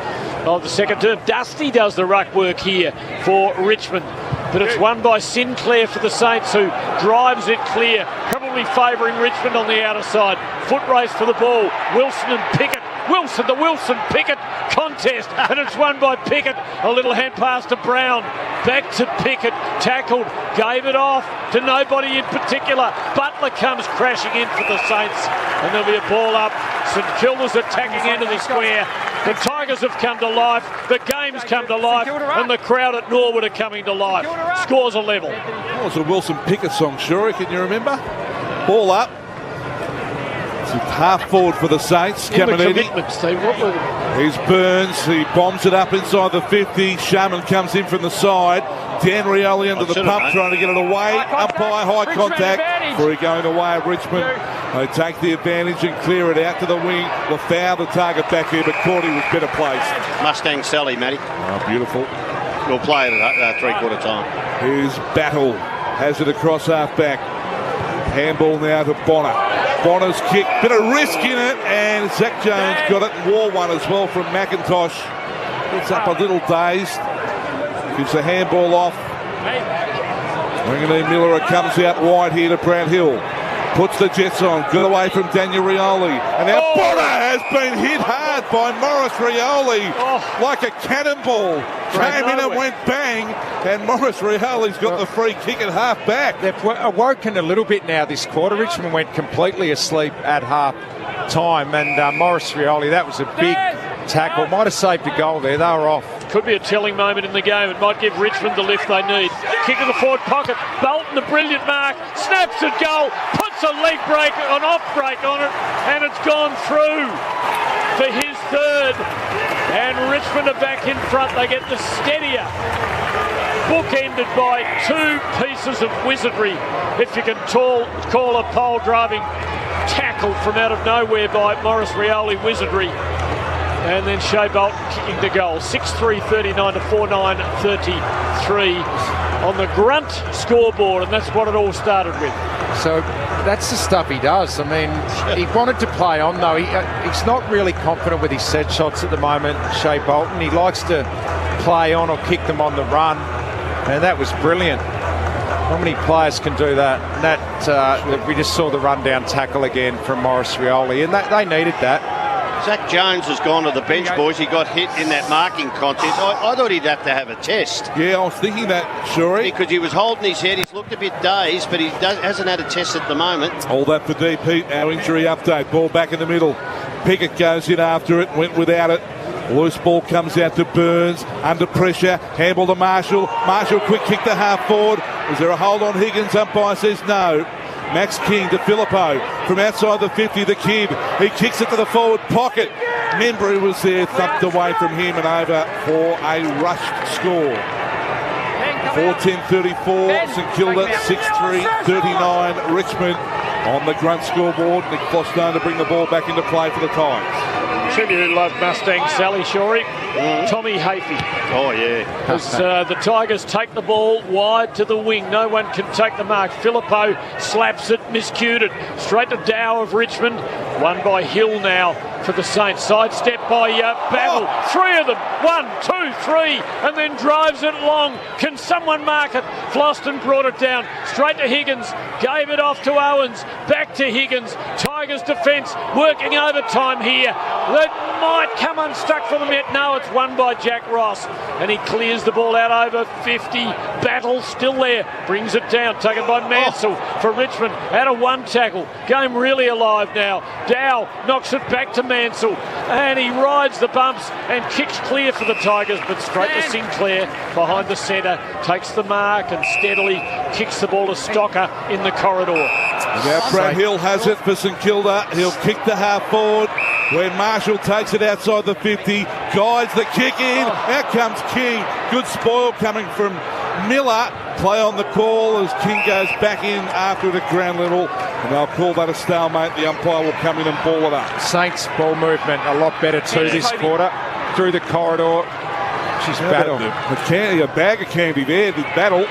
of the second term. Dusty does the ruck work here for Richmond, but it's won by Sinclair for the Saints, who drives it clear, probably favouring Richmond on the outer side. Foot race for the ball. Wilson and Pickett. The Wilson-Pickett contest, and it's won by Pickett. A little hand pass to Brown. Back to Pickett, tackled, gave it off to nobody in particular. Butler comes crashing in for the Saints, and there'll be a ball up. St Kilda's attacking into the square. The Tigers have come to life, the game's come to life, and the crowd at Norwood are coming to life. Scores are level. That was a Wilson-Pickett song, Shuri, can you remember? Ball up. Half forward for the Saints. Caminiti. Here's Burns. He bombs it up inside the 50. Shaman comes in from the side. Dan Rioli under the pump trying to get it away. Umpire high contact. Free going away of Richmond. They take the advantage and clear it out to the wing. Lafau the target back here, but Cordy was better placed. Mustang Sally, Matty. Oh, beautiful. We'll play it at 3/4 time. Here's Battle. Has it across half back. Handball now to Bonner. Bonner's kick, bit of risk in it, and Zach Jones got it and wore one as well from McIntosh. Gets up a little dazed, gives the handball off. Ringanee Miller comes out wide here to Brad Hill. Puts the Jets on, good away from Daniel Rioli. And now Bonner has been hit hard by Morris Rioli, like a cannonball. Came in and went bang, and Morris Rioli's got the free kick at half back. They've awoken a little bit now this quarter. Richmond went completely asleep at half time, and Morris Rioli, that was a big tackle. Might have saved a goal there. They were off. Could be a telling moment in the game. It might give Richmond the lift they need. Kick in the forward pocket. Bolton, a brilliant mark. Snaps at goal. Puts a leg break, an off break on it, and it's gone through for his third. And Richmond are back in front. They get the steadier. Bookended by 2 pieces of wizardry, if you can call a pole driving tackle from out of nowhere by Morris Rioli wizardry. And then Shea Bolton kicking the goal. 6-3, 39 to 4-9, 33 on the Grunt scoreboard, and that's what it all started with. So that's the stuff he does. I mean, he wanted to play on, though. He's not really confident with his set shots at the moment, Shea Bolton. He likes to play on or kick them on the run, and that was brilliant. How many players can do that? And that we just saw the run-down tackle again from Morris Rioli, and they needed that. Zach Jones has gone to the bench, boys. He got hit in that marking contest. I thought he'd have to have a test. Yeah, I was thinking that, Shuri. Because he was holding his head. He's looked a bit dazed, but he hasn't had a test at the moment. All that for D. Pete, our injury update. Ball back in the middle. Pickett goes in after it, went without it. Loose ball comes out to Burns, under pressure, handball to Marshall. Marshall, quick kick to half forward. Is there a hold on Higgins? Umpire says no. Max King to Filippo from outside the 50, the kid. He kicks it to the forward pocket. Membry was there, thumped away from him and over for a rushed score. 4:10:34, St Kilda 6:3:39, Richmond on the grunt scoreboard. Nick Flostone to bring the ball back into play for the Tigers. Tribute to love Mustang Sally Shorey. Tommy Hafey. Oh, yeah. As the Tigers take the ball wide to the wing. No one can take the mark. Filippo slaps it, miscued it. Straight to Dow of Richmond. Won by Hill now for the Saints. Sidestep by Battle. Three of them. 1, 2, 3. And then drives it long. Can someone mark it? Floston brought it down. Straight to Higgins. Gave it off to Owens. Back to Higgins. Tigers defence working overtime here. That might come unstuck for them yet. No, it's won by Jack Ross. And he clears the ball out over 50. Battle still there. Brings it down. Taken by Mansell for Richmond. Out of one tackle. Game really alive now. Dow knocks it back to Mansell. And he rides the bumps and kicks clear for the Tigers, but straight to Sinclair behind the centre. Takes the mark and steadily kicks the ball to Stocker in the corridor. Now Brad Hill has it for St Kilda. He'll kick the half forward. When Marshall takes it outside the 50, guides the kick in. Out comes King. Good spoil coming from Miller. Play on the call as King goes back in after it at ground level. And they'll call that a stalemate. The umpire will come in and ball it up. Saints ball movement a lot better too this quarter. Through the corridor. She's battled. A bag of candy there. The Battle.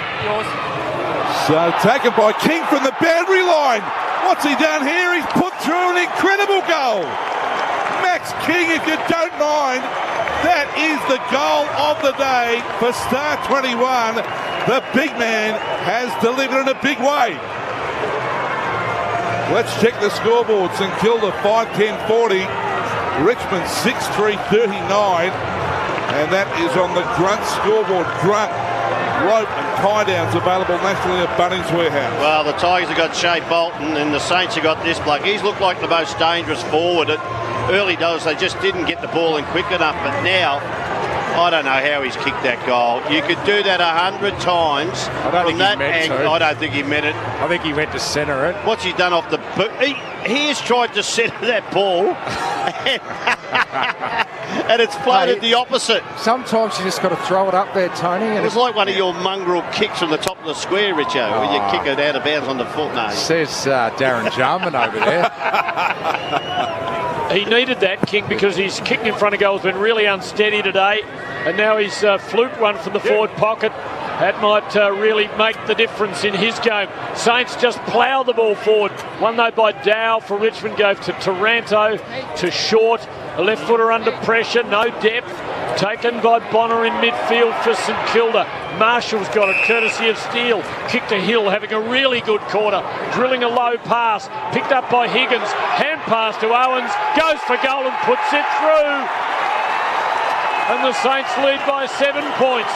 So taken by King from the boundary line. What's he done here? He's put through an incredible goal. Max King, if you don't mind, that is the goal of the day for Star 21. The big man has delivered in a big way. Let's check the scoreboard. St Kilda 5:10:40, Richmond 6:3:39, and that is on the Grunt scoreboard. Grunt, rope and tie downs available nationally at Bunnings Warehouse. Well, the Tigers have got Shea Bolton and the Saints have got this bloke. He's looked like the most dangerous forward. At early days, they just didn't get the ball in quick enough, but now I don't know how he's kicked that goal. You could do that 100 times. I don't think he meant to. I don't think he meant it. I think he went to centre it. What's he done off the boot? He has tried to centre that ball and it's floated the opposite. Sometimes you just got to throw it up there, Tony. And it was like one of your mongrel kicks from the top of the square, Richo, where you kick it out of bounds on the foot. No. Says Darren Jarman over there. He needed that, King, because his kicking in front of goal has been really unsteady today. And now he's fluked one from the forward pocket. That might really make the difference in his game. Saints just plough the ball forward. One though by Dow for Richmond, go to Taranto, to Short. A left footer under pressure, no depth. Taken by Bonner in midfield for St Kilda. Marshall's got it, courtesy of Steele. Kick to Hill, having a really good quarter. Drilling a low pass, picked up by Higgins. Hand pass to Owens, goes for goal and puts it through. And the Saints lead by 7 points.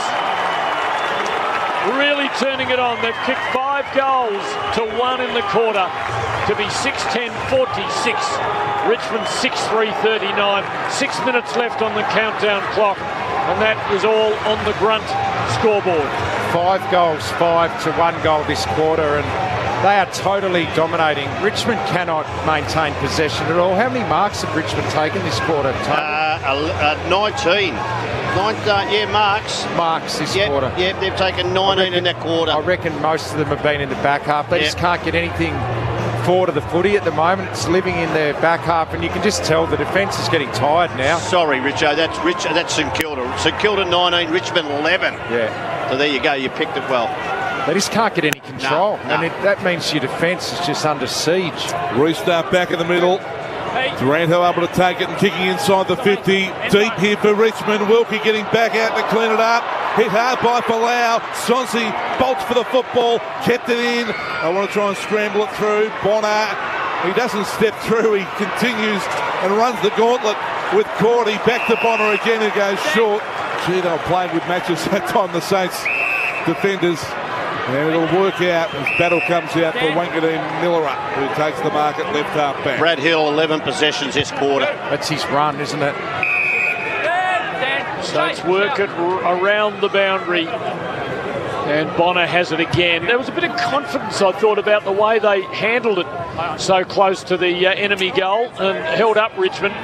Really turning it on. They've kicked 5 goals to 1 in the quarter to be 6-10-46. Richmond 6-3-39. 6 minutes left on the countdown clock. And that is all on the Grunt scoreboard. 5 goals, 5 to 1 goal this quarter, and they are totally dominating. Richmond cannot maintain possession at all. How many marks have Richmond taken this quarter, Tony? 19. Marks. Marks this quarter. Yeah, they've taken 19 in that quarter. I reckon most of them have been in the back half. They just can't get anything forward of the footy at the moment. It's living in their back half, and you can just tell the defence is getting tired now. Sorry, Richo, that's St Kilda. St Kilda 19, Richmond 11. Yeah. So there you go, you picked it well. They just can't get any control, No. and that means your defence is just under siege. Restart back in the middle. Taranto able to take it and kicking inside the 50. Deep here for Richmond. Wilkie getting back out to clean it up. Hit hard by Palau. Sonsi bolts for the football. Kept it in. I want to try and scramble it through. Bonner. He doesn't step through. He continues and runs the gauntlet with Cordy. Back to Bonner again, who goes short. Gee, they were playing good matches that time, the Saints defenders. And it'll work out as Battle comes out for Wangadeen Millera, who takes the mark at left half back. Brad Hill, 11 possessions this quarter. That's his run, isn't it? Saints work it around the boundary. And Bonner has it again. There was a bit of confidence, I thought, about the way they handled it so close to the enemy goal and held up Richmond.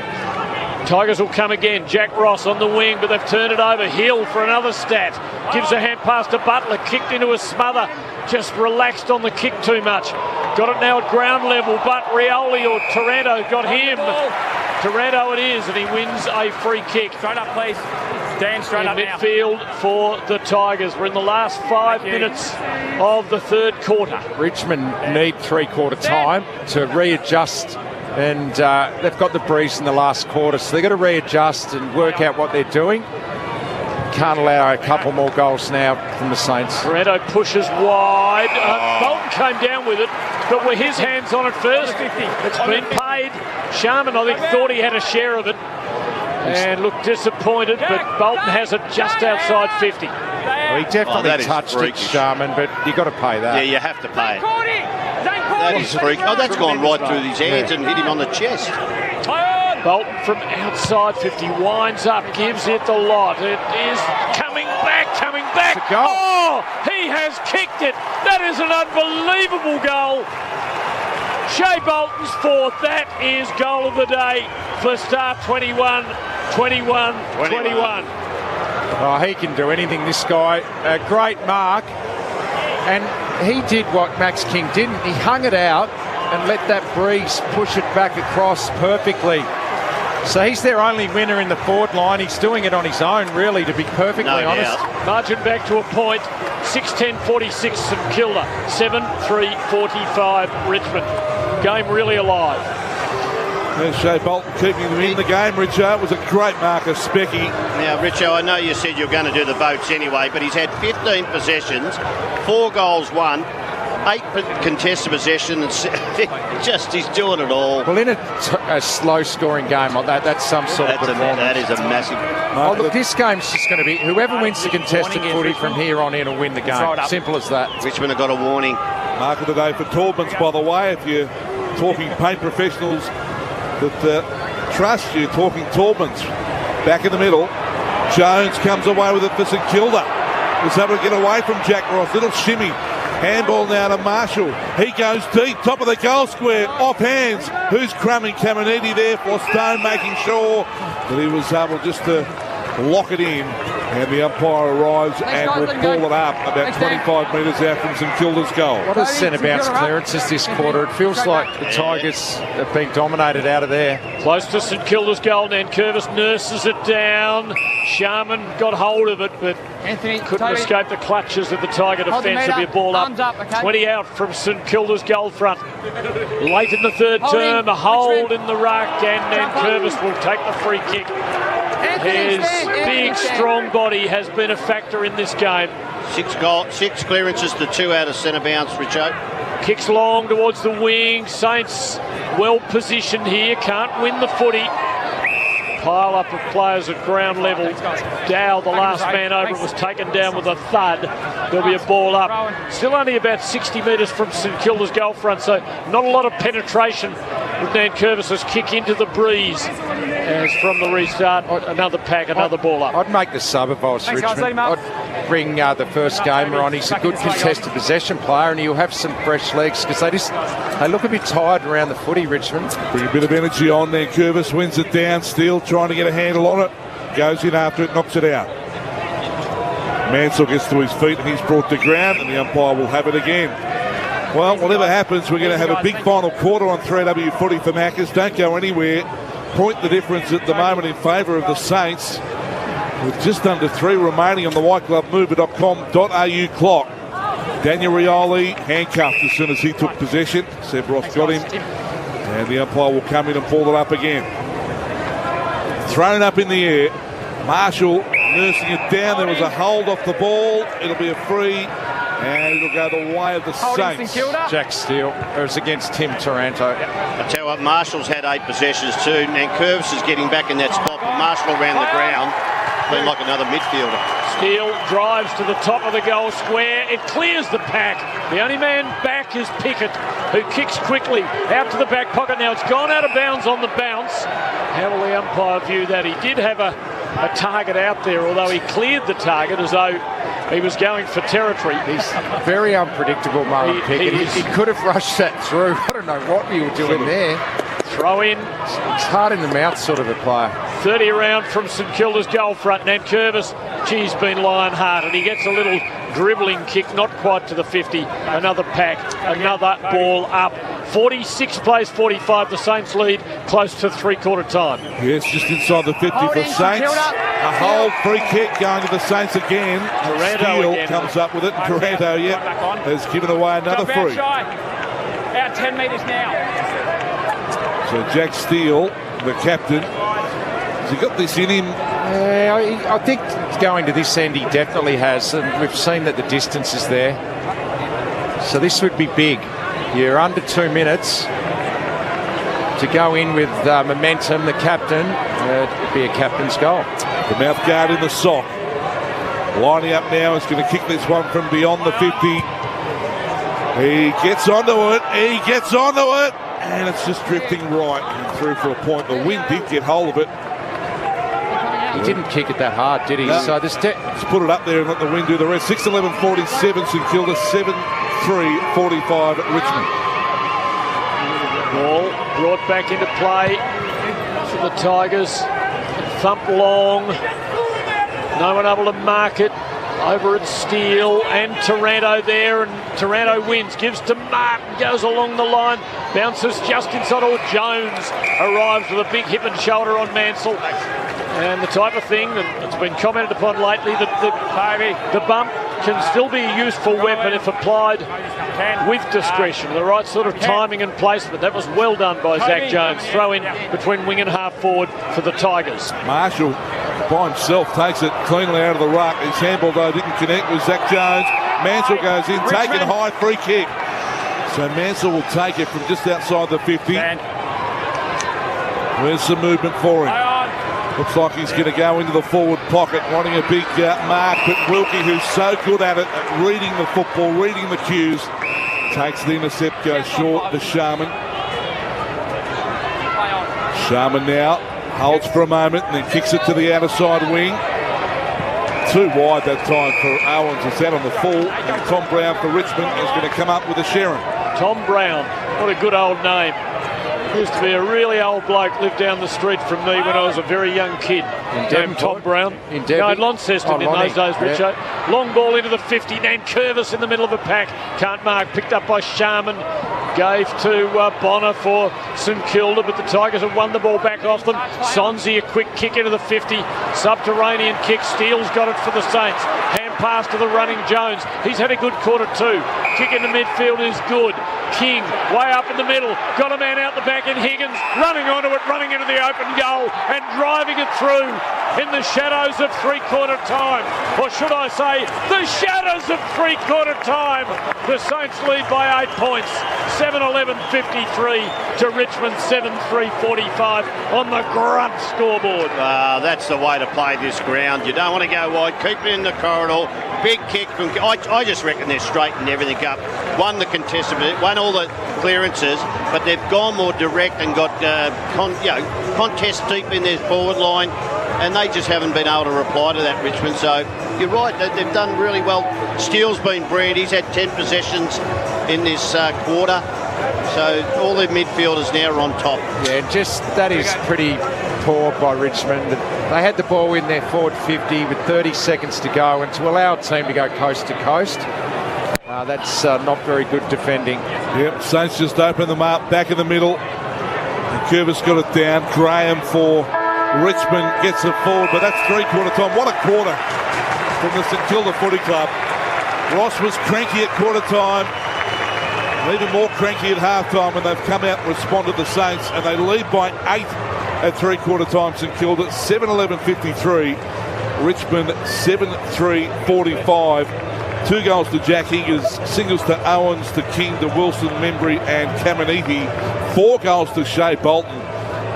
Tigers will come again. Jack Ross on the wing, but they've turned it over. Hill for another stat. Gives a hand pass to Butler. Kicked into a smother. Just relaxed on the kick too much. Got it now at ground level, but Rioli or Taranto got him. Taranto it is, and he wins a free kick. Straight up, please. Dan, straight up now. Midfield for the Tigers. We're in the last 5 minutes of the third quarter. Richmond need three-quarter time to readjust, and they've got the breeze in the last quarter, so they've got to readjust and work out what they're doing. Can't allow a couple more goals now from the Saints. Taranto pushes wide. Bolton came down with it, but were his hands on it first. It's been paid. Sharman, I think, thought he had a share of it and looked disappointed, but Bolton has it just outside 50. Well, he definitely touched it, Sharman, but you've got to pay that. Yeah, you have to pay it. That is freak. Oh, that's gone right through his hands and hit him on the chest. Bolton from outside 50 winds up, gives it the lot. It is coming back. Oh, he has kicked it. That is an unbelievable goal. Shea Bolton's fourth. That is goal of the day for Star 21. Oh, he can do anything, this guy. A great mark. And he did what Max King didn't. He hung it out and let that breeze push it back across perfectly. So he's their only winner in the forward line. He's doing it on his own, really, to be perfectly honest. Margin back to a point. 6:10:46 St Kilda. 7:3:45 Richmond. Game really alive. There's Shea Bolton keeping them in the game, Richo. It was a great mark of Specky. Now, Richo, I know you said you're going to do the votes anyway, but he's had 15 possessions, 4 goals won, 8 contested possessions. He's doing it all. Well, in a slow-scoring game like that, that's some sort of performance. That is a massive... Oh, look, this game's just going to be... Whoever wins the contested footy from here on in will win the game. Simple as that. Richmond have got a warning. Mark of the day for Taubmans, by the way. If you're talking paint professionals that trust you, talking Taubmans. Back in the middle. Jones comes away with it for St Kilda. Was able to get away from Jack Ross. Little shimmy. Handball now to Marshall. He goes deep, top of the goal square, off hands. Who's crumbing? Caminiti there for Stone, making sure that he was able just to lock it in. And the umpire arrives and will ball it up about 25 metres out from St Kilda's goal. What a centre bounce clearances this quarter. It feels like the Tigers have been dominated out of there. Close to St Kilda's goal. Nankervis nurses it down. Sharman got hold of it, but couldn't escape the clutches of the Tiger defence. It'll be a ball up. 20 out from St Kilda's goal front. Late in the third term, a hold in the ruck, and Nankervis will take the free kick. His big, strong body has been a factor in this game. 6 clearances to 2 out of centre bounce, Richo. Kicks long towards the wing. Saints well positioned here. Can't win the footy. Pile up of players at ground level. Dow, the last man over, was taken down with a thud. There'll be a ball up. Still only about 60 metres from St Kilda's goal front, so not a lot of penetration with Nankervis's kick into the breeze. As from the restart, another pack, another ball up. I'd make the sub if I was Richmond. I'd bring the first gamer on. He's a good contested possession player, and he'll have some fresh legs because they look a bit tired around the footy, Richmond. Bring a bit of energy on there. Curvis wins it down, still trying to get a handle on it. Goes in after it, knocks it out. Mansell gets to his feet and he's brought to ground, and the umpire will have it again. Well, whatever happens, we're going to have a big final quarter on 3AW footy for Maccas. Don't go anywhere. Point the difference at the moment in favour of the Saints, with just under 3 remaining on the whiteglovemover.com.au clock. Daniel Rioli handcuffed as soon as he took possession. Seb Ross got him, and the umpire will come in and pull it up again. Thrown up in the air. Marshall nursing it down. There was a hold off the ball. It'll be a free, and it'll go the way of the Saints. Jack Steele. It was against Tim Taranto. I tell you what, Marshall's had 8 possessions too. Nankervis is getting back in that spot, but Marshall around the ground, playing like another midfielder. Steele drives to the top of the goal square. It clears the pack. The only man back is Pickett, who kicks quickly out to the back pocket. Now it's gone out of bounds on the bounce. How will the umpire view that? He did have a target out there, although he cleared the target as though he was going for territory. He's very unpredictable, Murray Pickett. He could have rushed that through. I don't know what he was doing there. Throw in. It's hard in the mouth sort of a player. 30 around from St Kilda's goal front. Nankervis, he's been lying hard, and he gets a little dribbling kick, not quite to the 50. Another pack, another ball up. 46 plays 45. The Saints lead close to three-quarter time. Yes, just inside the 50 for Saints. A whole free kick going to the Saints again. Steele comes up with it. And Taranto, has given away another free. Out 10 metres now. So Jack Steele, the captain, has he got this in him? I think going to this end he definitely has, and we've seen that the distance is there. So this would be big. You're under 2 minutes to go in with momentum. The captain, it'd be a captain's goal. The mouth guard in the sock. Lining up now, is going to kick this one from beyond the 50. He gets onto it, and it's just drifting right and through for a point. The wind did get hold of it. He didn't kick it that hard, did he? No. So just put it up there and let the wind do the rest. 6-11-47 St Kilda, 7-3-45 at Richmond. Ball brought back into play for the Tigers. Thump long. No one able to mark it. Over at Steele and Taranto there, and Taranto wins, gives to Martin, goes along the line, bounces just inside, or Jones arrives with a big hip and shoulder on Mansell. And the type of thing that it's been commented upon lately, that the bump can still be a useful weapon if applied with discretion, the right sort of timing and placement. That was well done by Zach Jones. Throw in between wing and half forward for the Tigers. Marshall by himself takes it cleanly out of the ruck. His handball though didn't connect with Zach Jones. Mansell goes in, taking high, free kick. So Mansell will take it from just outside the 50. Where's some movement for him? Looks like he's going to go into the forward pocket, wanting a big mark, but Wilkie, who's so good at it, at reading the football, reading the cues, takes the intercept, goes short to Sharman. Sharman now holds for a moment and then kicks it to the outer side wing. Too wide that time for Owens. It's out on the full, and Tom Brown for Richmond is going to come up with a Sharon. Tom Brown, what a good old name. Used to be a really old bloke, lived down the street from me when I was a very young kid. Named Tom Brown. In Devon? No, in Launceston in those days, Richo. Yeah. Long ball into the 50, Nankervis in the middle of a pack. Can't mark, picked up by Sharman. Gave to Bonner for St Kilda, but the Tigers have won the ball back off them. Sonzi, a quick kick into the 50. Subterranean kick. Steele's got it for the Saints. Hand pass to the running Jones. He's had a good quarter too. Kick in the midfield is good. King, way up in the middle. Got a man out the back in Higgins. Running onto it, running into the open goal and driving it through in the shadows of three-quarter time. Or should I say, the shadows of three-quarter time. The Saints lead by 8 points. 7-11-53 to Richmond, 7-3-45 on the grunt scoreboard. That's the way to play this ground. You don't want to go wide. Keep it in the corridor. Big kick from... I just reckon they've straightened everything up. Won the contested, won all the clearances, but they've gone more direct and got contest deep in their forward line, and they just haven't been able to reply to that, Richmond. So you're right, they've done really well. Steele's been brilliant. He's had 10 possessions in this quarter. So all their midfielders now are on top. Yeah, just that is pretty poor by Richmond. They had the ball in their forward 50 with 30 seconds to go, and to allow a team to go coast to coast, that's not very good defending. Yep, Saints just open them up, back in the middle. Curvis got it down. Graham for Richmond gets it forward, but that's three-quarter time. What a quarter from the St Kilda Footy Club. Ross was cranky at quarter time, even more cranky at half-time, and they've come out and responded to the Saints, and they lead by 8 at three-quarter time. St Kilda 7-11-53. Richmond 7-3-45. 2 goals to Jack Higgins, singles to Owens, to King, to Wilson, Membry and Caminiti. 4 goals to Shea Bolton.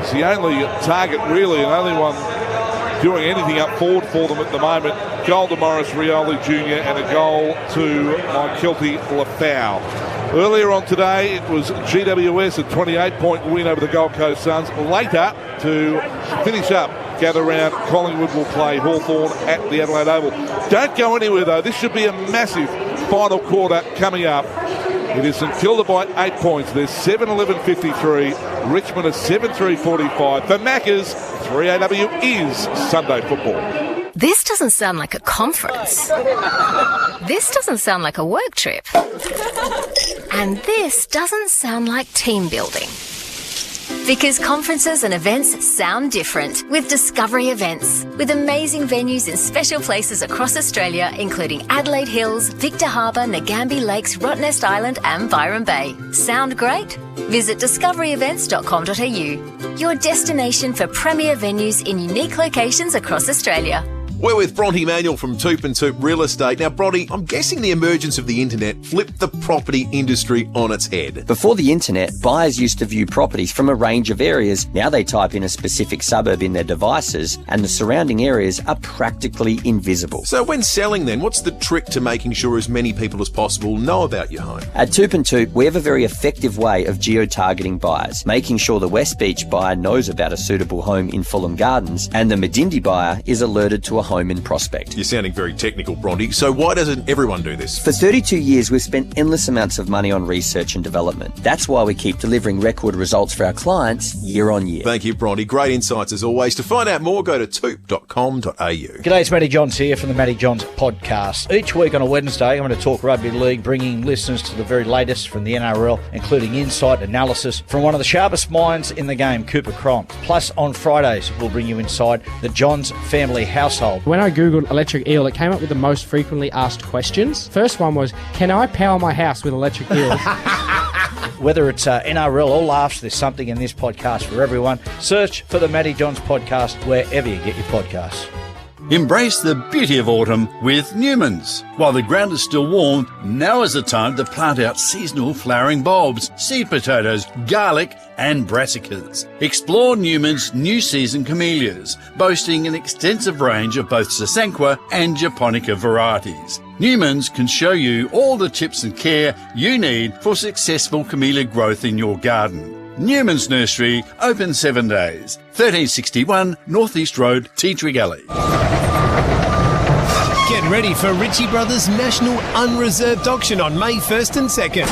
It's the only target really, and only one doing anything up forward for them at the moment. Goal to Morris Rioli Jr. and a goal to Kelty Lafau. Earlier on today, it was GWS, a 28-point win over the Gold Coast Suns. Later, to finish up, gather round, Collingwood will play Hawthorn at the Adelaide Oval. Don't go anywhere, though. This should be a massive final quarter coming up. It is St Kilda by 8 points. There's 7-11-53. Richmond is 7-3-45. For Maccas, 3AW is Sunday football. This doesn't sound like a conference. This doesn't sound like a work trip. And this doesn't sound like team building. Because conferences and events sound different with Discovery Events. With amazing venues in special places across Australia, including Adelaide Hills, Victor Harbour, Nagambie Lakes, Rottnest Island and Byron Bay. Sound great? Visit discoveryevents.com.au, your destination for premier venues in unique locations across Australia. We're with Bronte Manuel from Toop and Toop Real Estate. Now, Bronte, I'm guessing the emergence of the internet flipped the property industry on its head. Before the internet, buyers used to view properties from a range of areas. Now they type in a specific suburb in their devices and the surrounding areas are practically invisible. So when selling then, what's the trick to making sure as many people as possible know about your home? At Toop and Toop, we have a very effective way of geo-targeting buyers, making sure the West Beach buyer knows about a suitable home in Fulham Gardens and the Medindi buyer is alerted to a home in Prospect. You're sounding very technical, Bronte. So why doesn't everyone do this? For 32 years, we've spent endless amounts of money on research and development. That's why we keep delivering record results for our clients year on year. Thank you, Bronte. Great insights as always. To find out more, go to toop.com.au. G'day, it's Matty Johns here from the Matty Johns podcast. Each week on a Wednesday, I'm going to talk rugby league, bringing listeners to the very latest from the NRL, including insight analysis from one of the sharpest minds in the game, Cooper Cronk. Plus, on Fridays, we'll bring you inside the Johns family household. When I googled electric eel, it came up with the most frequently asked questions. First one was, can I power my house with electric eels? Whether it's NRL or laughs, there's something in this podcast for everyone. Search for the Matty Johns podcast wherever you get your podcasts. Embrace the beauty of autumn with Newman's. While the ground is still warm, now is the time to plant out seasonal flowering bulbs, seed potatoes, garlic and brassicas. Explore Newman's new season camellias, boasting an extensive range of both Sasanqua and Japonica varieties. Newman's can show you all the tips and care you need for successful camellia growth in your garden. Newman's Nursery, open 7 days. 1361 North East Road, Tea Tree Gully. Get ready for Ritchie Brothers' National Unreserved Auction on May 1st and 2nd.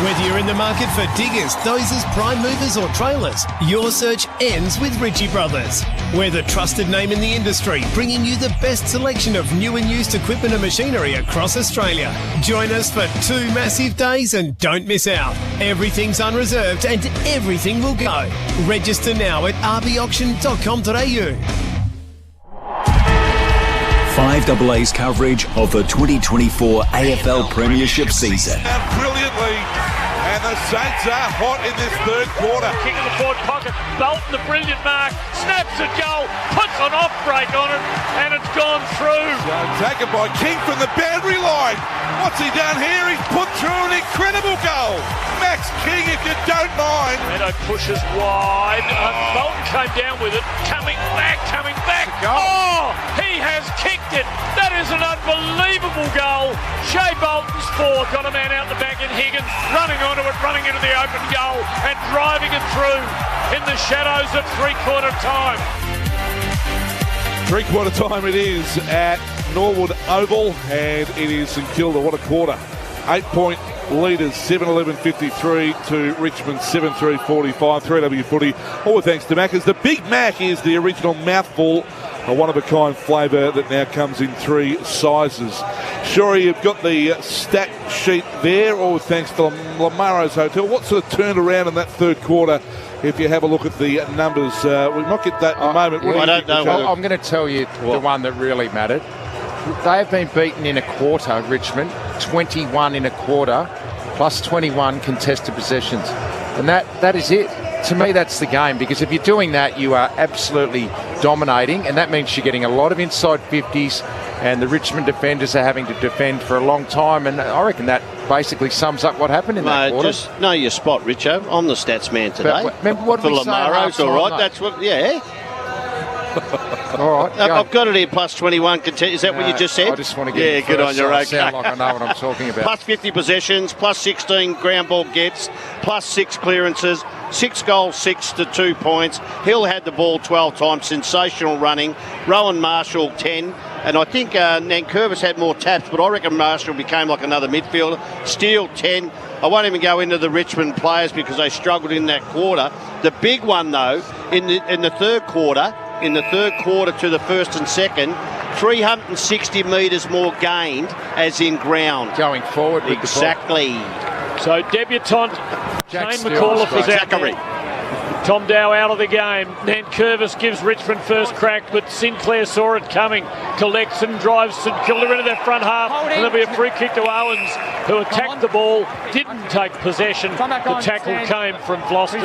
Whether you're in the market for diggers, dozers, prime movers or trailers, your search ends with Ritchie Brothers. We're the trusted name in the industry, bringing you the best selection of new and used equipment and machinery across Australia. Join us for 2 massive days and don't miss out. Everything's unreserved and everything will go. Register now at rbauction.com.au. 5AA's coverage of the 2024 AFL Premiership season. Brilliantly, and the Saints are hot in this third quarter. Kick in the forward pocket, Bolton, the brilliant mark, snaps at goal, puts an off break on it, and it's gone through. So taken by King from the boundary line. What's he done here? He's put through an incredible goal. Max King, if you don't mind. Meadow pushes wide. Bolton came down with it, coming back. Oh, he has kicked it. That is an unbelievable goal. Shea Bolton's four, got a man out the back in Higgins, running onto it, running into the open goal and driving it through in the shadows of three-quarter time. Three-quarter time it is at Norwood Oval, and it is St Kilda. What a quarter. 8-point leaders, 7-11-53 to Richmond, 7-3-45. 3W footy, all thanks to Macca's. The Big Mac is the original mouthful, a one-of-a-kind flavour that now comes in 3 sizes. Sure, you've got the stat sheet there, all thanks to Lamaro's Hotel. What sort of turned around in that third quarter? If you have a look at the numbers, we might get that in a moment. I don't know. I'm going to tell you the one that really mattered. They have been beaten in a quarter, Richmond, 21 in a quarter, plus 21 contested possessions. And that is it. To me, that's the game, because if you're doing that, you are absolutely dominating, and that means you're getting a lot of inside 50s, and the Richmond defenders are having to defend for a long time, and I reckon that basically sums up what happened in that quarter. Just know your spot, Richo. I'm the stats man today. But, remember what for we say at Lamaro's, all right. though? That's what, yeah. All right, I've got it here, plus 21. Is that what you just said? I just want to get good on you, so I okay. sound like I know what I'm talking about. Plus 50 possessions, plus 16 ground ball gets, plus 6 clearances, 6 goals, 6 to 2 points. Hill had the ball 12 times, sensational running. Rowan Marshall, 10. And I think Nankervis had more taps, but I reckon Marshall became like another midfielder. Steele 10. I won't even go into the Richmond players because they struggled in that quarter. The big one, though, in the third quarter to the first and second, 360 metres more gained as in ground. Going forward with exactly. So debutant Shane McAuliffe is out there. Tom Dow out of the game. Nankervis gives Richmond first crack, but Sinclair saw it coming. Collects and drives St Kilda into their front half. And there'll be a free kick to Owens, who attacked the ball, didn't take possession. The tackle came from Floston.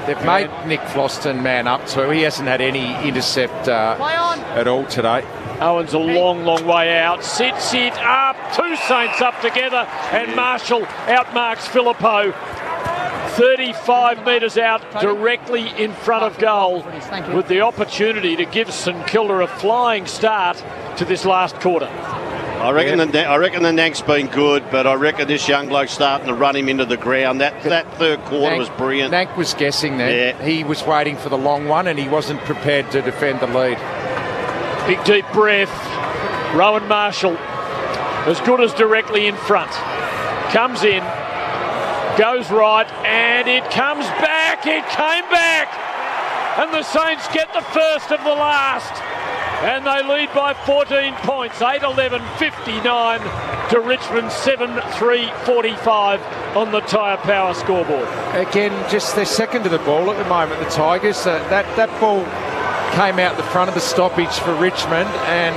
They've made Nick Floston man up too. He hasn't had any intercept at all today. Owens a long way out. Sit up. Two Saints up together, and Marshall outmarks Filippo. 35 metres out, directly in front of goal, with the opportunity to give St Kilda a flying start to this last quarter. I reckon the Nank's been good, but I reckon this young bloke's starting to run him into the ground. That third quarter was brilliant. Nank was guessing there. Yeah. He was waiting for the long one, and he wasn't prepared to defend the lead. Big deep breath. Rowan Marshall, as good as directly in front. Comes in. Goes right, and it comes back. It came back. And the Saints get the first of the last. And they lead by 14 points, 8-11-59 to Richmond 7-3-45 on the Tyre Power scoreboard. Again, just they're second to the ball at the moment, the Tigers. That ball came out the front of the stoppage for Richmond, and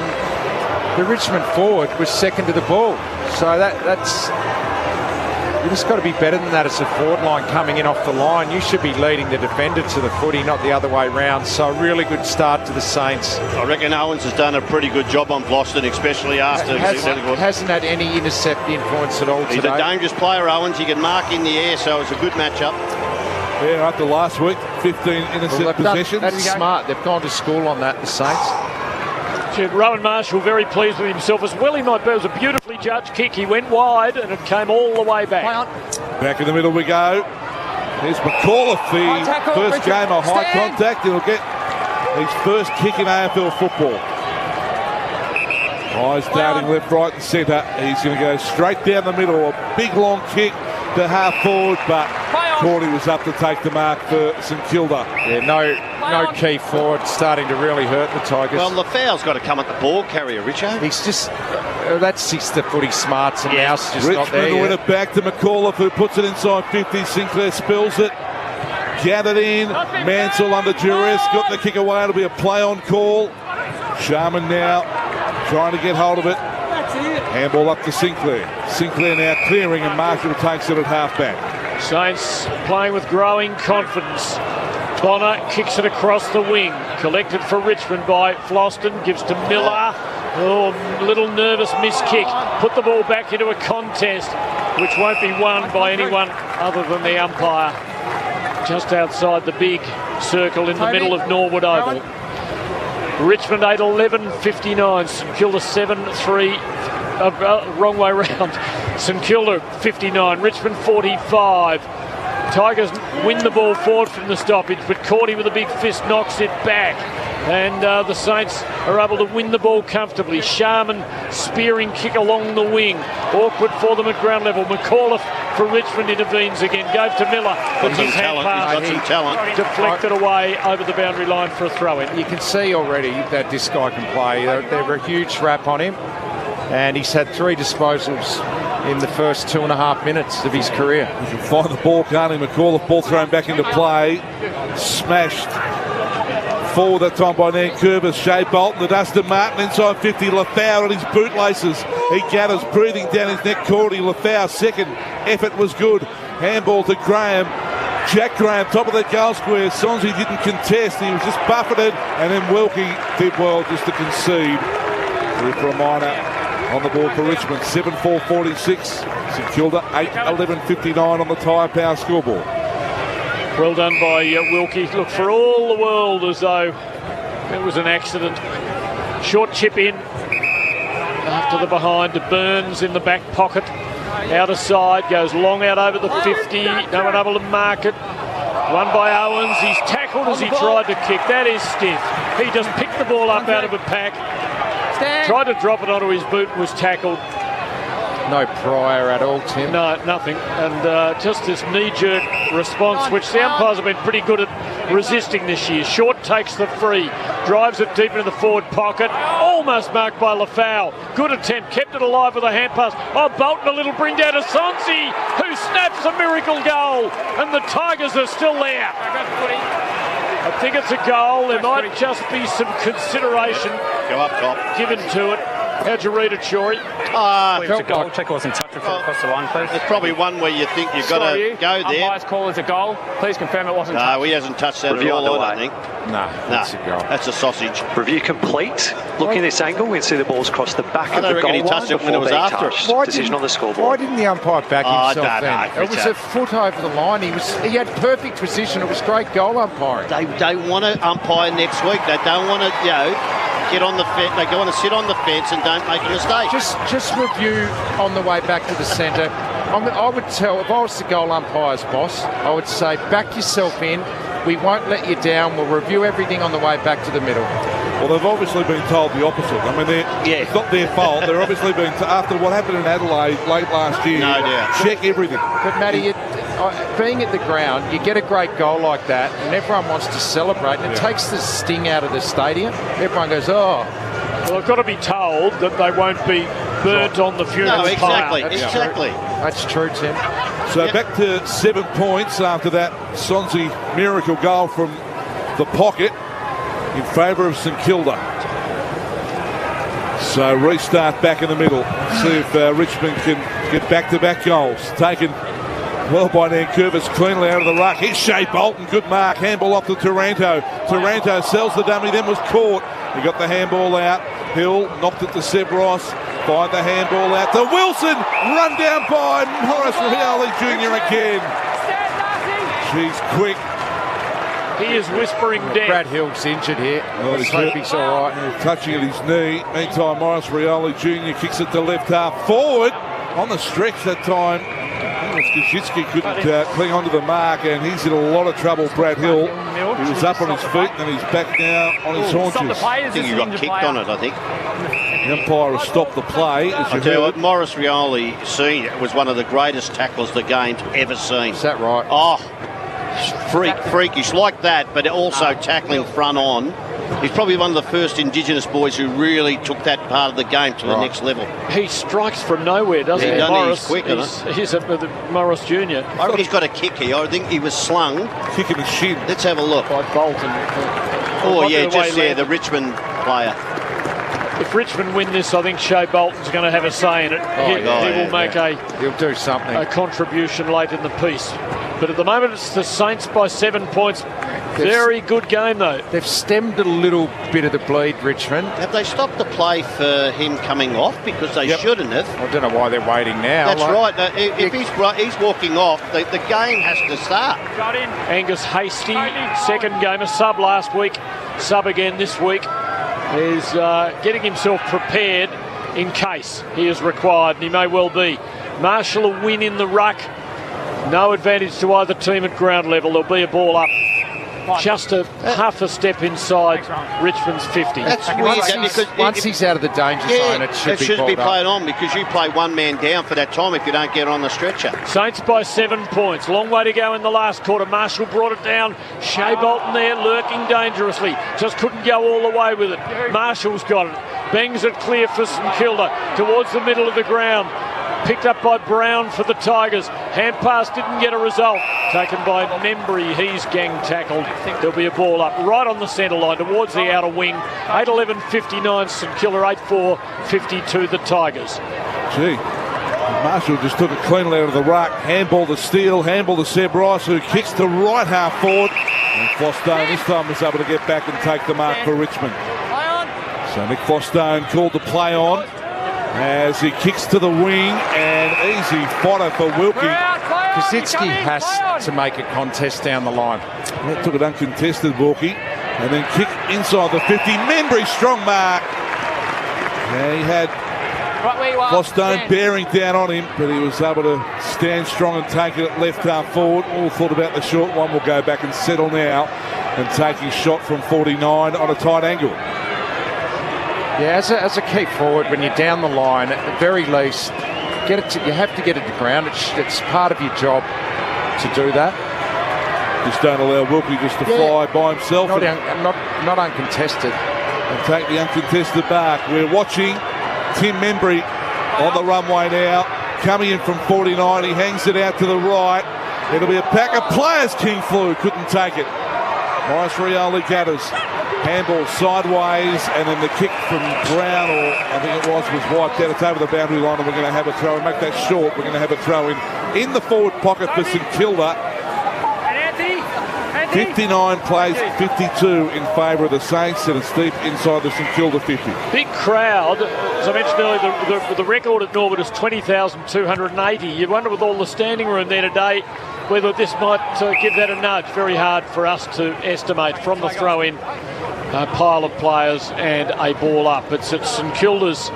the Richmond forward was second to the ball. So that's... You've just got to be better than that as a forward line coming in off the line. You should be leading the defender to the footy, not the other way round. So a really good start to the Saints. I reckon Owens has done a pretty good job on Floston, especially after... Hasn't had any intercept influence at all today. He's a dangerous player, Owens. He can mark in the air, so it's a good matchup. Yeah, after last week, 15 intercept possessions. That's smart. They've gone to school on that, the Saints. Rowan Marshall very pleased with himself as well. He might be. It was a beautifully judged kick. He went wide and it came all the way back. Back in the middle we go. Here's McAuliffe, the first game of high contact. He'll get his first kick in AFL football. Eyes darting left, right and centre. He's going to go straight down the middle. A big long kick to half forward, but Cordy was up to take the mark for St Kilda. Yeah, no key forward, starting to really hurt the Tigers. Well, Lafau's got to come at the ball carrier, Richo. He's just... that's the footy smarts, and Mouse just Richmond not there yet. Win it back to McAuliffe, who puts it inside 50. Sinclair spills it. Gathered in. Mansell under duress. Got the kick away. It'll be a play on call. Sharman now trying to get hold of it. Handball up to Sinclair. Sinclair now clearing, and Marshall takes it at halfback. Saints playing with growing confidence. Bonner kicks it across the wing. Collected for Richmond by Floston. Gives to Miller. Oh, little nervous miss kick. Put the ball back into a contest, which won't be won by anyone other than the umpire. Just outside the big circle in the middle of Norwood Oval. Richmond 8-11-59. St Kilda 7-3. Wrong way round. St Kilda 59. Richmond 45. Tigers win the ball forward from the stoppage, but Cordy with a big fist knocks it back. And the Saints are able to win the ball comfortably. Sharman spearing kick along the wing. Awkward for them at ground level. McAuliffe for Richmond intervenes again. Gave to Miller. Puts his hand past. He's got some talent. Deflected away over the boundary line for a throw-in. You can see already that this guy can play. They're a huge rap on him. And he's had 3 disposals in the first 2.5 minutes of his career. You can find the ball, can't he? McAuliffe, ball thrown back into play. Smashed forward that time by Nankervis. Shea Bolton, the Dustin Martin inside 50. Lafau on his bootlaces. He gathers, breathing down his neck. Cordy, Lafau second. Effort was good. Handball to Graham. Jack Graham, top of the goal square. Sonsi didn't contest. He was just buffeted. And then Wilkie did well just to concede. For a minor on the ball for Richmond. 7-4-46. St Kilda 8-11-59 on the Tyre Power scoreboard. Well done by Wilkie. Look, for all the world as though it was an accident. Short chip in after the behind to Burns in the back pocket. Outer side, goes long out over the 50. No one able to mark it. Won by Owens. He's tackled as he tried to kick. That is stiff. He just picked the ball up out of a pack. Tried to drop it onto his boot, was tackled. No prior at all, Tim. No, nothing. And just this knee-jerk response, which the umpires have been pretty good at resisting this year. Short takes the free, drives it deep into the forward pocket, almost marked by Lafau. Good attempt, kept it alive with a hand pass. Oh, Bolton, a little bring down to Sonsi, who snaps a miracle goal, and the Tigers are still there. I think it's a goal. There might just be some consideration Go up top. given to it. How'd you read it, Shorey? It's a goal. Checker wasn't touching for across the line, please. It's probably one where you think you've got to go there. Umpire's call is a goal. Please confirm it wasn't touched. No, he hasn't touched that at all, I don't think. No, that's a goal. That's a sausage. Review complete. Looking at this angle, we can see the ball's crossed the back of the goal line. He touched it when it was after. Decision on the scoreboard. Why didn't the umpire back himself then? It was Richard. a foot over the line. He had perfect position. It was great goal umpiring. They want to umpire next week. They don't want to, get on the fence. They want to sit on the fence and don't make a mistake. Just review on the way back to the centre. I would tell, if I was the goal umpire's boss, I would say, back yourself in. We won't let you down. We'll review everything on the way back to the middle. Well, they've obviously been told the opposite. I mean, it's not their fault. They're obviously being after what happened in Adelaide late last year. No doubt. Check everything. But Matty, being at the ground, you get a great goal like that, and everyone wants to celebrate, and it takes the sting out of the stadium. Everyone goes, oh. Well, I've got to be told that they won't be burnt on the funeral pyre. Exactly. That's true, Tim. So back to 7 points after that Sonsi miracle goal from the pocket in favour of St Kilda. So restart back in the middle. See if Richmond can get back-to-back goals. Taken well by Nankervis, cleanly out of the ruck. It's Shea Bolton, good mark. Handball off to Taranto. Taranto sells the dummy, then was caught. He got the handball out. Hill knocked it to Seb Ross. Find the handball out to Wilson. Run down by Morris Rioli Jr. again. She's quick. He is whispering down. Brad Hill's injured here. Let's hope he's all right. Touching at his knee. Meantime, Morris Rioli Jr. kicks it to left half forward. On the stretch that time. Skazitsky couldn't cling onto the mark, and he's in a lot of trouble, Brad Hill. He was up on his feet, and he's back now on his haunches. I think he got kicked on it, I think. The umpire has stopped the play. I tell you what, Morris Rioli Senior was one of the greatest tacklers the game's ever seen. Is that right? Oh, freakish like that, but also tackling front on. He's probably one of the first Indigenous boys who really took that part of the game to the next level. He strikes from nowhere, doesn't he? Morris, he's quick, he's Morris Jr. I reckon he's got a kick here. I think he was slung. Kick in the shin. Let's have a look. By Bolton. The Richmond player. If Richmond win this, I think Shea Bolton's going to have a say in it. He will make he'll do something. A contribution late in the piece. But at the moment, it's the Saints by 7 points. Very good game, though. They've stemmed a little bit of the bleed, Richmond. Have they stopped the play for him coming off? Because they shouldn't have. I don't know why they're waiting now. That's right. If he's walking off, the game has to start. Angus Hasty, second game, a sub last week, sub again this week, is getting himself prepared in case he is required, and he may well be. Marshall a win in the ruck. No advantage to either team at ground level. There'll be a ball up. Just half a step inside Richmond's 50. That's weird. Once he's out of the danger zone, it should be played on, because you play one man down for that time if you don't get on the stretcher. Saints by 7 points. Long way to go in the last quarter. Marshall brought it down. Shea Bolton there lurking dangerously. Just couldn't go all the way with it. Marshall's got it. Bangs it clear for St Kilda towards the middle of the ground. Picked up by Brown for the Tigers. Hand pass didn't get a result. Taken by Membry. He's gang tackled. There'll be a ball up right on the centre line towards the outer wing. 8-11-59 St Kilda, 8-4-52 the Tigers. Gee, Marshall just took it cleanly out of the ruck. Handball to Steele. Handball to Seb Rice, who kicks to right half forward. And Fostone this time was able to get back and take the mark for Richmond. So Nick Fostone called the play on as he kicks to the wing, and easy fodder for Wilkie. Kosicki has to make a contest down the line. That took it uncontested, Wilkie, and then kick inside the 50. Membry, strong mark. And he had Fostone bearing down on him, but he was able to stand strong and take it left half forward. All thought about the short one. Will go back and settle now and take his shot from 49 on a tight angle. Yeah, as a key forward, when you're down the line, at the very least, you have to get it to ground. It's part of your job to do that. Just don't allow Wilkie just to fly by himself. Not uncontested. And take the uncontested back. We're watching Tim Membry on the runway now. Coming in from 49, he hangs it out to the right. It'll be a pack of players. King flew, couldn't take it. Maurice Rioli gathers. Handball sideways, and then the kick from Brown, or I think it was wiped out. It's over the boundary line, and we're going to have a throw. And make that short. We're going to have a throw in the forward pocket for St Kilda. 59 plays 52 in favour of the Saints, and it's deep inside the St Kilda 50. Big crowd. As I mentioned earlier, the record at Norwood is 20,280. You wonder with all the standing room there today whether this might give that a nudge. Very hard for us to estimate from the throw-in pile of players and a ball up. It's at St Kilda's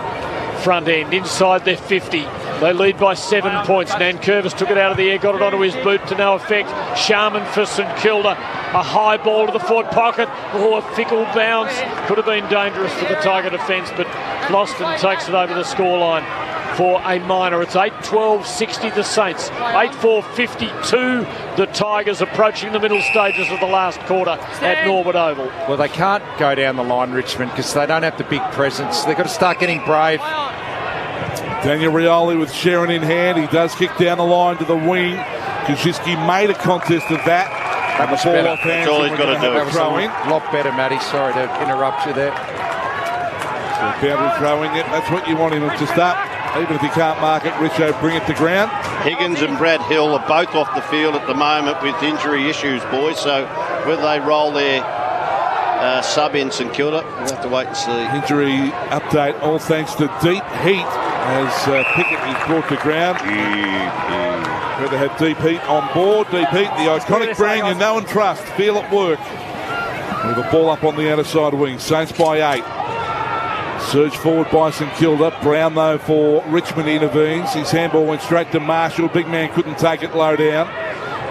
front end, inside their 50. They lead by 7 points. Nankervis took it out of the air, got it onto his boot to no effect. Sharman for St Kilda. A high ball to the forward pocket. Oh, a fickle bounce. Could have been dangerous for the Tiger defence, but Floston takes it over the scoreline for a minor. It's 8-12-60 the Saints. 8-4-52 the Tigers, approaching the middle stages of the last quarter at Norwood Oval. Well, they can't go down the line, Richmond, because they don't have the big presence. They've got to start getting brave. Daniel Rioli with Sharon in hand. He does kick down the line to the wing. Kaczynski made a contest of that. That was better. That's all he's got to do. That was a lot better, Matty. Sorry to interrupt you there. So boundary throwing it. That's what you want him to start. Even if he can't mark it, Richo, bring it to ground. Higgins and Brad Hill are both off the field at the moment with injury issues, boys. So whether they roll their sub in St Kilda, we'll have to wait and see. Injury update, all thanks to deep heat as Pickett is brought to ground. Whether they have deep heat on board. Deep heat, the iconic brand you know and trust. Feel it work. With the ball up on the outer side wing. Saints by 8. Surge forward by St Kilda. Brown, though, for Richmond intervenes. His handball went straight to Marshall. Big man couldn't take it low down.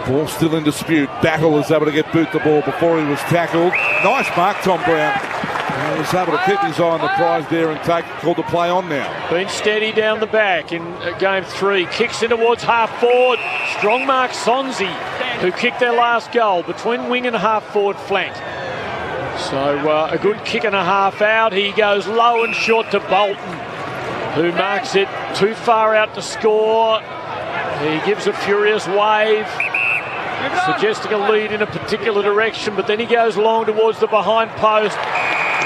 Ball still in dispute. Battle is able to get boot the ball before he was tackled. Nice mark, Tom Brown. He was able to keep his eye on the prize there and take called the play on now. Been steady down the back in game 3. Kicks in towards half forward. Strong mark Sonzi, who kicked their last goal between wing and half forward flank. So a good kick and a half out. He goes low and short to Bolton, who marks it too far out to score. He gives a furious wave, suggesting a lead in a particular direction, but then he goes long towards the behind post.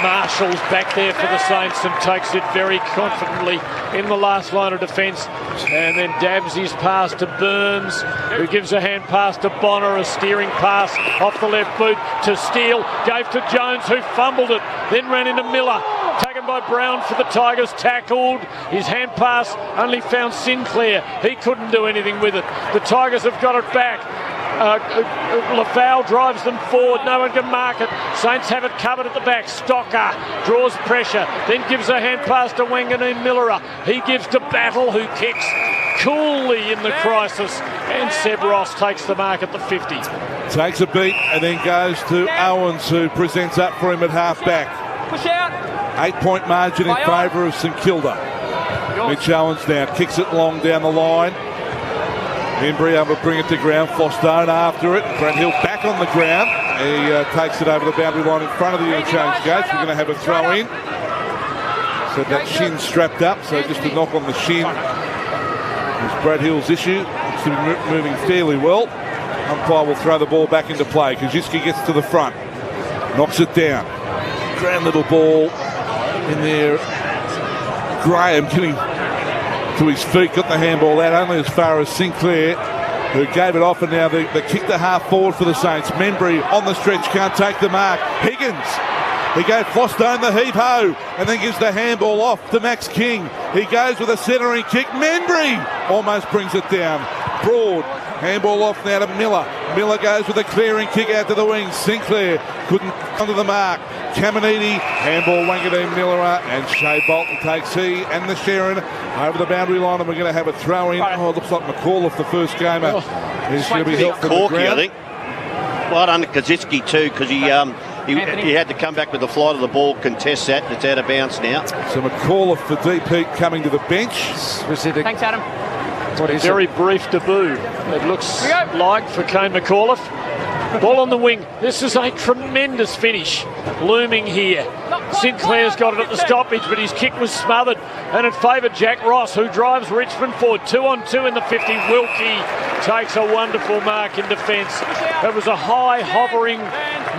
Marshall's back there for the Saints and takes it very confidently in the last line of defence, and then dabs his pass to Burns, who gives a hand pass to Bonner, a steering pass off the left boot to Steele, gave to Jones, who fumbled it, then ran into Miller, taken by Brown for the Tigers, tackled. His hand pass only found Sinclair. He couldn't do anything with it. The Tigers have got it back. Laval drives them forward. No one can mark it. Saints have it covered at the back. Stocker draws pressure, then gives a hand pass to Wanganeen Millerer. He gives to Battle, who kicks coolly in the crisis, and Seb Ross takes the mark at the 50. Takes a beat and then goes to Owens, who presents up for him at half back. Push out. 8-point margin in favour of St Kilda. Mitch Owens now kicks it long down the line. Embry able to bring it to ground. Flostone after it. Brad Hill back on the ground. He takes it over the boundary line in front of the interchange gates. We're going to have a throw in. So that shin strapped up, so just a knock on the shin is Brad Hill's issue. Looks to be moving fairly well. Umpire will throw the ball back into play. Kaczynski gets to the front. Knocks it down. Grand little ball in there. Graham getting to his feet, got the handball out only as far as Sinclair, who gave it off, and now the kick to half forward for the Saints. Membry on the stretch, can't take the mark. Higgins, he gave Flostone the heave-ho, and then gives the handball off to Max King. He goes with a centering kick. Membry almost brings it down. Broad, handball off now to Miller. Miller goes with a clearing kick out to the wing. Sinclair couldn't come to the mark. Caminiti, handball Wanganeen Millerer, and Shea Bolton takes he and the Sharon over the boundary line, and we're going to have a throw in. Oh, it looks like McCall, the first gamer, is going to be helped for the ground. I think. Well done to Kaczynski too, because he he had to come back with the flight of the ball, contest that, and it's out of bounds now. So McAuliffe for DP coming to the bench. Thanks, Adam. Very brief debut, it looks like, for Kane McAuliffe. Ball on the wing. This is a tremendous finish looming here. Sinclair's got it at the stoppage, but his kick was smothered, and it favoured Jack Ross, who drives Richmond forward. 2-on-2 in the 50. Wilkie takes a wonderful mark in defence. It was a high, hovering,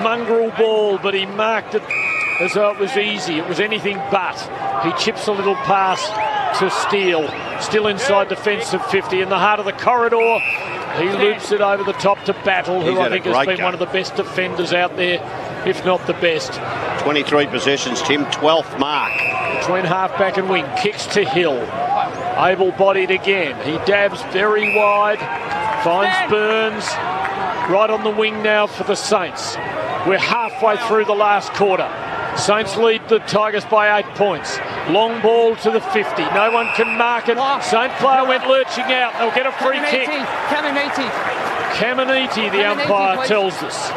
mongrel ball, but he marked it as though it was easy. It was anything but. He chips a little pass to Steele. Still inside defensive 50. In the heart of the corridor, he loops it over the top to Battle, who I think has been one of the best defenders out there, if not the best. 23 possessions, Tim, 12th mark. Between half-back and wing, kicks to Hill. Able-bodied again. He dabs very wide, finds Burns. Right on the wing now for the Saints. We're halfway through the last quarter. Saints lead the Tigers by 8 points. Long ball to the 50. No one can mark it. Saint player went lurching out. They'll get a free kick. Caminiti, the umpire tells us.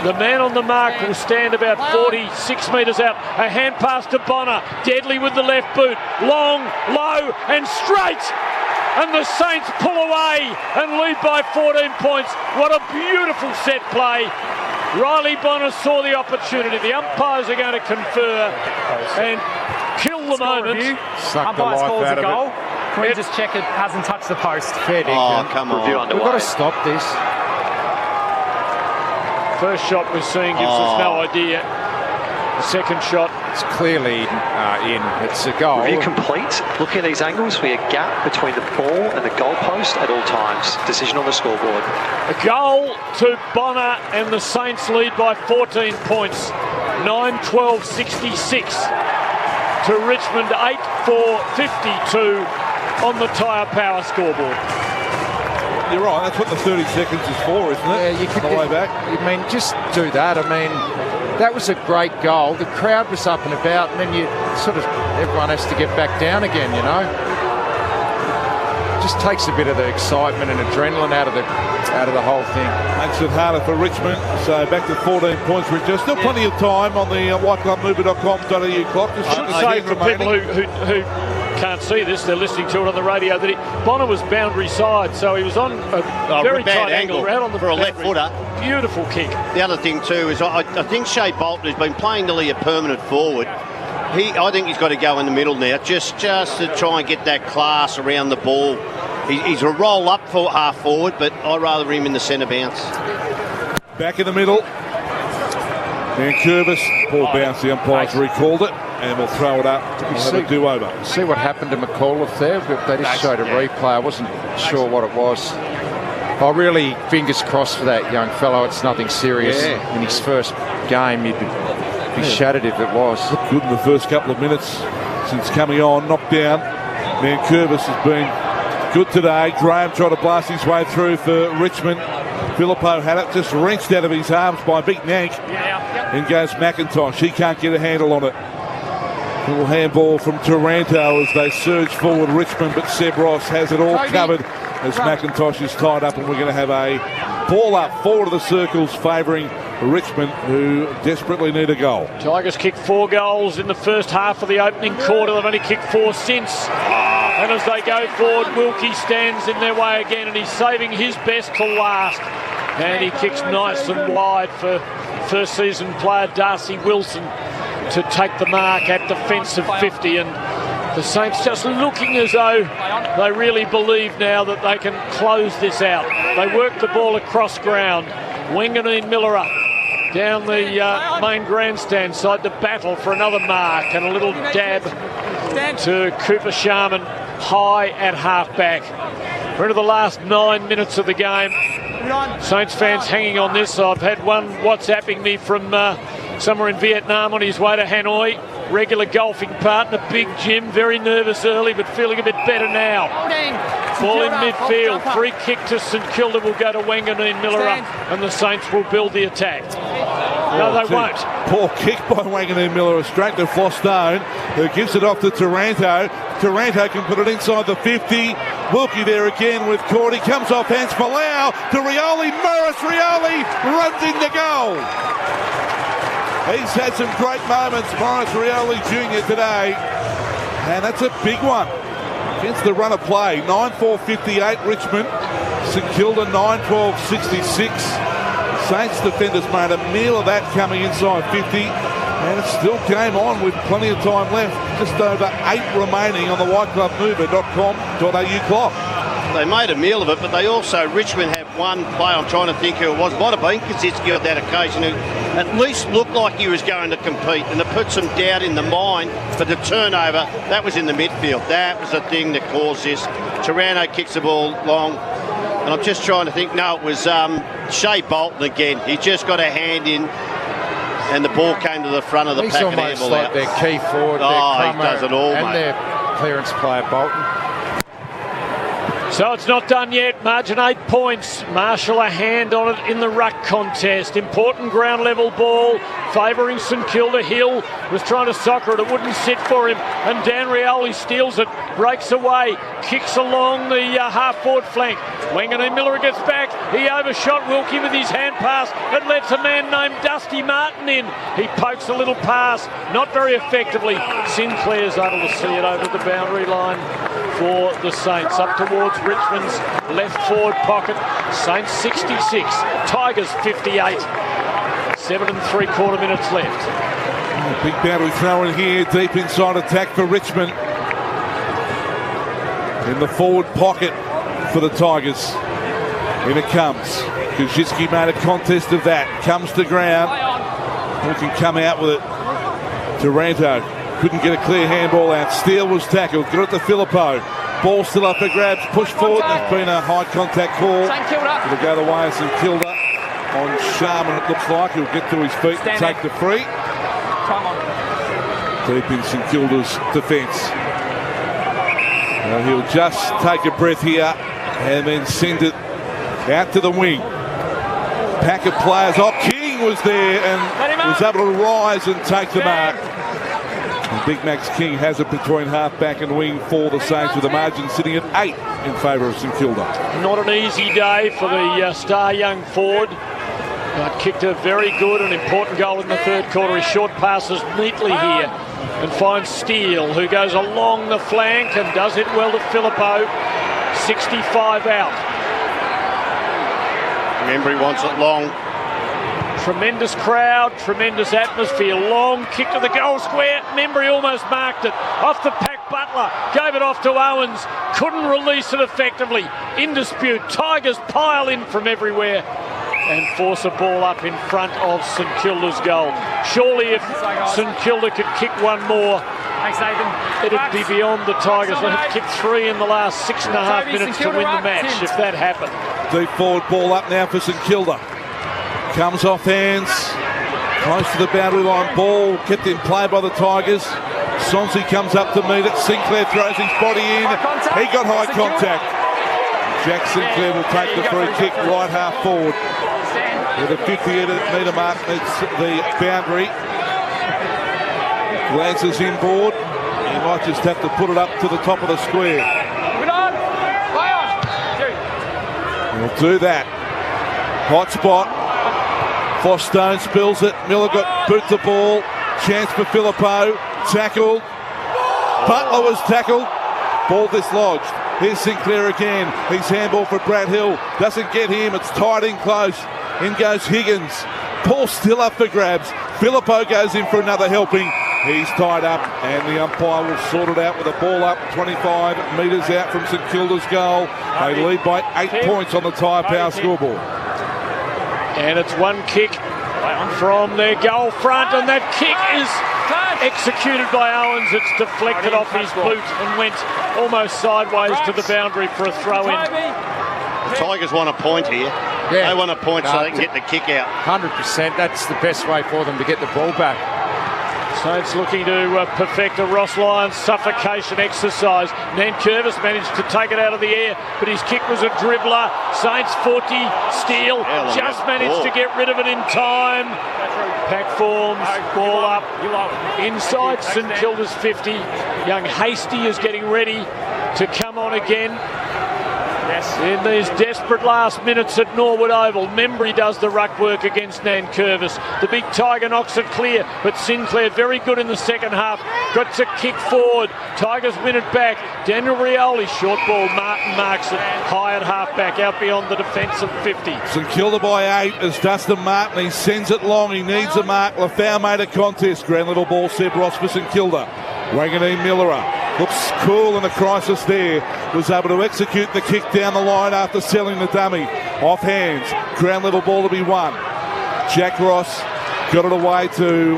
The man on the mark will stand about 46 metres out. A hand pass to Bonner. Deadly with the left boot. Long, low and straight. And the Saints pull away and lead by 14 points. What a beautiful set play. Riley Bonner saw the opportunity. The umpires are going to confer and kill the moment. Umpires calls a goal. Can we just check it hasn't touched the post? Fair dinkum. Come on. We've got to stop this. First shot we're seeing gives us no idea. The second shot, it's clearly in. It's a goal. Review complete. Looking at these angles, we have a gap between the ball and the goalpost at all times. Decision on the scoreboard. A goal to Bonner and the Saints lead by 14 points. 9-12-66 to Richmond. 8-4-52 on the Tyre Power scoreboard. You're right, that's what the 30 seconds is for, isn't it? Yeah, you could on the way back. I mean, just do that. I mean, that was a great goal. The crowd was up and about, and then everyone has to get back down again, you know. Just takes a bit of the excitement and adrenaline out of the whole thing. Makes it harder for Richmond. So back to 14 points, Richard. Still plenty of time on the whiteclubmover.com.au clock. I should say for people who can't see this, they're listening to it on the radio, that Bonner was boundary side, so he was on a very tight angle right on the for a left footer. Beautiful kick. The other thing too is I think Shea Bolton has been playing nearly a permanent forward. I think he's got to go in the middle now, just to try and get that class around the ball. He's a roll up for half forward, but I'd rather him in the centre bounce. Back in the middle. Vancouver, ball bounce. The umpires recalled it, and we'll throw it up. We'll have a do-over. See what happened to McAuliffe there? They just showed a replay. I wasn't sure what it was. I really, fingers crossed for that young fellow. It's nothing serious. In his first game, he'd be shattered if it was. Looked good in the first couple of minutes since coming on. Knocked down. Vancouver has been good today. Graham tried to blast his way through for Richmond. Filippo had it just wrenched out of his arms by Big Nank. In goes McIntosh. He can't get a handle on it. Little handball from Taranto as they surge forward Richmond, but Seb Ross has it all covered as McIntosh is tied up, and we're going to have a ball up forward of the circles favouring Richmond, who desperately need a goal. Tigers kicked 4 goals in the first half of the opening quarter. They've only kicked 4 since. And as they go forward, Wilkie stands in their way again, and he's saving his best to last. And he kicks nice and wide for first season player Darcy Wilson to take the mark at defensive 50. And the Saints just looking as though they really believe now that they can close this out. They work the ball across ground. Wanganeen Millera down the main grandstand side to Battle for another mark, and a little dab to Cooper Sharman high at half-back. We're into the last 9 minutes of the game. Saints fans hanging on this. I've had one WhatsApping me from somewhere in Vietnam on his way to Hanoi. Regular golfing partner, Big Jim, very nervous early but feeling a bit better now. Ball in midfield, free kick to St Kilda will go to Wanganeen Millera, and the Saints will build the attack. No, they won't. Poor kick by Wanganeen Miller, straight to Flostone, who gives it off to Taranto. Taranto can put it inside the 50. Wilkie there again with Cordy. Comes off hands for Lau to Rioli. Morris Rioli runs into goal. He's had some great moments, Morris Rioli Jr. today. And that's a big one. Against the run of play. 9-4-58 Richmond. St Kilda 9-12-66. Saints defenders made a meal of that coming inside 50. And it's still game on with plenty of time left. Just over 8 remaining on the whiteclubmover.com.au clock. They made a meal of it, but they also, Richmond have one player, I'm trying to think who it was, might have been Kaczynski on that occasion, who at least looked like he was going to compete, and it put some doubt in the mind for the turnover. That was in the midfield. That was the thing that caused this. Taranto kicks the ball long, and I'm just trying to think, no, it was Shea Bolton again. He just got a hand in, and the ball came to the front of the pack and handball like out. their key forward, their he does it all, and mate. their clearance player, Bolton. So it's not done yet. Margin 8 points. Marshall a hand on it in the ruck contest. Important ground level ball favouring St Kilda. Hill was trying to soccer it. It wouldn't sit for him. And Dan Rioli steals it. Breaks away. Kicks along the half forward flank. Wanganeen Miller gets back. He overshot Wilkie with his hand pass. It lets a man named Dusty Martin in. He pokes a little pass. Not very effectively. Sinclair's able to see it over the boundary line for the Saints. Up towards Richmond's left forward pocket. Saints 66, Tigers 58. 7 3/4 minutes left. Big boundary throw in here, deep inside attack for Richmond. In the forward pocket for the Tigers. In it comes. Kaczynski made a contest of that. Comes to ground. Who can come out with it? Taranto couldn't get a clear handball out. Steele was tackled. Got it to Filippo. Ball still up for grabs. Push forward. There's been a high contact call. It'll go the way of St Kilda on Sharman. It looks like he'll get to his feet and take the free. Deep in St Kilda's defence. He'll just take a breath here and then send it out to the wing. Pack of players. Oh, King was there and was able to rise and take the mark. And Big Max King has it between half-back and wing for the Saints, with the margin sitting at 8 in favour of St Kilda. Not an easy day for the star young forward. But kicked a very good and important goal in the third quarter. He short passes neatly here and finds Steele, who goes along the flank and does it well to Filippo. 65 out. Membry wants it long. Tremendous crowd, tremendous atmosphere. Long kick to the goal square. Membry almost marked it. Off the pack, Butler gave it off to Owens. Couldn't release it effectively. In dispute. Tigers pile in from everywhere and force a ball up in front of St Kilda's goal. Surely if St Kilda could kick one more, it'd be beyond the Tigers. They have kicked 3 in the last 6.5 minutes to win the match, if that happened. Deep forward ball up now for St Kilda. Comes off hands, close to the boundary line. Ball kept in play by the Tigers. Sonsi comes up to meet it. Sinclair throws his body in. He got high contact. Jack Sinclair will take the free kick right half forward. With a 50-metre mark, it's the boundary. Glances inboard. He might just have to put it up to the top of the square. He'll do that. Hot spot. Flostone spills it. Miller got boot the ball. Chance for Filippo. Tackled. Butler was tackled. Ball dislodged. Here's Sinclair again. He's handball for Brad Hill. Doesn't get him. It's tied in close. In goes Higgins. Ball still up for grabs. Filippo goes in for another helping. He's tied up and the umpire will sort it out with a ball up 25 metres out from St Kilda's goal. They lead by 8 points on the Tyre Power scoreboard. And it's one kick from their goal front, and that kick is executed by Owens. It's deflected off his boot and went almost sideways to the boundary for a throw-in. The Tigers want a point here. Yeah. They want a point so they can get the kick out. 100%. That's the best way for them to get the ball back. Saints looking to perfect a Ross Lyons suffocation exercise. Nankervis managed to take it out of the air, but his kick was a dribbler. Saints 40, Steele just managed to get rid of it in time. Pack forms, ball up, inside St Kilda's 50. Young Hasty is getting ready to come on again. In these desperate last minutes at Norwood Oval, Membry does the ruck work against Nankervis. The big Tiger knocks it clear, but Sinclair very good in the second half. Got to kick forward. Tigers win it back. Daniel Rioli, short ball. Martin marks it high at half-back, out beyond the defensive 50. St Kilda by 8 as Dustin Martin. He sends it long. He needs a mark. Lafau made a contest. Grand little ball, Seb Ross for St Kilda. Wanganeen Millera looks cool in the crisis there. Was able to execute the kick down the line after selling the dummy. Off hands. Ground level ball to be won. Jack Ross got it away to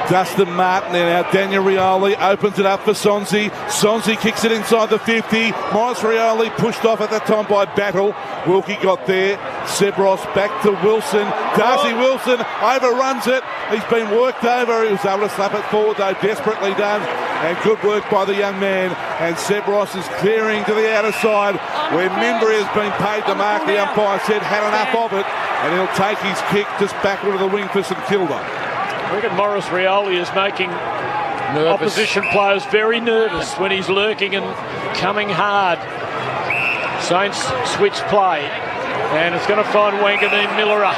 Dustin Martin. And now Daniel Rioli opens it up for Sonsi. Sonsi kicks it inside the 50. Morris Rioli pushed off at that time by Battle. Wilkie got there. Seb Ross back to Wilson. Darcy Wilson overruns it. He's been worked over. He was able to slap it forward though, desperately done. And good work by the young man. And Seb Ross is clearing to the outer side where Membry has been paid to mark. The umpire said had enough of it. And he'll take his kick just backward to the wing for St Kilda. I reckon Morris Rioli is making opposition players very nervous when he's lurking and coming hard. Saints switch play, and it's going to find Wanganeen Millera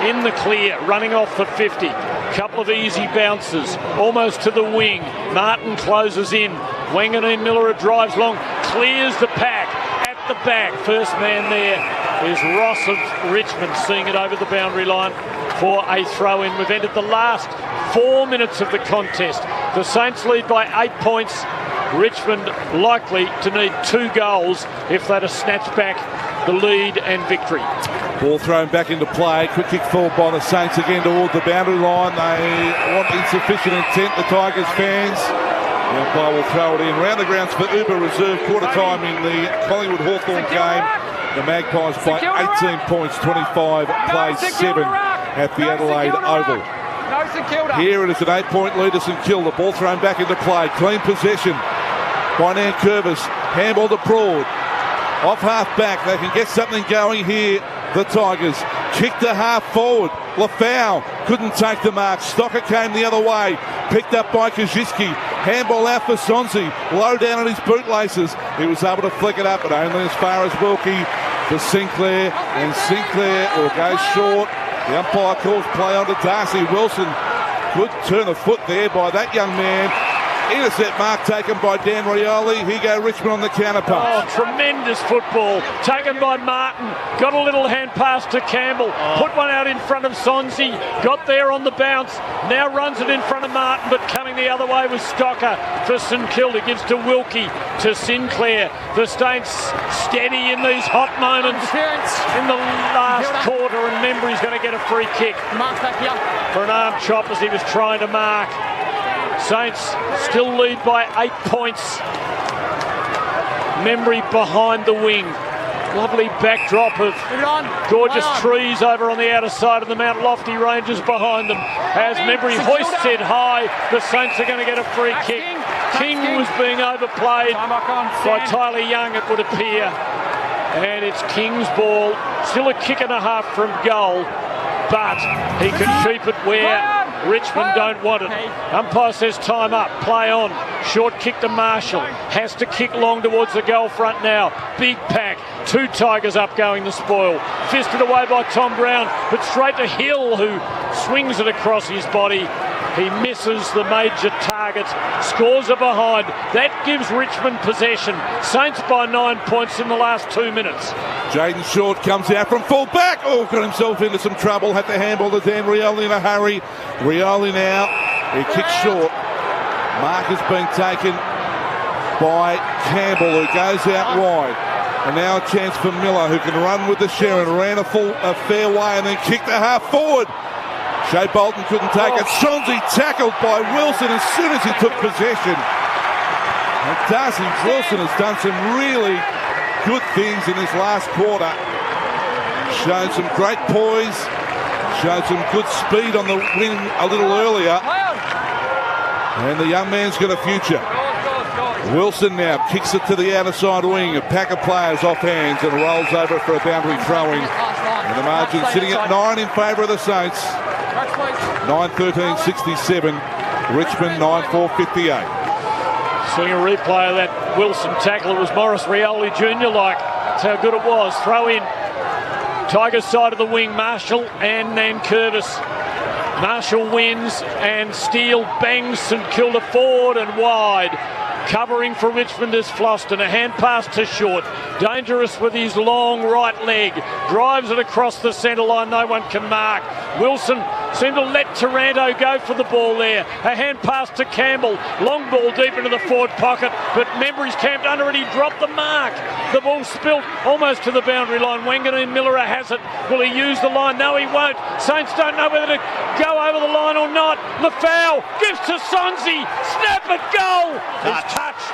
in the clear, running off the 50. Couple of easy bounces, almost to the wing. Martin closes in. Wanganeen Millera drives long, clears the pack at the back. First man there is Ross of Richmond, seeing it over the boundary line for a throw-in. We've entered the last 4 minutes of the contest. The Saints lead by 8 points. Richmond likely to need 2 goals if they're to snatch back the lead and victory. Ball thrown back into play. Quick kick forward by the Saints again toward the boundary line. They want insufficient intent, the Tigers fans. The umpire will throw it in. Round the grounds for Uber Reserve, quarter time in the Collingwood-Hawthorn game. The Magpies by 18 points, 25 plays 7 at the Adelaide Oval. Here it is an 8-point lead to St Kilda. Ball thrown back into play. Clean possession by Nankervis. Handball to Broad. Off half back. They can get something going here. The Tigers. Kick to half forward. Lafau couldn't take the mark. Stocker came the other way. Picked up by Kaczynski. Handball out for Sonsi. Low down on his bootlaces. He was able to flick it up, but only as far as Wilkie to Sinclair. And Sinclair will go short. The umpire calls play on to Darcy Wilson. Good turn of foot there by that young man. Intercept mark taken by Dan Rioli. Here go Richmond on the counter punch. Oh, tremendous football taken by Martin. Got a little hand pass to Campbell. Put one out in front of Sonsi. Got there on the bounce. Now runs it in front of Martin, but coming the other way was Stocker for St Kilda. Gives to Wilkie, to Sinclair. The Saints steady in these hot moments in the last quarter, and Membry's going to get a free kick for an arm chop as he was trying to mark. Saints still lead by 8 points. Membry behind the wing. Lovely backdrop of gorgeous trees over on the outer side of the Mount Lofty Ranges behind them. As Membry hoists it high, the Saints are going to get a free kick. King was being overplayed by Tyler Young, it would appear. And it's King's ball. Still a kick and a half from goal, but he can keep it where Richmond don't want it. Umpire says time up, play on. Short kick to Marshall. Has to kick long towards the goal front now. Big pack. 2 Tigers up going the spoil. Fisted away by Tom Brown, but straight to Hill, who swings it across his body. He misses the major target. Scores are behind. That gives Richmond possession. Saints by 9 points in the last 2 minutes. Jaden Short comes out from full back. Oh, got himself into some trouble. Had to handball to Dan Rioli in a hurry. Rioli now. He kicks short. Mark has been taken by Campbell, who goes out wide. And now a chance for Miller, who can run with the Sharon. Ran a fair way and then kicked a half forward. Shea Bolton couldn't take it. Sonsi tackled by Wilson as soon as he took possession. And Darcy Wilson has done some really good things in this last quarter. Shown some great poise. Showed some good speed on the wing a little earlier. And the young man's got a future. Wilson now kicks it to the outer side wing. A pack of players off hands and rolls over for a boundary throw-in. And the margin sitting at 9 in favour of the Saints. 9-13-67. Richmond 9-4-58. Seeing a replay of that Wilson tackle, it was Morris Rioli Jr. like. That's how good it was. Throw in. Tigers side of the wing, Marshall and Nankervis. Marshall wins and Steele bangs St Kilda forward and wide. Covering for Richmond is Floston. A hand pass to Short. Dangerous with his long right leg. Drives it across the centre line. No one can mark. Wilson seemed to let Taranto go for the ball there. A hand pass to Campbell. Long ball deep into the forward pocket. But Membry's camped under it. He dropped the mark. The ball spilt almost to the boundary line. Wanganeen Miller has it. Will he use the line? No, he won't. Saints don't know whether to go over the line or not. Lafau gives to Sonzi. Snap it, goal. It's touched.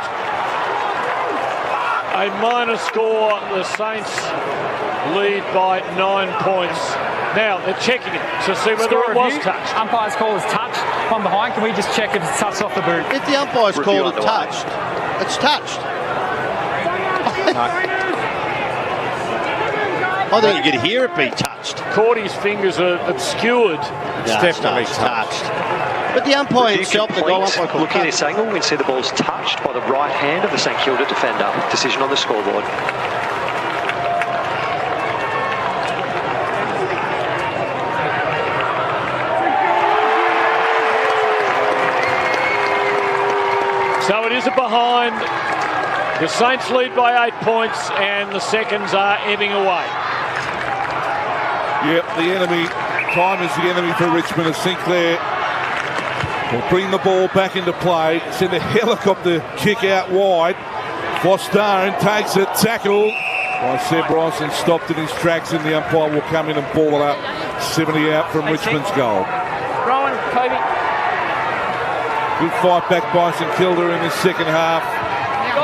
A minor score. The Saints lead by 9 points. Now they're checking it to see whether it was touched. Umpire's call is touched from behind. Can we just check if it's touched off the boot? If the umpire's called it touched, it's touched. I think you could hear it be touched. Cordy's fingers are obscured. It's definitely touched. But the umpire himself, the goal umpire, looking at this angle, we can see the ball's touched by the right hand of the St Kilda defender. Decision on the scoreboard. So it is a behind. The Saints lead by 8 points and the seconds are ebbing away. Yep, the enemy. Time is the enemy for Richmond as Sinclair will bring the ball back into play. Send a helicopter kick out wide. Fostarin takes it. Tackle by Seb Bryson. Stopped in his tracks and the umpire will come in and ball it up. 70 out from Richmond's goal. Rowan, Kobe. Good fight back by St Kilda in the second half.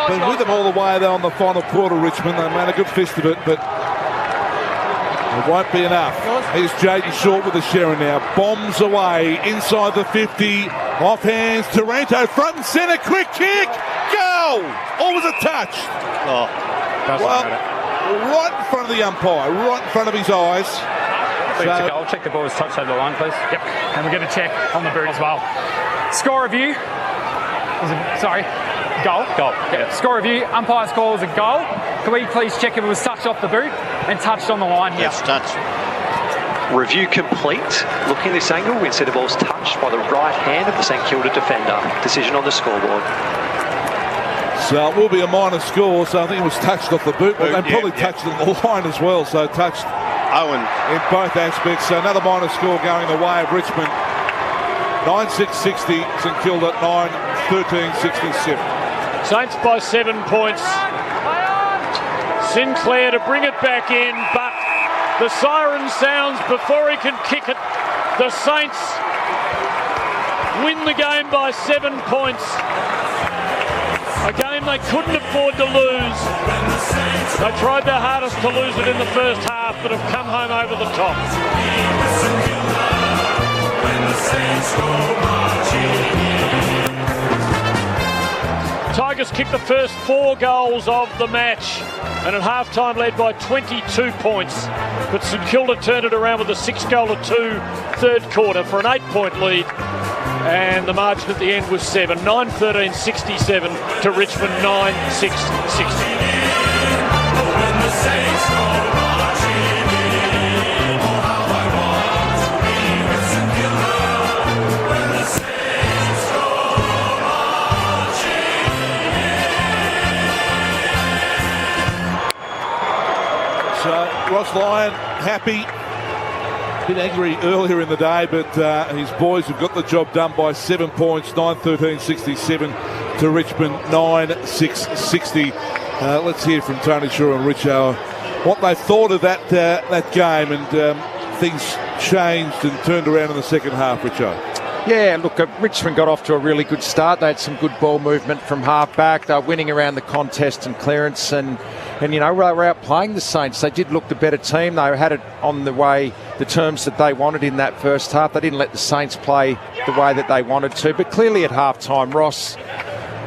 Been with them all the way though on the final quarter, Richmond. They made a good fist of it, but it won't be enough. Here's Jaden Short with the Sharon now. Bombs away inside the 50. Off hands. Taranto front and centre. Quick kick. Goal! Or was it touched? Oh, right in front of the umpire. Right in front of his eyes. So, goal. Check the ball was touched over the line, please. Yep. And we're going to check on the boot as well. Score review. Goal. Yep. Score review. Umpire's call is a goal. Can we please check if it was touched off the boot and touched on the line here? Yes, touched. Review complete. Looking at this angle, we can see the ball's touched by the right hand of the St Kilda defender. Decision on the scoreboard. So it will be a minor score, so I think it was touched off the boot, but they probably touched on the line as well, so touched Owen in both aspects. So another minor score going the way of Richmond. 9-6-60, St Kilda 9-13-67. Saints by 7 points. Sinclair to bring it back in, but the siren sounds before he can kick it. The Saints win the game by 7 points. A game they couldn't afford to lose. They tried their hardest to lose it in the first half, but have come home over the top. Tigers kicked the first 4 goals of the match and at half-time led by 22 points. But St Kilda turned it around with a 6-2 third quarter for an 8-point lead. And the margin at the end was 7. 9-13-67 to Richmond 9-6-60. Ross Lyon happy, a bit angry earlier in the day, but his boys have got the job done by 7 points. 9-13-67 to Richmond 9-6-60. Let's hear from Tony Shaw and Richo what they thought of that game, and things changed and turned around in the second half. Richo. Yeah, look, Richmond got off to a really good start. They had some good ball movement from half back. They were winning around the contest and clearance, and you know, they were outplaying the Saints. They did look the better team. They had it on the way the terms that they wanted in that first half. They didn't let the Saints play the way that they wanted to. But clearly at half-time, Ross,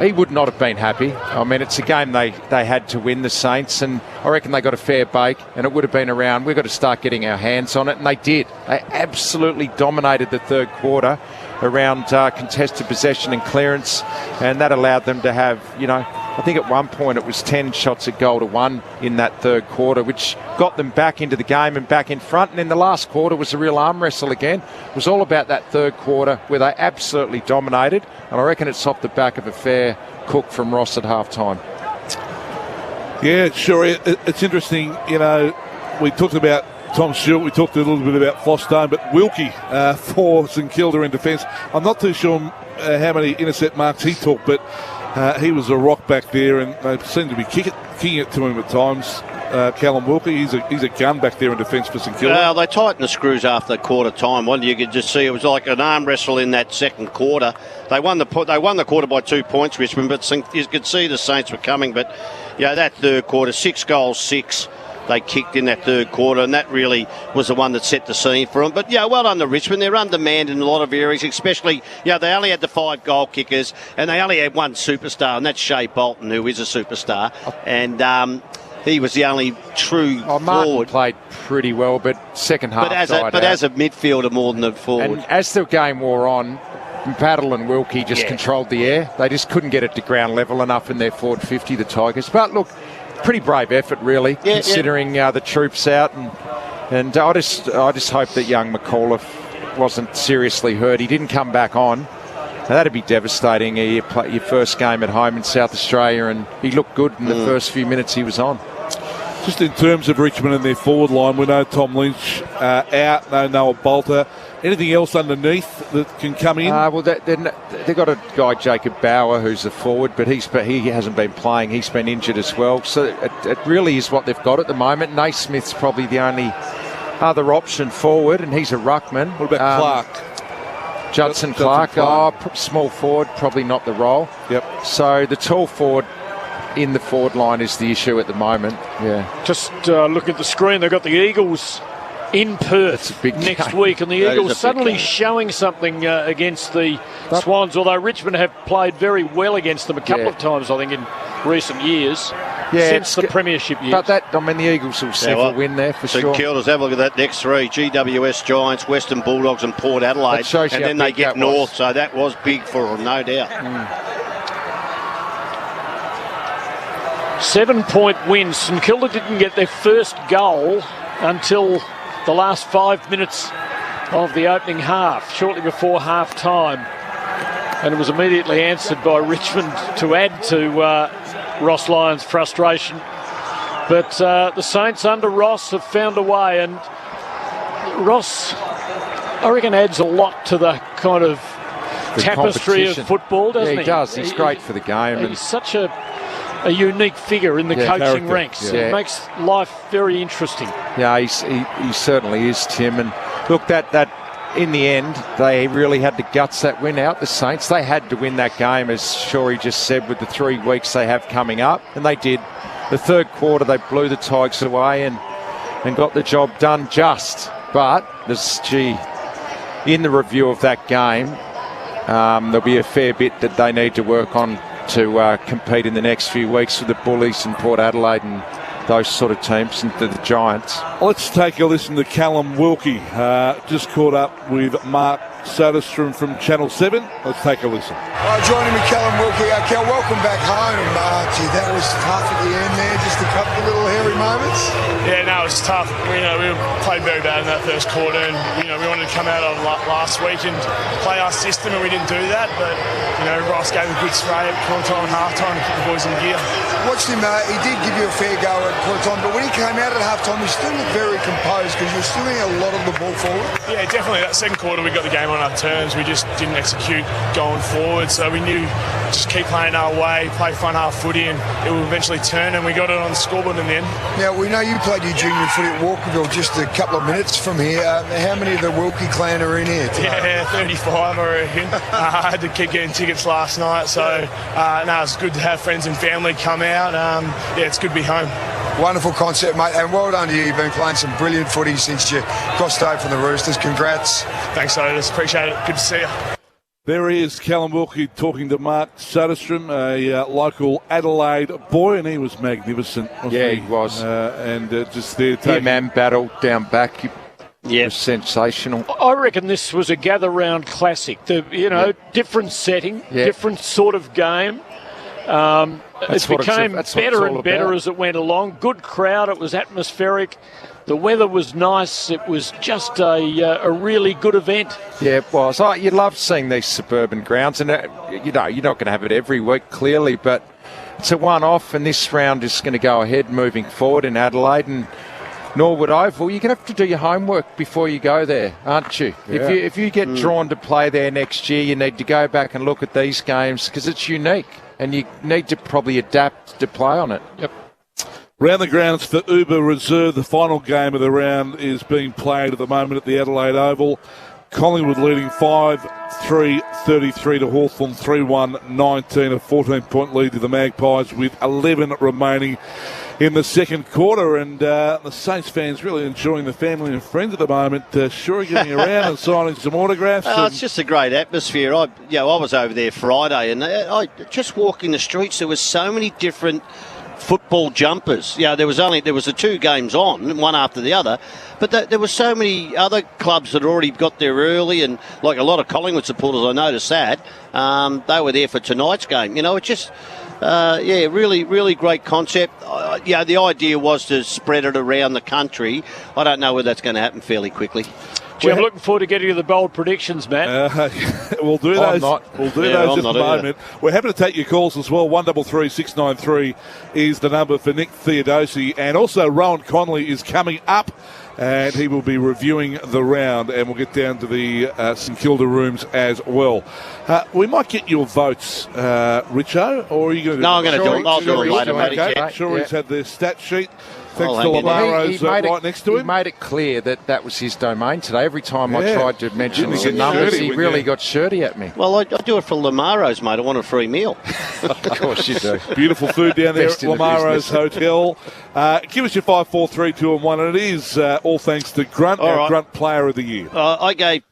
he would not have been happy. I mean, it's a game they had to win, the Saints, and I reckon they got a fair bake, and it would have been around, we've got to start getting our hands on it, and they did. They absolutely dominated the third quarter around contested possession and clearance, and that allowed them to have, I think at one point it was 10 shots at goal to 1 in that third quarter, which got them back into the game and back in front. And in the last quarter was a real arm wrestle again. It was all about that third quarter where they absolutely dominated. And I reckon it's off the back of a fair cook from Ross at half-time. Yeah, sure. It's interesting. We talked about Tom Stewart, we talked a little bit about Fostone, but Wilkie for St Kilda in defence. I'm not too sure how many intercept marks he took, but he was a rock back there, and they seem to be kicking it to him at times. Callum Wilkie, he's a gun back there in defence for St Kilda. Well, they tightened the screws after quarter time. You could just see it was like an arm wrestle in that second quarter. They won the quarter by 2 points, Richmond, but you could see the Saints were coming. But that third quarter, 6 goals, 6. They kicked in that third quarter, and that really was the one that set the scene for them. But, well done to Richmond. They're undermanned in a lot of areas, especially, they only had the 5 goal kickers, and they only had one superstar, and that's Shea Bolton, who is a superstar. And he was the only true Martin forward. Played pretty well, but second half as a midfielder more than a forward. And as the game wore on, Paddle and Wilkie just controlled the air. They just couldn't get it to ground level enough in their forward 50, the Tigers. But look, pretty brave effort, really, considering the troops out, and I just hope that young McAuliffe wasn't seriously hurt. He didn't come back on. Now, that'd be devastating. You play your first game at home in South Australia, and he looked good in the first few minutes he was on. Just in terms of Richmond and their forward line, we know Tom Lynch out, no Noah Bolter. Anything else underneath that can come in? Well, they've got a guy, Jacob Bauer, who's a forward, but he hasn't been playing. He's been injured as well. So it really is what they've got at the moment. Naismith's probably the only other option forward, and he's a ruckman. What about Clark? Judson Clark. Small forward, probably not the role. Yep. So the tall forward in the forward line is the issue at the moment. Yeah. Just look at the screen. They've got the Eagles in Perth next week, and the Eagles suddenly showing something against the Swans, although Richmond have played very well against them a couple of times, I think, in recent years, since the premiership years. But the Eagles will never win there for sure. St Kilda's, have a look at that next 3, GWS Giants, Western Bulldogs and Port Adelaide, and then they get north, so that was big for them, no doubt. 7-point win. St Kilda didn't get their first goal until the last 5 minutes of the opening half, shortly before half-time. And it was immediately answered by Richmond to add to Ross Lyon's frustration. But the Saints under Ross have found a way, and Ross, I reckon, adds a lot to the kind of tapestry of football, doesn't he? He does. He's great for the game. He's such a unique figure in the coaching ranks. It makes life very interesting. Yeah, he certainly is, Tim. And look, that in the end, they really had to guts that win out, the Saints. They had to win that game, as Shorey just said, with the 3 weeks they have coming up. And they did. The third quarter, they blew the Tigers away and got the job done just. But, in the review of that game, there'll be a fair bit that they need to work on to compete in the next few weeks with the Bullies and Port Adelaide and those sort of teams, and the Giants. Let's take a listen to Callum Wilkie. Just caught up with Mark Soderstrom from Channel 7. Let's take a listen. Joining me, Callum Wilkie. Cal, welcome back home. That was tough at the end there, just a couple of little hairy moments. Yeah, no, it was tough. We played very bad in that first quarter, and we wanted to come out of last week and play our system, and we didn't do that. But Ross gave a good spray at quarter time and half time to put the boys in gear. Watched him. He did give you a fair go at quarter time, but when he came out at half time, he still looked very composed because you were still getting a lot of the ball forward. Yeah, definitely. That second quarter, we got the game on our terms. We just didn't execute going forward, so we knew just keep playing our way, play front half footy, and it will eventually turn, and we got it on the scoreboard in the end. Now, we know you played your junior footy at Walkerville just a couple of minutes from here. How many of the Wilkie clan are in here today? Yeah, 35, I reckon. I had to keep getting tickets last night, so it's good to have friends and family come out. It's good to be home. Wonderful concept, mate, and well done to you. You've been playing some brilliant footy since you crossed over from the Roosters. Congrats. Thanks, Otis. Appreciate it. Good to see you. There he is, Callum Wilkie, talking to Mark Soderstrom, a local Adelaide boy, and he was magnificent, wasn't he? Yeah, he was. Just there taking... Him and Battle down back. Yeah, was sensational. I reckon this was a gather-round classic. Different setting, different sort of game. It became better and better as it went along. Good crowd. It was atmospheric. The weather was nice. It was just a really good event. Yeah, it was. You love seeing these suburban grounds, and you're not going to have it every week, clearly, but it's a one-off, and this round is going to go ahead moving forward in Adelaide and Norwood Oval. You're going to have to do your homework before you go there, aren't you? Yeah. If you get drawn to play there next year, you need to go back and look at these games because it's unique, and you need to probably adapt to play on it. Yep. Round the grounds for Uber Reserve. The final game of the round is being played at the moment at the Adelaide Oval. Collingwood leading 5-3-33 to Hawthorn, 3-1-19, a 14-point lead to the Magpies with 11 remaining in the second quarter. And the Saints fans really enjoying the family and friends at the moment. Sure, getting around and signing some autographs. It's just a great atmosphere. I was over there Friday, and I just walking the streets. There was so many different football jumpers. There was the two games on, one after the other, but there were so many other clubs that had already got there early, and like a lot of Collingwood supporters, I noticed that they were there for tonight's game. It just really, really great concept. The idea was to spread it around the country. I don't know whether that's going to happen fairly quickly. I'm looking forward to getting you the bold predictions, Matt. We'll do those. We'll do those in a moment. We're happy to take your calls as well. 133 693 is the number for Nick Theodosi, and also Rowan Conley is coming up, and he will be reviewing the round, and we'll get down to the St Kilda rooms as well. We might get your votes, Richo, or are you going to? No, I'm going to do it. I'll do it later, mate. Okay. He's had the stat sheet. Thanks to Lamaro's right next to him. He made it clear that was his domain today. Every time I tried to mention his numbers, he really got shirty at me. Well, I do it for Lamaro's, mate. I want a free meal. Of course you do. Beautiful food down there at Lamaro's Hotel. Give us your 5, 4, 3, 2 and 1, and it is all thanks to Grunt, our Grunt Player of the Year. I gave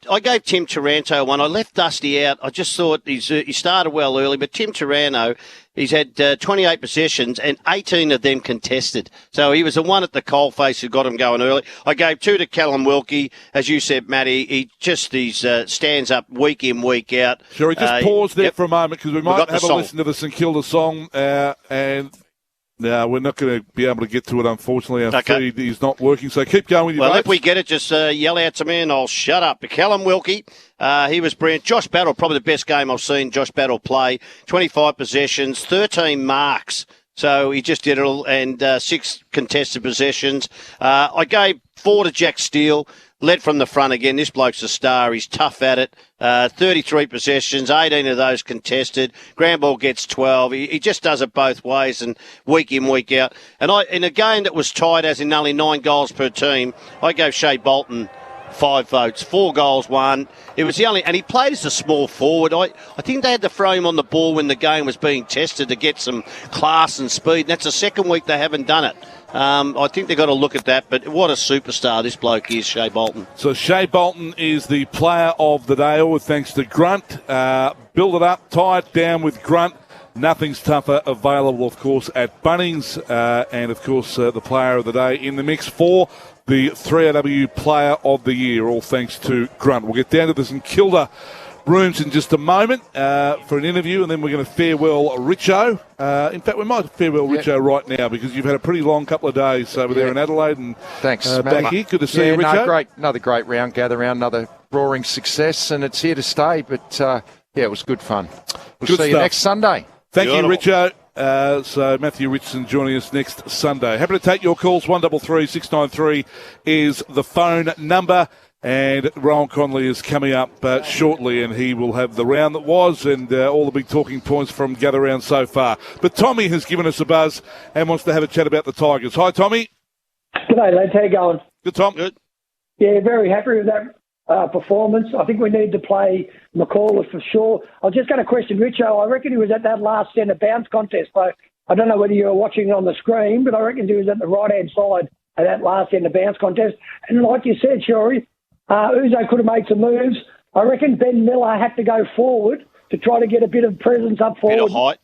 Tim Taranto one. I left Dusty out. I just thought he started well early, but Tim Taranto, he's had 28 possessions and 18 of them contested. So he was the one at the coalface who got him going early. I gave 2 to Callum Wilkie. As you said, Matty, he stands up week in, week out. Sure, he just pause there for a moment because we might have a listen to the St Kilda song and... No, we're not going to be able to get to it, unfortunately. Our feed is not working, so keep going with your votes. If we get it, just yell out to me and I'll shut up. Callum Wilkie, he was brilliant. Josh Battle, probably the best game I've seen Josh Battle play. 25 possessions, 13 marks. So he just did it all, and 6 contested possessions. I gave 4 to Jack Steele. Led from the front again. This bloke's a star. He's tough at it. 33 possessions, 18 of those contested. Grand ball gets 12. He just does it both ways, and week in, week out. And in a game that was tied, as in only 9 goals per team, I gave Shea Bolton 5 votes, 4 goals, 1. It was the only, and he played as a small forward. I think they had to throw him on the ball when the game was being tested to get some class and speed. And that's the second week they haven't done it. I think they've got to look at that, but what a superstar this bloke is, Shea Bolton. So Shea Bolton is the player of the day, all thanks to Grunt. Build it up, tie it down with Grunt. Nothing's tougher, available, of course, at Bunnings. And, of course, the player of the day in the mix for the 3AW Player of the Year, all thanks to Grunt. We'll get down to the St Kilda rooms in just a moment for an interview, and then we're going to farewell Richo. In fact, we might farewell Richo right now because you've had a pretty long couple of days over there in Adelaide and thanks, back here. Good to see you, Richo. Another great round, gather round, another roaring success, and it's here to stay. But, it was good fun. We'll see you next Sunday. Thank you, Richo. So Matthew Richardson joining us next Sunday. Happy to take your calls. 133 693 is the phone number. And Rowan Conley is coming up shortly, and he will have the round that was and all the big talking points from Gather Round so far. But Tommy has given us a buzz and wants to have a chat about the Tigers. Hi, Tommy. G'day, lads. How you going? Good, Tom. Good. Yeah, very happy with that performance. I think we need to play McCall for sure. I was just going to question Richo. I reckon he was at that last centre bounce contest, though. I don't know whether you were watching it on the screen, but I reckon he was at the right-hand side of that last end of bounce contest. And like you said, Shorey, Uzo could have made some moves. I reckon Ben Miller had to go forward to try to get a bit of presence up forward.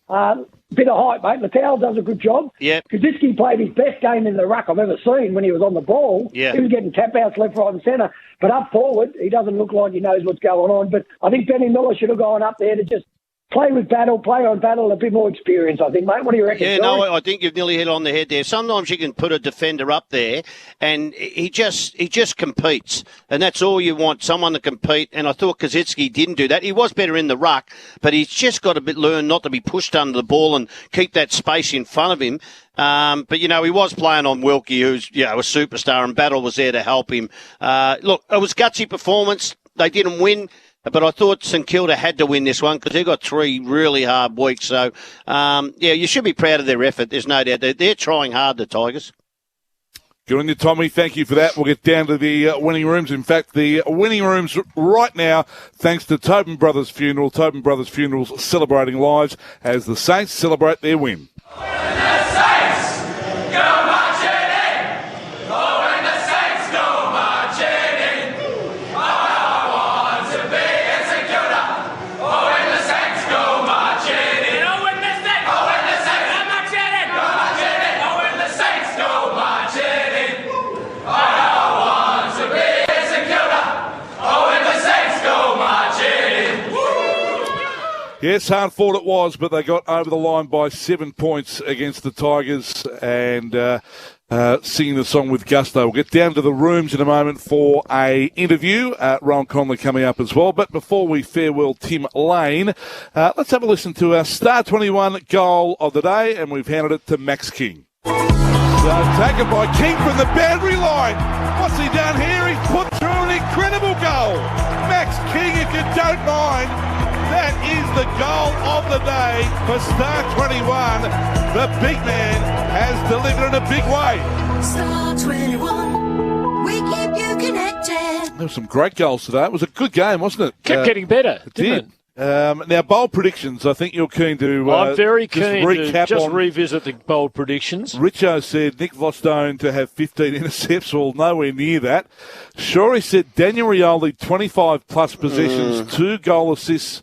Bit of height, mate. Natal does a good job. Yep. Kaczynski played his best game in the ruck I've ever seen when he was on the ball. Yeah. He was getting tap-outs left, right and centre. But up forward, he doesn't look like he knows what's going on. But I think Benny Miller should have gone up there to just play on battle, a bit more experience, I think, mate. What do you reckon? Yeah, no, I think you've nearly hit on the head there. Sometimes you can put a defender up there and he just competes. And that's all you want, someone to compete. And I thought Kaczynski didn't do that. He was better in the ruck, but he's just got to learn not to be pushed under the ball and keep that space in front of him. But, he was playing on Wilkie, who's, a superstar, and Battle was there to help him. Look, it was a gutsy performance. They didn't win. But I thought St Kilda had to win this one because they got 3 really hard weeks. So, you should be proud of their effort. There's no doubt. They're trying hard, the Tigers. Good on you, Tommy. Thank you for that. We'll get down to the winning rooms. In fact, the winning rooms right now, thanks to Tobin Brothers Funeral. Tobin Brothers Funerals celebrating lives as the Saints celebrate their win. Yes, hard fought it was, but they got over the line by 7 points against the Tigers and singing the song with gusto. We'll get down to the rooms in a moment for a interview. Ron Conley coming up as well. But before we farewell Tim Lane, let's have a listen to our Star 21 goal of the day, and we've handed it to Max King. So taken by King from the boundary line. What's he done here? He's put through an incredible goal. Max King, if you don't mind. That is the goal of the day for Star 21. The big man has delivered in a big way. Star 21, we keep you connected. There were some great goals today. It was a good game, wasn't it? Kept getting better, didn't it? Now, bold predictions. I think you're keen to I'm very keen recap to on revisit the bold predictions. Richo said Nick Vostone to have 15 intercepts, well, nowhere near that. Shorey said Daniel Rioli, 25-plus possessions, 2 goal assists,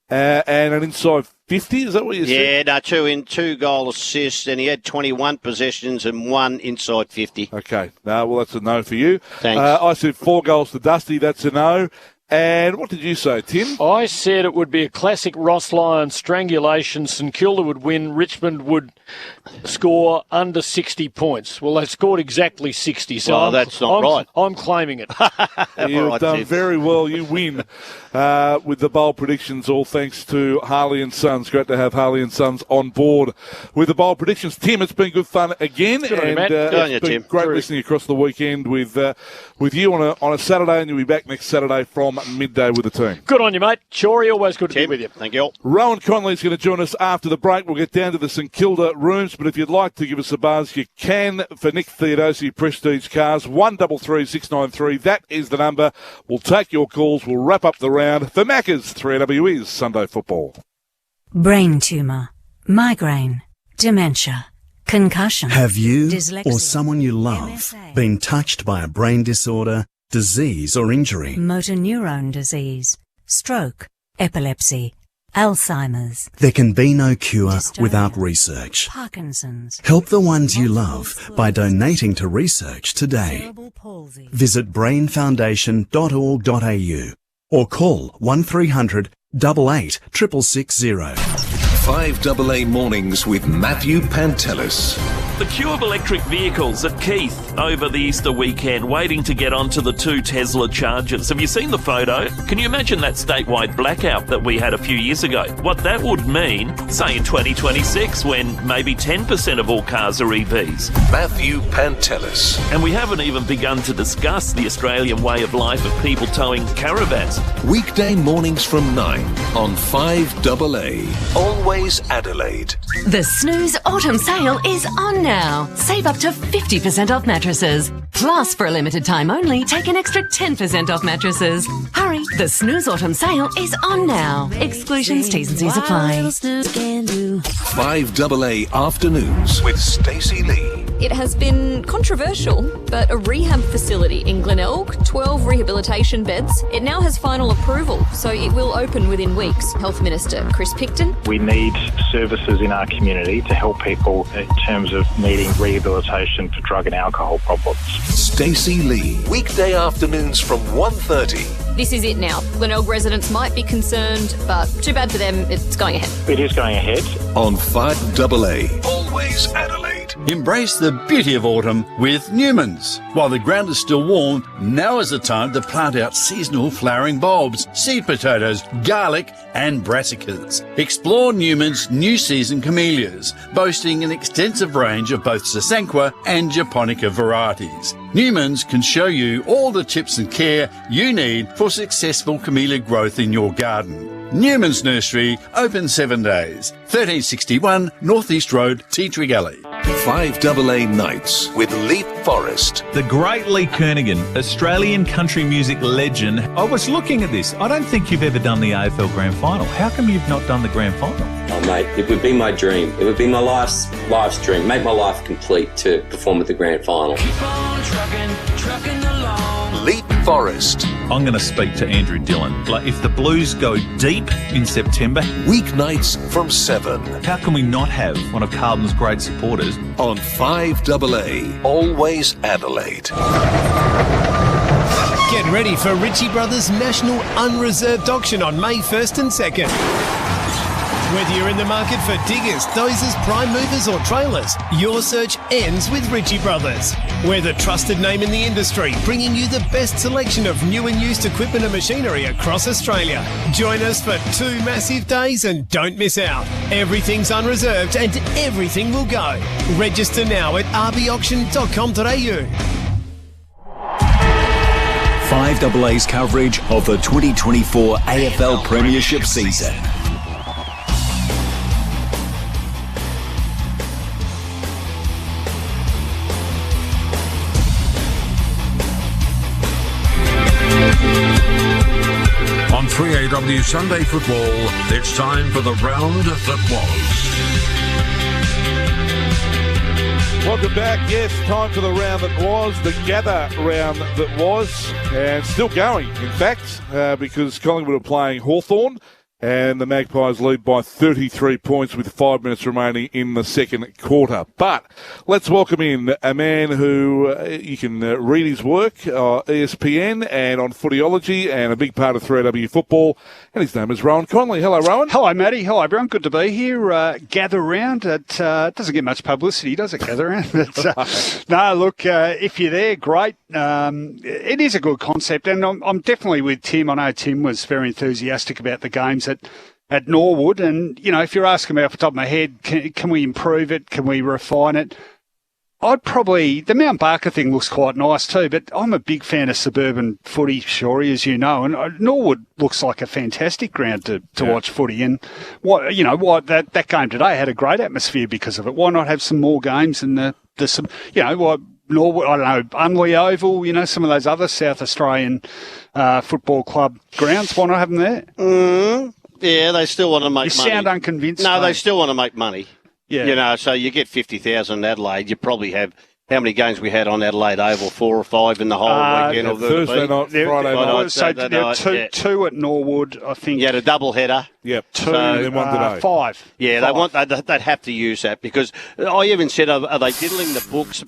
and an inside 50, is that what you said? Yeah, 2 goal assists, and he had 21 possessions and 1 inside 50. Okay, well, that's a no for you. Thanks. I said 4 goals to Dusty, that's a no. And what did you say, Tim? I said it would be a classic Ross Lyon strangulation. St Kilda would win. Richmond would score under 60 points. Well, they scored exactly 60. So that's not right. I'm claiming it. You've done very well. You win with the bold predictions, all thanks to Harley and Sons. Great to have Harley and Sons on board with the bold predictions. Tim, it's been good fun again. Good on you, Matt. Good on you, Tim. Great Terrific. listening across the weekend with you on a Saturday, and you'll be back next Saturday from midday with the team. Good on you, mate. Shorey, always good to be with you. Thank you. Rowan Conley's going to join us after the break. We'll get down to the St Kilda rooms, but if you'd like to give us a buzz, you can for Nick Theodosi Prestige Cars, 133 693. That is the number. We'll take your calls. We'll wrap up the round. For Macca's, 3AW is Sunday Football. Brain tumour, migraine, dementia, concussion. Have you dyslexia, or someone you love MSA, been touched by a brain disorder, disease or injury? motor neurone disease, stroke, epilepsy, Alzheimer's. There can be no cure Dystonia, without research. Parkinson's. Help the ones you love by donating to research today. Cerebral palsy. Visit brainfoundation.org.au or call 1300 88 660. 5AA Mornings with Matthew Pantelis. The queue of electric vehicles at Keith over the Easter weekend waiting to get onto the 2 Tesla chargers. Have you seen the photo? Can you imagine that statewide blackout that we had a few years ago? What that would mean, say in 2026, when maybe 10% of all cars are EVs. Matthew Pantelis. And we haven't even begun to discuss the Australian way of life of people towing caravans. Weekday mornings from 9 on 5AA. Always Adelaide. The Snooze Autumn Sale is on now. Save up to 50% off mattresses. Plus, for a limited time only, take an extra 10% off mattresses. Hurry, the Snooze Autumn sale is on now. Exclusions, T's and C's apply. 5AA Afternoons with Stacey Lee. It has been controversial, but a rehab facility in Glenelg, 12 rehabilitation beds, it now has final approval, so it will open within weeks. Health Minister Chris Picton. We need services in our community to help people in terms of needing rehabilitation for drug and alcohol problems. Stacey Lee. Weekday afternoons from 1:30. This is it now. Glenelg residents might be concerned, but too bad for them, it's going ahead. It is going ahead. On 5AA. Always Adelaide. Embrace the beauty of autumn with Newman's. While the ground is still warm, now is the time to plant out seasonal flowering bulbs, seed potatoes, garlic and brassicas. Explore Newman's new season camellias, boasting an extensive range of both Sasanqua and Japonica varieties. Newman's can show you all the tips and care you need for successful camellia growth in your garden. Newman's Nursery, open 7 days. 1361 North East Road, Tea Tree Gully. 5AA Nights with Leap Forest. The great Lee Kernaghan, Australian country music legend. I was looking at this. I don't think you've ever done the AFL Grand Final. How come you've not done the Grand Final? Oh, mate, it would be my dream. It would be my life's dream. Make my life complete to perform at the Grand Final. Keep on trucking along. Leap Forest. I'm going to speak to Andrew Dillon. Like, if the Blues go deep in September... Weeknights from 7. How can we not have one of Carlton's great supporters? On 5AA. Always Adelaide. Get ready for Ritchie Brothers' National Unreserved Auction on May 1st and 2nd. Whether you're in the market for diggers, dozers, prime movers or trailers, your search ends with Ritchie Brothers. We're the trusted name in the industry, bringing you the best selection of new and used equipment and machinery across Australia. Join us for 2 massive days and don't miss out. Everything's unreserved and everything will go. Register now at rbauction.com.au. 5AA's coverage of the 2024 AFL Premiership season. On 3AW Sunday Football, it's time for the round that was. Welcome back. Yes, time for the round that was, the gather round that was, and still going, in fact, because Collingwood are playing Hawthorn, and the Magpies lead by 33 points with 5 minutes remaining in the second quarter. But let's welcome in a man who you can read his work ESPN and on Footyology and a big part of 3AW football. And his name is Rowan Conley. Hello, Rowan. Hello, Matty. Hello, everyone. Good to be here. Gather round. It doesn't get much publicity, does it, gather round? But, no, look, if you're there, great. It is a good concept, and I'm definitely with Tim. I know Tim was very enthusiastic about the games at Norwood, and, you know, if you're asking me off the top of my head, can we improve it? Can we refine it? The Mount Barker thing looks quite nice too, but I'm a big fan of suburban footy, Shorey, as you know, and Norwood looks like a fantastic ground to watch footy. And that game today had a great atmosphere because of it. Why not have some more games in Norwood, I don't know, Unley Oval, some of those other South Australian football club grounds. Why not have them there? Yeah, they still want to make money. You sound unconvinced. No, they still want to make money. Yeah. So you get 50,000 in Adelaide. You probably have, how many games we had on Adelaide Oval? 4 or 5 in the whole weekend? Or Thursday night, Friday night. So there were two at Norwood, I think. You had a double header. Yep. 2, then 1 today. 5. Yeah, 5. They'd have to use that because I even said, are they diddling the books,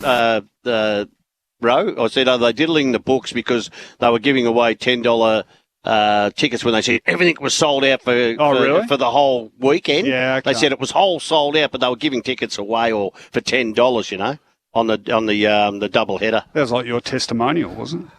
Ro? I said, are they diddling the books because they were giving away $10 tickets when they said everything was sold out for the whole weekend. Yeah, okay. They said it was whole sold out, but they were giving tickets away for $10, on the double header. That was like your testimonial, wasn't it?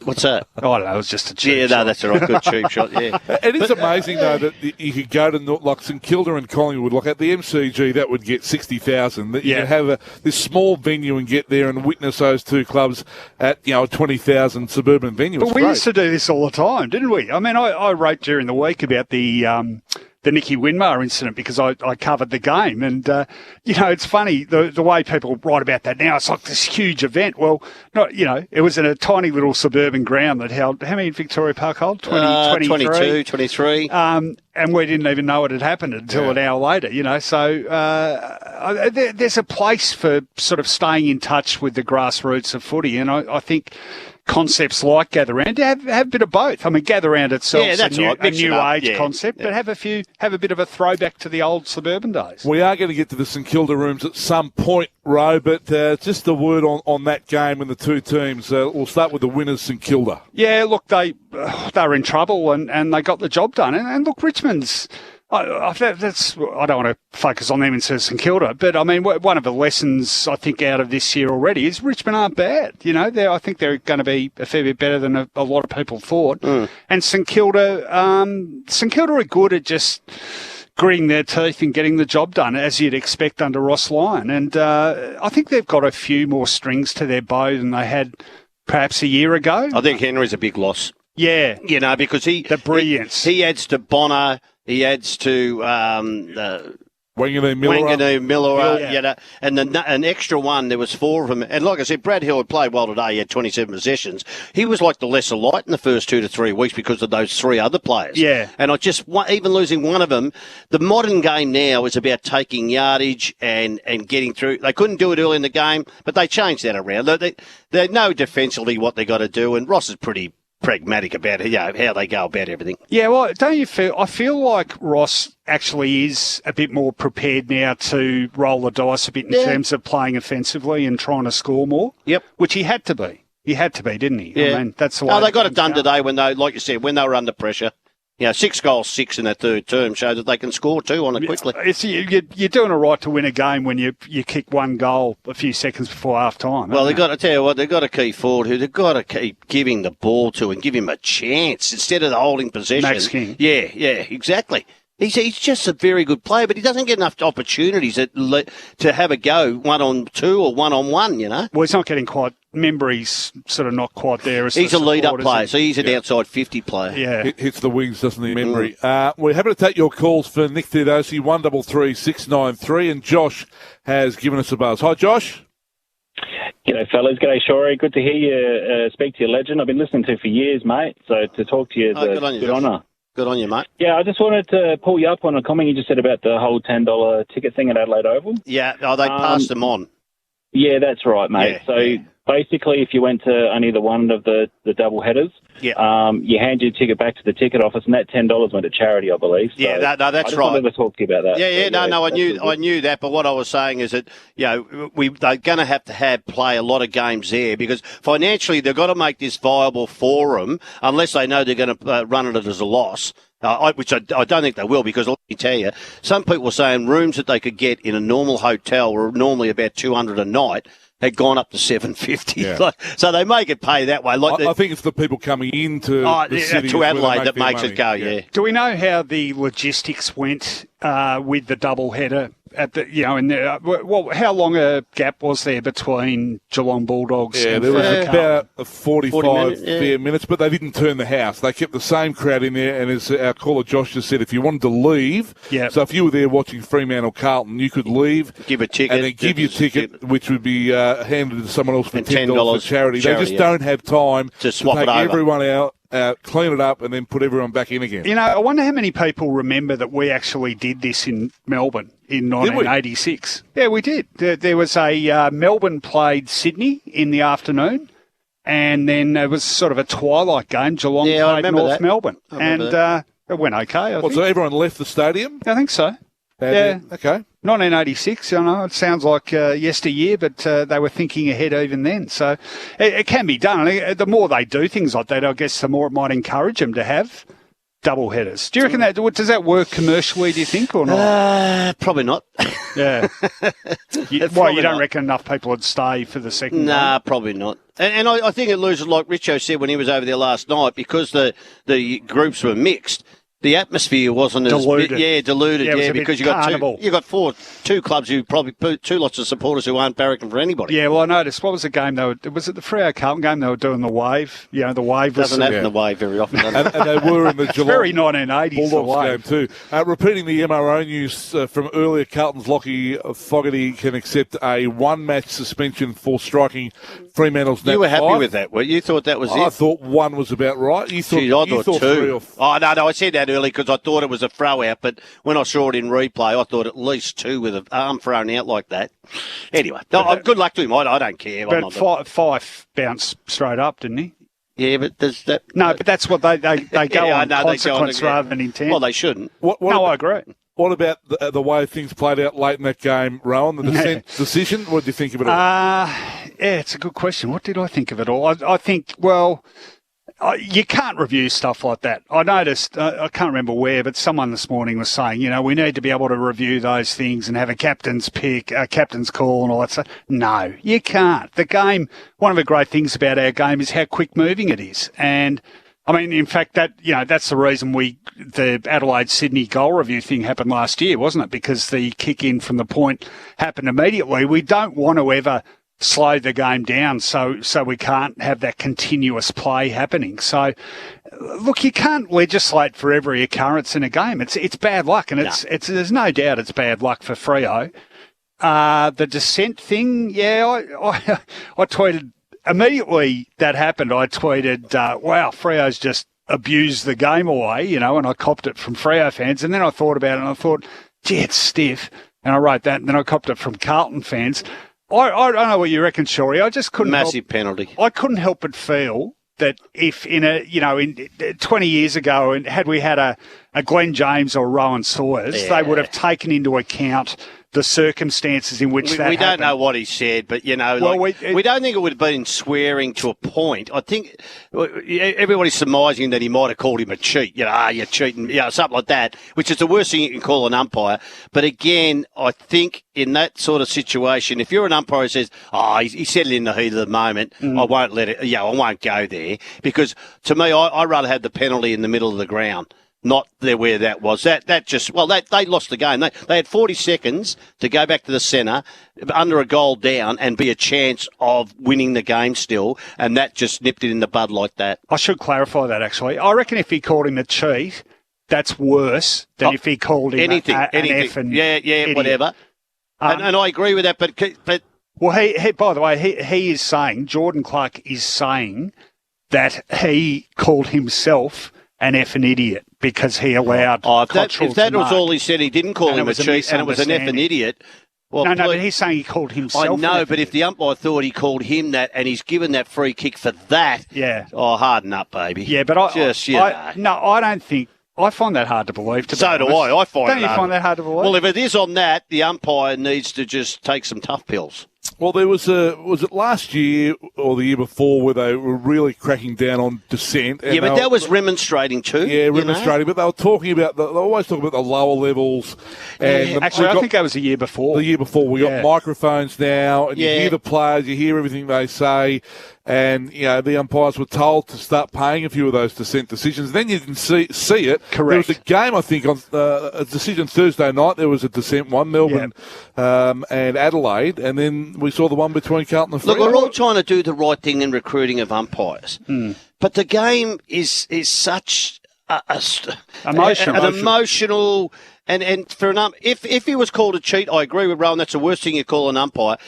What's that? Oh, no, it was just a cheap shot. Yeah, no, that's all right. Good cheap shot, yeah. It is amazing, though, that you could go to like St Kilda and Collingwood. Like at the MCG, that would get 60,000. That you could have this small venue and get there and witness those two clubs at a 20,000 suburban venue. But we used to do this all the time, didn't we? I mean, I wrote during the week about the the Nicky Winmar incident because I covered the game. And, it's funny, the way people write about that now, it's like this huge event. Well, it was in a tiny little suburban ground that held, how many in Victoria Park hold? 22, 23. And we didn't even know it had happened until an hour later, So there's a place for sort of staying in touch with the grassroots of footy. And I think concepts like Gather Round have a bit of both. I mean, Gather Round itself is a new age concept, but have a bit of a throwback to the old suburban days. We are going to get to the St Kilda rooms at some point, Ro, but just a word on that game and the two teams. We'll start with the winners, St Kilda. Yeah, look, they were in trouble and they got the job done. And look, Richmond's... I don't want to focus on them instead of St Kilda, but I mean, one of the lessons I think out of this year already is Richmond aren't bad. I think they're going to be a fair bit better than a lot of people thought. And St Kilda are good at just gritting their teeth and getting the job done, as you'd expect under Ross Lyon. And I think they've got a few more strings to their bow than they had perhaps a year ago. I think Henry's a big loss. Yeah. Because the brilliance. He adds to Bonner. He adds to Wanganui Miller, and an extra one. There was four of them, and like I said, Brad Hill had played well today. He had 27 possessions. He was like the lesser light in the first 2 to 3 weeks because of those three other players. Yeah, and even losing one of them. The modern game now is about taking yardage and getting through. They couldn't do it early in the game, but they changed that around. They know defensively what they got to do, and Ross is pretty pragmatic about how they go about everything. Yeah, well, don't you feel? I feel like Ross actually is a bit more prepared now to roll the dice a bit in terms of playing offensively and trying to score more. Yep, which he had to be. He had to be, didn't he? Yeah. I mean, that's the way. No, they got it done today when they, like you said, when they were under pressure. 6 goals, 6 in that third term show that they can score 2 on it quickly. You're doing all right to win a game when you kick 1 goal a few seconds before half time. Well, they've got to tell you what, they've got to keep forward who they've got to keep giving the ball to and give him a chance instead of the holding possession. Max King. Yeah, exactly. He's just a very good player, but he doesn't get enough opportunities to have a go 1-on-2 or 1-on-1, Well, he's not getting quite. Remember, he's sort of not quite there. He's a lead-up player, so he's an outside 50 player. Yeah. Hits the wings, doesn't he, Memory? We're happy to take your calls for Nick Theodosi, 133 693, and Josh has given us a buzz. Hi, Josh. G'day, fellas. G'day, Shorey. Good to hear you speak to your legend. I've been listening to you for years, mate, so to talk to you is a good honour. Good on you, mate. Yeah, I just wanted to pull you up on a comment you just said about the whole $10 ticket thing at Adelaide Oval. Yeah, they passed them on. Yeah, that's right, mate. Basically, if you went to only the one of the double headers, you hand your ticket back to the ticket office, and that $10 went to charity, I believe. So that's right. I just wanted to talk to you about that. I knew that, but what I was saying is that they're going to have play a lot of games there because financially they've got to make this viable for them, unless they know they're going to run it as a loss. Which I don't think they will, because let me tell you, some people were saying rooms that they could get in a normal hotel were normally about $200 a night. Had gone up to $750, so they make it pay that way. I think it's the people coming into the city to Adelaide that makes it go. Yeah. Do we know how the logistics went with the double header at the how long a gap was there between Geelong Bulldogs? Yeah, there was about 45 minutes, but they didn't turn the house. They kept the same crowd in there, and as our caller Josh just said, if you wanted to leave, so if you were there watching Fremantle Carlton, you could leave, give a ticket, and then give your ticket, which would be handed to someone else for $10 for charity. They just don't have time to swap take it over. Everyone out. Clean it up and then put everyone back in again. I wonder how many people remember that we actually did this in Melbourne in 1986. Yeah, we did. There was a Melbourne played Sydney in the afternoon, and then it was sort of a twilight game. Geelong played North Melbourne, and it went okay. I think. So everyone left the stadium? I think so. Okay. 1986, it sounds like yesteryear, but they were thinking ahead even then. So it can be done. The more they do things like that, I guess the more it might encourage them to have double headers. Do you reckon does that work commercially, do you think, or not? Probably not. Yeah. You don't reckon enough people would stay for the second game? Probably not. And I think it loses, like Richo said when he was over there last night, because the groups were mixed. The atmosphere wasn't diluted. Diluted. Yeah, because you got two clubs who probably put two lots of supporters who aren't barracking for anybody. Yeah, well, I noticed. What was the game? Was it the Freo Carlton game? They were doing the wave. You know, the wave doesn't happen the wave very often. and they were in the July very 1980s Bulldogs game too. Repeating the MRO news from earlier, Carlton's Lockie Fogarty can accept a one-match suspension for striking Fremantle's net. You were happy 5. with that? Well, you thought that was it? I thought one was about right. You thought, I thought two. 3 or no, I said that early because I thought it was a throw out, but when I saw it in replay, I thought at least two with an arm thrown out like that. Anyway, good luck to him. I don't care. But Fife bounced straight up, didn't he? Yeah, but there's that. No, but that's what they go on consequence rather than intent. Well, they shouldn't. I agree. What about the way things played out late in that game, Rowan? The dissent decision? What did you think of it all? Yeah, it's a good question. What did I think of it all? I think, well, you can't review stuff like that. I noticed, I can't remember where, but someone this morning was saying, we need to be able to review those things and have a captain's pick, a captain's call and all that stuff. No, you can't. The game, one of the great things about our game is how quick moving it is. And I mean, in fact, that's the reason the Adelaide-Sydney goal review thing happened last year, wasn't it? Because the kick in from the point happened immediately. We don't want to ever slow the game down so we can't have that continuous play happening. So, look, you can't legislate for every occurrence in a game. It's bad luck, and there's no doubt it's bad luck for Freo. The dissent thing, I tweeted immediately that happened. I tweeted, wow, Freo's just abused the game away, and I copped it from Freo fans. And then I thought about it and I thought, gee, it's stiff. And I wrote that, and then I copped it from Carlton fans. I don't know what you reckon, Shorey. I just couldn't massive penalty. I couldn't help but feel that if in 20 years ago, and had we had a Glenn James or Rowan Sawyers, they would have taken into account the circumstances in which we don't know what he said, but we don't think it would have been swearing to a point. I think everybody's surmising that he might have called him a cheat. You're cheating, something like that, which is the worst thing you can call an umpire. But again, I think in that sort of situation, if you're an umpire who says, he said it in the heat of the moment, I won't let it. I won't go there, because to me, I'd rather have the penalty in the middle of the ground. Not there where that was. They lost the game. They had 40 seconds to go back to the centre under a goal down and be a chance of winning the game still, and that just nipped it in the bud like that. I should clarify that, actually. I reckon if he called him a cheat, that's worse than if he called him anything. An effing idiot. Whatever. And I agree with that, but well, he by the way, he is saying, Jordan Clark is saying that he called himself an effing idiot because he allowed if that was all he said, he didn't call him a cheat, and it was an effing idiot. Well, no, but he's saying he called himself. I know, but if the umpire thought he called him that, and he's given that free kick for that, harden up, baby. Yeah, but I don't think. I find that hard to believe. So do I. I find. Don't you find that hard to believe? Well, if it is on that, the umpire needs to just take some tough pills. Well, there was it last year or the year before where they were really cracking down on dissent. Yeah, but that was remonstrating too. Yeah, remonstrating. But they were talking about they always talk about the lower levels. And actually, I think that was the year before. The year before, we got microphones now, and you hear the players, you hear everything they say. And, the umpires were told to start paying a few of those dissent decisions. Then you didn't see it. Correct. There was a game, I think, on a decision Thursday night. There was a dissent one, Melbourne and Adelaide. And then we saw the one between Carlton and Freo. Look, we're all trying to do the right thing in recruiting of umpires. But the game is such emotional... And for if he was called a cheat, I agree with Rowan. That's the worst thing you call an umpire.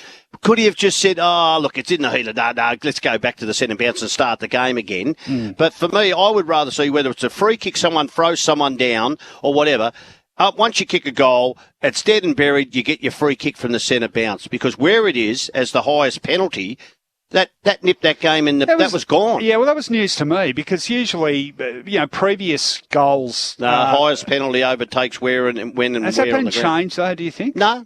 Could he have just said, look, it's in the heat of let's go back to the centre bounce and start the game again? But for me, I would rather see whether it's a free kick, someone throws someone down or whatever. Once you kick a goal, it's dead and buried, you get your free kick from the centre bounce. Because where it is as the highest penalty, that nipped that game in that was gone. Yeah, well, that was news to me because usually, previous goals... highest penalty overtakes where and when and has where. Has that been changed, though, do you think? No,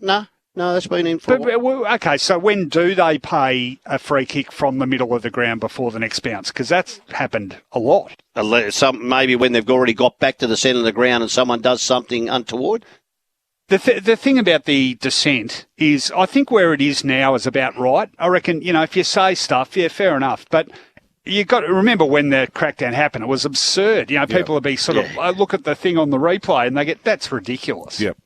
that's been in for. Okay, so when do they pay a free kick from the middle of the ground before the next bounce? Because that's happened a lot. Maybe when they've already got back to the centre of the ground and someone does something untoward. The thing about the dissent is I think where it is now is about right. I reckon, if you say stuff, fair enough. But you got to remember when the crackdown happened, it was absurd. You know, people would be sort of look at the thing on the replay and they get, that's ridiculous. Yep.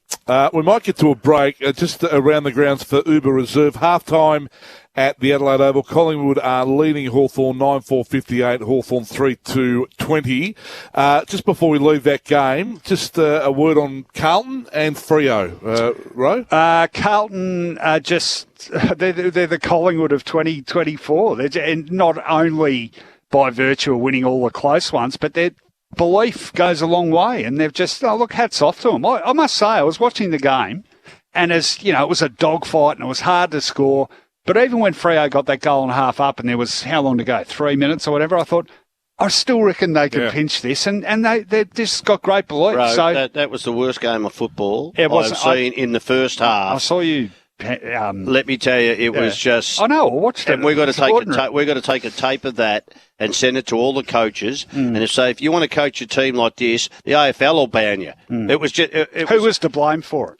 We might get to a break just around the grounds for Uber Reserve. Half-time at the Adelaide Oval. Collingwood are leading Hawthorn 9-4-58, Hawthorn 3-2-20. Just before we leave that game, just a word on Carlton and Freo. Ro? Carlton are just, they're the Collingwood of 2024. And not only by virtue of winning all the close ones, but their belief goes a long way. And they've just, look, hats off to them. I must say, I was watching the game, and as you know, it was a dogfight and it was hard to score. But even when Freo got that goal and a half up and there was how long to go, 3 minutes or whatever, I thought, I still reckon they can pinch this. And they've just got great belief. Bro, so that was the worst game of football I've seen in the first half. I saw you. Let me tell you, it was just. I know. I watched it. And we've got to take a tape of that and send it to all the coaches and say, if you want to coach a team like this, the AFL will ban you. It was just. Who was to blame for it?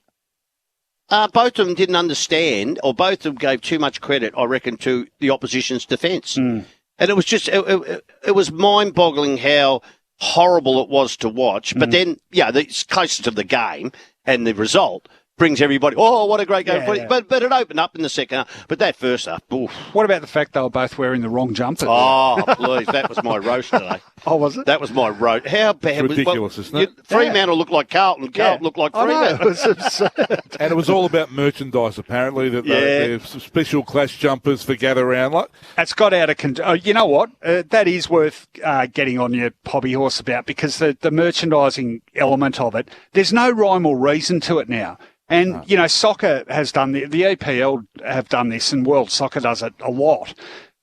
Both of them didn't understand, or both of them gave too much credit, I reckon, to the opposition's defence. And it was just, it was mind-boggling how horrible it was to watch. But then, it's closer to the game and the result brings everybody, oh, what a great game. But it opened up in the second half. But that first half, oof. What about the fact they were both wearing the wrong jumpers? Oh, please, that was my roast today. Oh, was it? That was my roast. How bad was it? Ridiculous, isn't it? Fremantle looked like Carlton. Carlton looked like Fremantle. It was absurd. And it was all about merchandise, apparently, that there's special clash jumpers for gather round. It's got out of control. You know what? That is worth getting on your hobby horse about, because the merchandising element of it, there's no rhyme or reason to it now. And, you know, soccer has done the EPL have done this, and World Soccer does it a lot.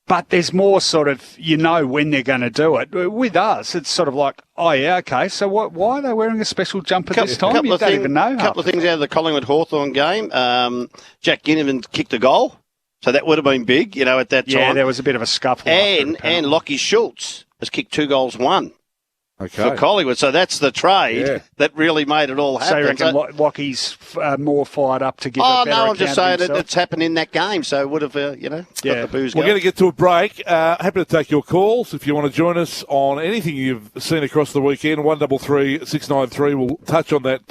But there's more sort of, when they're going to do it. With us, it's sort of like, oh, yeah, okay, so why are they wearing a special jumper this time? You don't even know. A couple of things out of the Collingwood-Hawthorn game. Jack Ginnivan kicked a goal, so that would have been big, at that time. Yeah, there was a bit of a scuffle. And Lockie Schultz has kicked 2 goals, 1. Okay. For Collingwood, so that's the trade that really made it all happen. So you reckon Lockie's more fired up to give a better I'm just saying himself? it's happened in that game, so it would have, got the booze We're going. going to get to a break. Happy to take your calls if you want to join us on anything you've seen across the weekend. 133 693. We'll touch on that